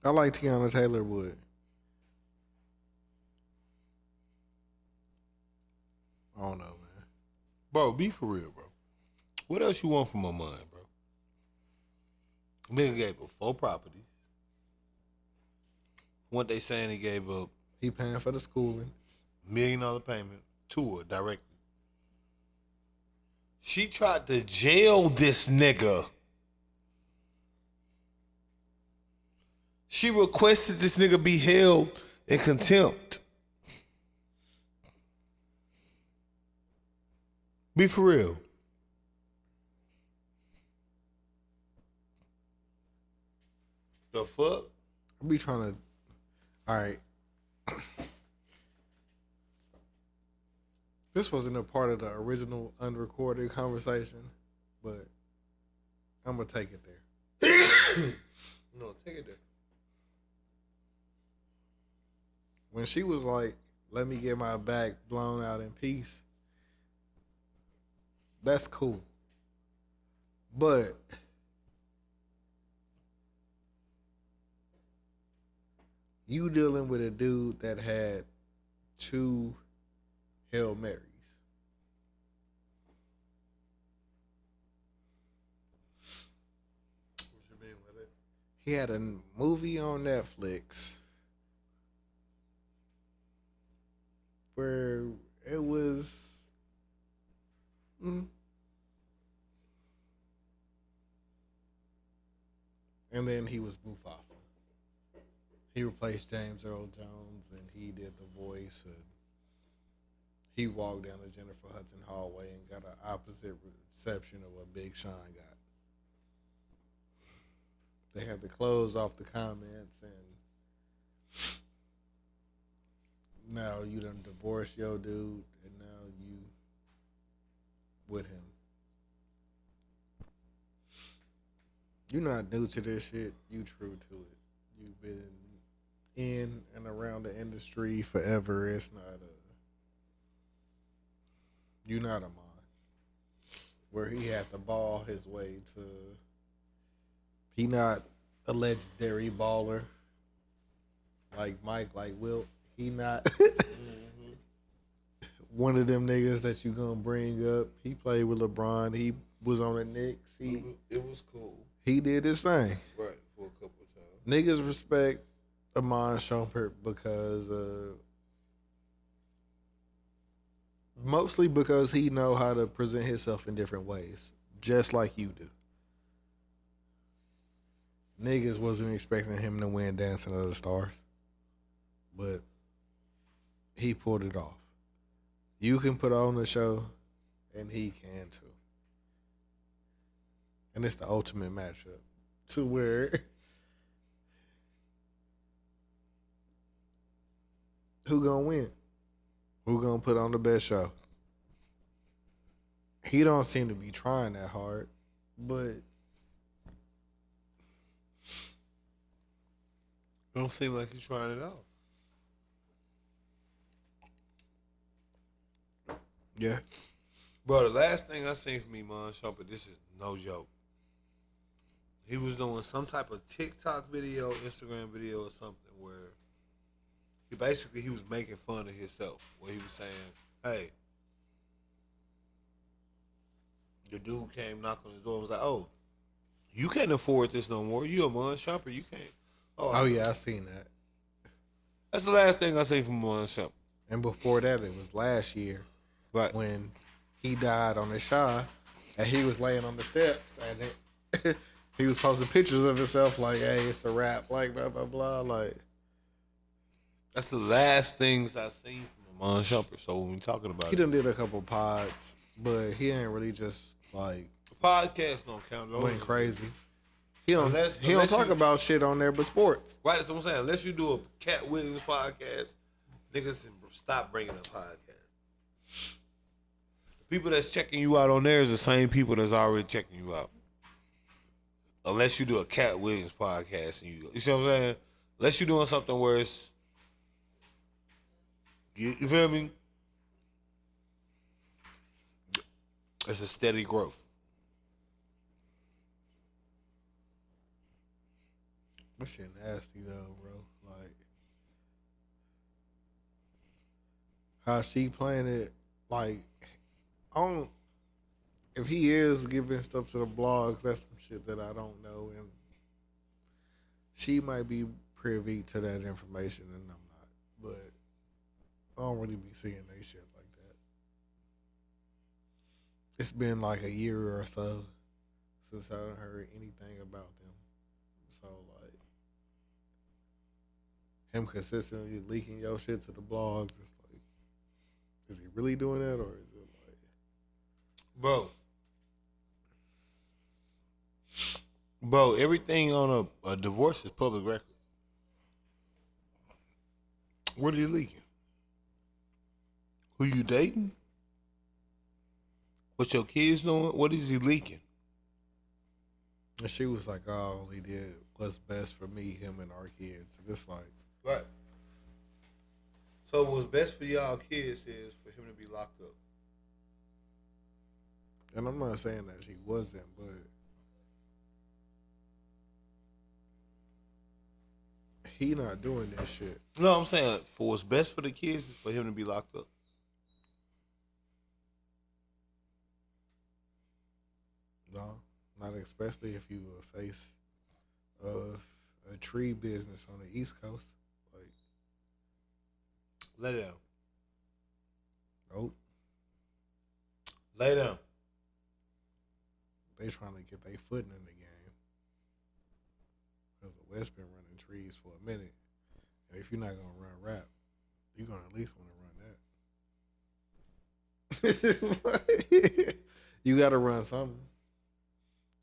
I like Tiana Taylor Wood. I don't know, man. Bro, be for real, bro. What else you want from my mind, bro? Nigga gave up 4 properties. What they saying he gave up He paying for the schooling. $1 million payment to her directly. She tried to jail this nigga. She requested this nigga be held in contempt. Be for real. The fuck? I be trying to. All right. This wasn't a part of the original unrecorded conversation, but I'm gonna take it there. No, take it there. When she was like, "Let me get my back blown out in peace," that's cool. But you dealing with a dude that had 2 Hail Marys. What you mean with it? He had a movie on Netflix where it was and then he was Mufasa. He replaced James Earl Jones and he did the voice and he walked down the Jennifer Hudson hallway and got an opposite reception of what Big Sean got. They had to close off the comments and now you done divorced your dude and now you with him. You're not new to this shit. You true to it. You've been in and around the industry forever. It's not you're not a mod. Where he had to ball his way to. He not a legendary baller like Mike, like Wilt. He not one of them niggas that you gonna bring up. He played with LeBron. He was on the Knicks. It was cool. He did his thing. Right, for a couple of times. Niggas respect Amon Shumpert because mostly because he know how to present himself in different ways, just like you do. Niggas wasn't expecting him to win Dancing of the Stars, but he pulled it off. You can put on the show, and he can too. And it's the ultimate matchup to where who gonna win? Who gonna put on the best show? He don't seem to be trying that hard, but Don't seem like he's trying it out. yeah. Bro, the last thing I seen from Iman Shumpert, this is no joke. He was doing some type of TikTok video, Instagram video or something where he was making fun of himself. Where he was saying, hey, the dude came knocking on his door and was like, oh, you can't afford this no more. You Iman Shumpert, you can't. Oh yeah, I seen that. That's the last thing I seen from Iman Shumpert. And before that, it was last year, Right. when he died on the Shaw, and he was laying on the steps, and he was posting pictures of himself like, "Hey, it's a wrap," like blah blah blah, like. That's the last things I seen from Iman Shumpert. So when we talking about He it, done did a couple pods, but he ain't really just like the podcast don't count. Those went are- crazy. He don't Unless talk you- about shit on there but sports. Right, that's what I'm saying. Unless you do a Cat Williams podcast, niggas stop bringing up podcasts. The people that's checking you out on there is the same people that's already checking you out. Unless you do a Cat Williams podcast and you see what I'm saying? Unless you're doing something where it's, you feel me? It's a steady growth. That shit nasty though, bro. Like how she playing it. Like I don't. If he is giving stuff to the blogs, that's some shit that I don't know, and she might be privy to that information, and I'm not. But I don't really be seeing that shit like that. It's been like a year or so since I done heard anything about them. So like him consistently leaking your shit to the blogs, it's like, is he really doing that, or is it like, bro, everything on a divorce is public record. What are you leaking? Who you dating? What your kids doing? What is he leaking? and she was like, oh, he did what's best for me, him, and our kids. And it's like, Right. So what's best for y'all kids is for him to be locked up. and I'm not saying that she wasn't, but he not doing this shit. No, I'm saying for what's best for the kids is for him to be locked up. No, not especially if you face a tree business on the East Coast. Like, Lay down. nope, Lay down. they trying to get their footing in the game because the West been running trees for a minute, and if you're not gonna run rap, you're gonna at least want to run that. You gotta run something.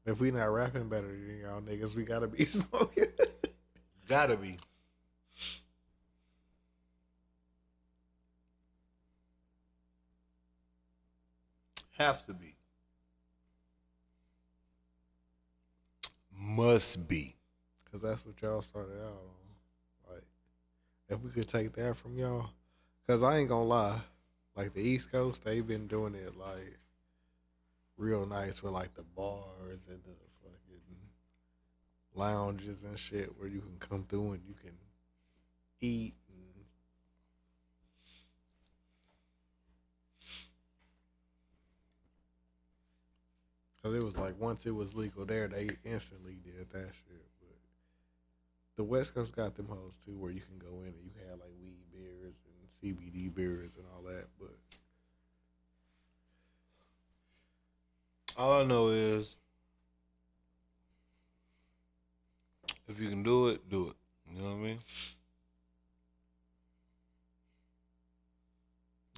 If we not rapping better than y'all niggas, we gotta be smoking. Gotta be. Have to be. Must be. Cause that's what y'all started out on. Like, if we could take that from y'all, cause I ain't gonna lie, like the East Coast, they been doing it like real nice with like the bars and the fucking lounges and shit where you can come through and you can eat. And cause it was like once it was legal there, they instantly did that shit. But the West Coast got them hoes too, where you can go in and you can have like weed beers and CBD beers and all that. But All I know is if you can do it, do it. You know what I mean?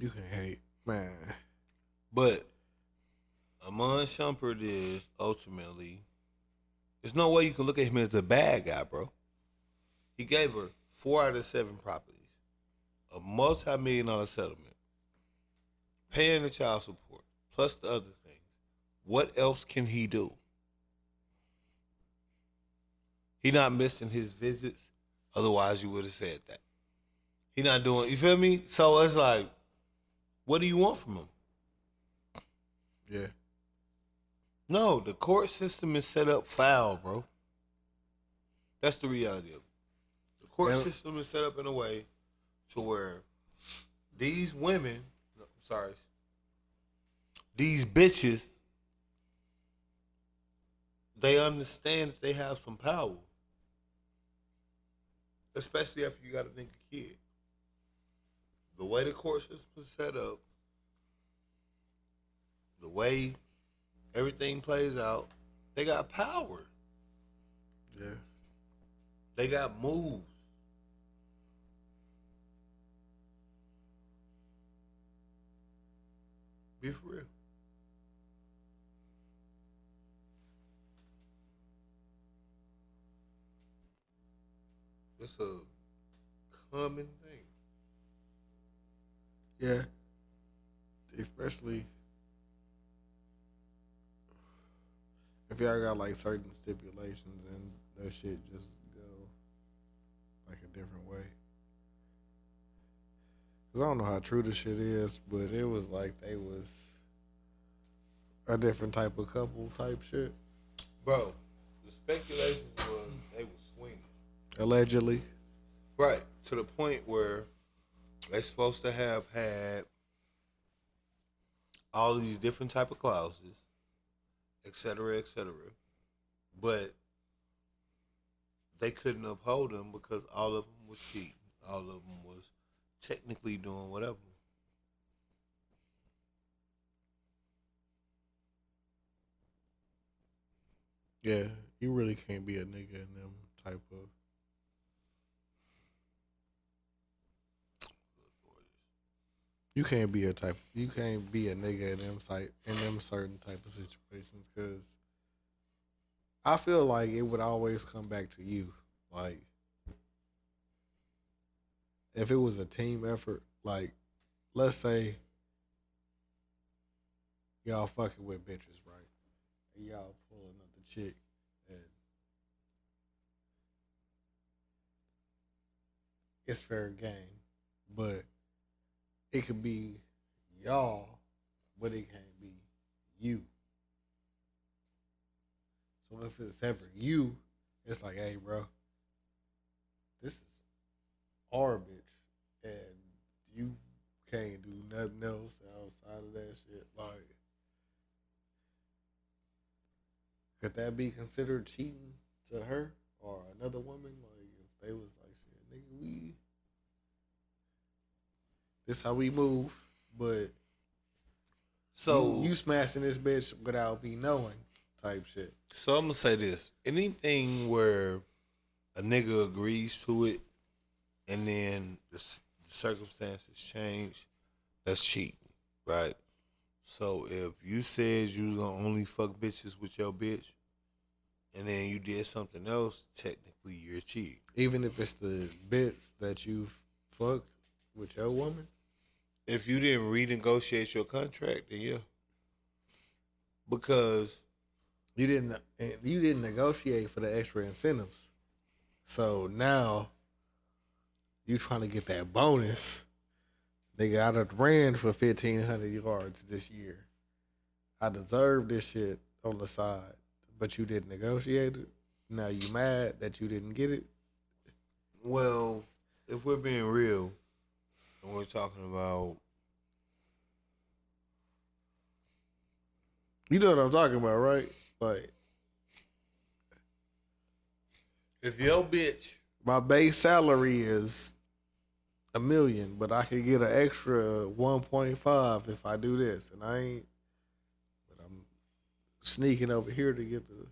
you can hate, man. But Amon Shumpert is ultimately, there's no way you can look at him as the bad guy, bro. He gave her 4 out of 7 properties, a multi-million-dollar settlement, paying the child support, plus the other things. What else can he do? He not missing his visits, otherwise you would have said that. He not doing, you feel me? So it's like, what do you want from him? Yeah. No, the court system is set up foul, bro. That's the reality of it. The court Yeah. system is set up in a way to where these women, these bitches, they understand that they have some power. Especially after you got a nigga kid. The way the court system is set up, the way everything plays out, they got power. Yeah. They got moves. Be for real. It's a common thing. Yeah. Especially if y'all got like certain stipulations and that shit just go like a different way. Cause I don't know how true this shit is, but it was like they was a different type of couple type shit. Bro, the speculation was they were swinging. Allegedly. Right. To the point where they supposed to have had all these different type of clauses, et cetera, et cetera. But they couldn't uphold them because all of them was cheating. All of them was technically doing whatever. Yeah, you really can't be a nigga in them type of. You can't be a type. You can't be a nigga in them certain type of situations because I feel like it would always come back to you. Like if it was a team effort, like let's say y'all fucking with bitches, right? And y'all pulling up the chick and it's fair game. But it could be y'all, but it can't be you. So if it's ever you, it's like, hey, bro, this is our bitch, and you can't do nothing else outside of that shit. Like, could that be considered cheating to her or another woman? Like, if they was like, shit, nigga, this how we move, but So you smashing this bitch without me knowing type shit. So I'm gonna say this: anything where a nigga agrees to it, and then the circumstances change, that's cheating, right? So if you said you was gonna only fuck bitches with your bitch, and then you did something else, technically you're cheating. Even if it's the bitch that you fucked with your woman. If you didn't renegotiate your contract, then yeah, because you didn't negotiate for the extra incentives. So now you trying to get that bonus. Nigga, I done ran for 1,500 yards this year. I deserve this shit on the side, but you didn't negotiate it. Now you mad that you didn't get it? Well, if we're being real, and we're talking about, you know what I'm talking about, right? Like, if your bitch, my base salary is $1 million, but I could get an extra 1.5 if I do this, and I ain't. But I'm sneaking over here to get the.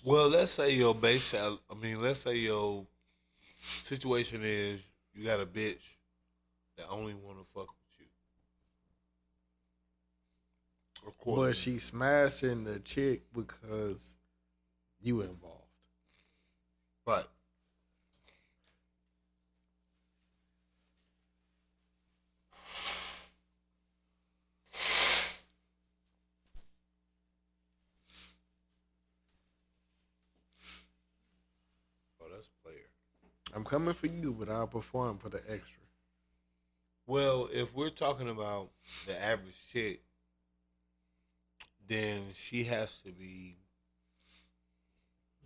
well, let's say your let's say your situation is you got a bitch that only want to fuck with you. Of course. But she smashing the chick because you involved. Right. Oh, that's player. I'm coming for you, but I'll perform for the extra. Well, if we're talking about the average chick, then she has to be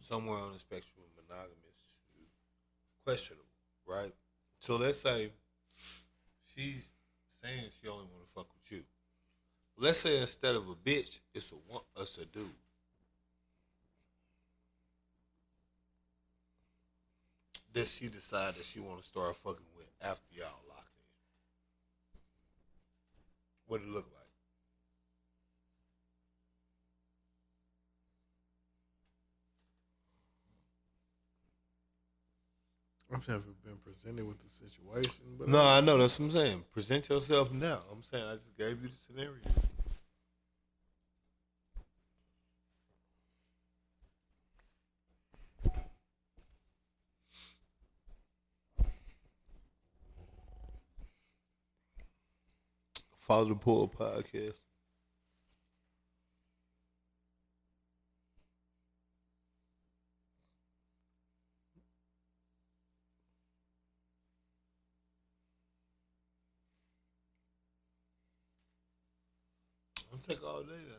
somewhere on the spectrum of monogamous to questionable, right? So let's say she's saying she only want to fuck with you. Let's say instead of a bitch, it's a dude. That she decide that she want to start fucking with after y'all locked in. What it look like? I've never been presented with the situation, but No, I know that's what I'm saying. Present yourself now. I'm saying I just gave you the scenario. Follow the Pool Podcast. take all day then.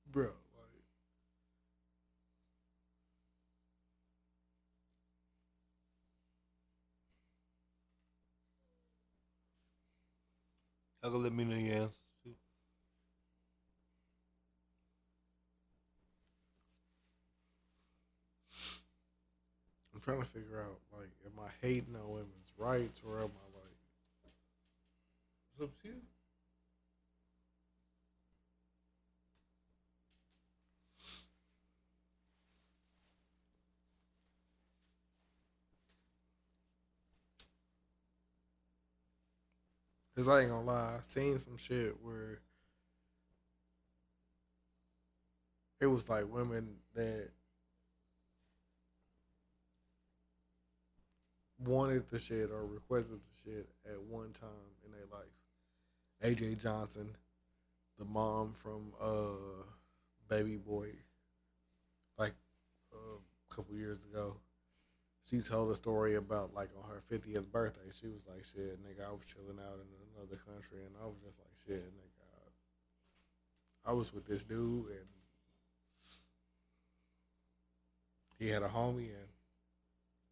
Bro, like, Y'all gonna let me know your answers too. I'm trying to figure out, like, am I hating on women's rights or am I like, It's up to you. because I ain't gonna lie, I seen some shit where it was like women that wanted the shit or requested the shit at one time in their life. AJ Johnson, the mom from Baby Boy, like a couple years ago, she told a story about like on her 50th birthday. She was like, "Shit, nigga, I was chilling out in another country, and I was just like, shit, nigga, I was with this dude, and he had a homie, and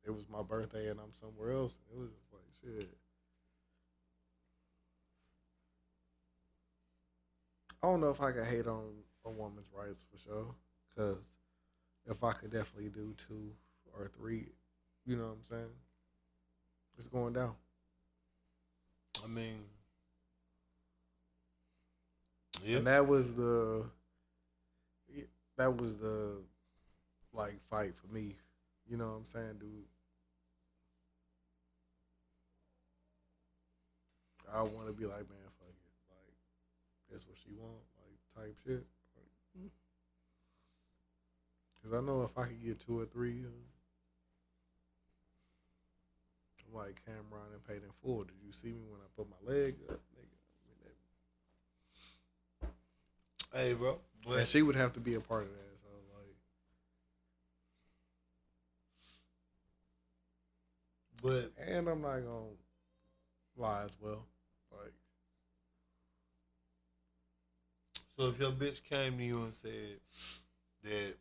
it was my birthday, and I'm somewhere else. It was just like shit." I don't know if I could hate on a woman's rights for sure, because if I could definitely do 2 or 3, you know what I'm saying? It's going down. I mean, yeah. And that was the like fight for me. You know what I'm saying, dude? I want to be like, man, fuck it. Like, that's what she want, like, type shit. Because I know if I could get 2 or 3, I'm like Cameron and paid in full. Did you see me when I put my leg up, nigga? Hey, bro. And she would have to be a part of that. So, like, and I'm not gonna lie as well. Like, so if your bitch came to you and said that,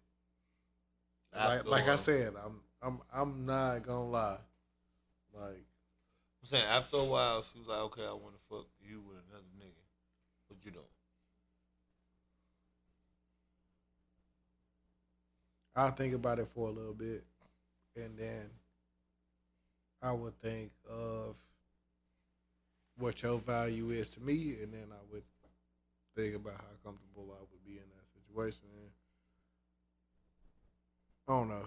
like I said, I'm not gonna lie. Like, I'm saying after a while, she was like, okay, I want to fuck you with another nigga, but you don't. I'll think about it for a little bit, and then I would think of what your value is to me, and then I would think about how comfortable I would be in that situation. And I don't know.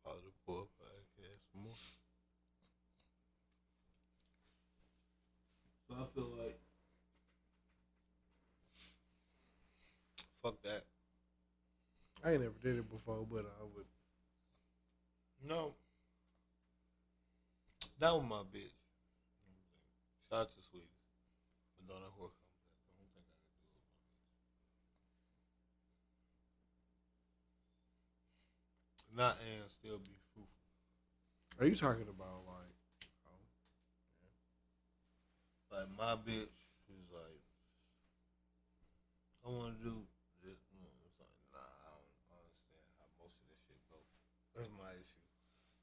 Follow the poor podcast for more. So I feel like fuck that. I ain't never did it before, but I would. No. That was my bitch. Shout out to Sweeties. But don't know who it comes at. I don't think I could do it with my bitch. Not and still be fruitful. Are you talking about like? Like my bitch is like, I want to do this. It's like, nah, I don't understand how most of this shit go. That's my issue.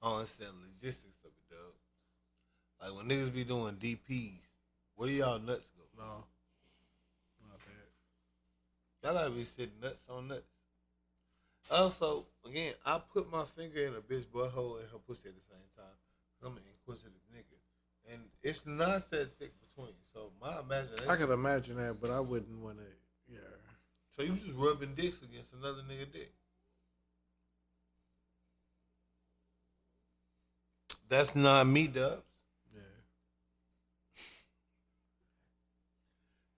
I don't understand the logistics of it, dog. Like when niggas be doing DPs, where do y'all nuts go? No, not that. Y'all gotta be sitting nuts on nuts. Also, again, I put my finger in a bitch butthole and her pussy at the same time. I'm an inquisitive nigga. And it's not that thick between. So my imagination. I could imagine that, but I wouldn't want to. Yeah. So you just rubbing dicks against another nigga dick. That's not me, Dubz. Yeah.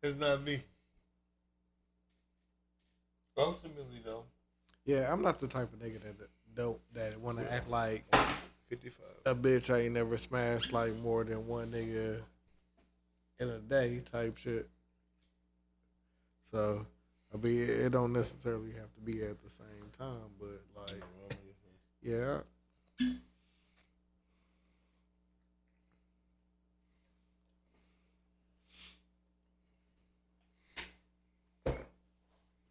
It's not me. Ultimately, though. Yeah, I'm not the type of nigga that want to act like 55. a bitch ain't never smashed like more than one nigga in a day type shit. So I mean, it don't necessarily have to be at the same time, but like, yeah.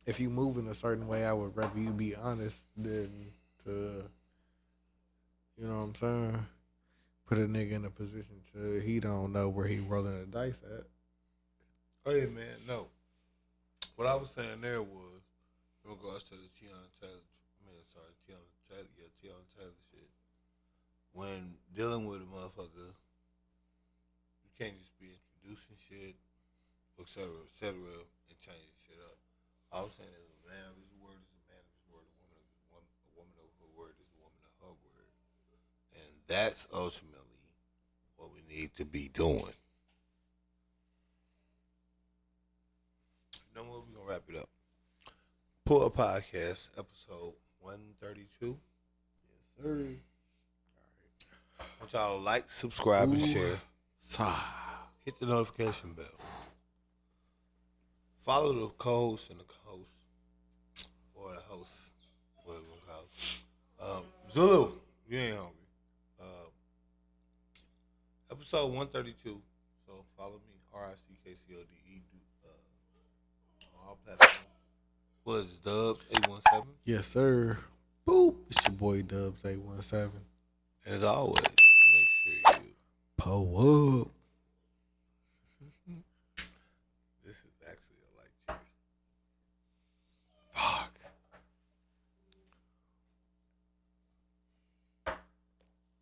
If you move in a certain way, I would rather you be honest than to, you know what I'm saying, put a nigga in a position to he don't know where he rolling the dice at. Hey man, no. What I was saying there was in regards to the Tiana Taylor shit. When dealing with a motherfucker, you can't just be introducing shit, et cetera, and changing shit up. I was saying is a man of his word is a man of his word, a woman of her word is a woman of her word. And that's ultimately what we need to be doing. You know what? We're going to wrap it up. Pull a podcast, episode 132. Yes, sir. I want y'all to like, subscribe, and share. Sigh. Hit the notification bell. Follow the co-host and the co-host. Or the host. Whatever you call it. Zulu, you ain't hungry. Episode 132. So follow me. RICKCODE. All platforms. What is this, Dubz 817? Yes, sir. Boop. It's your boy Dubz 817. As always, make sure you Pull up.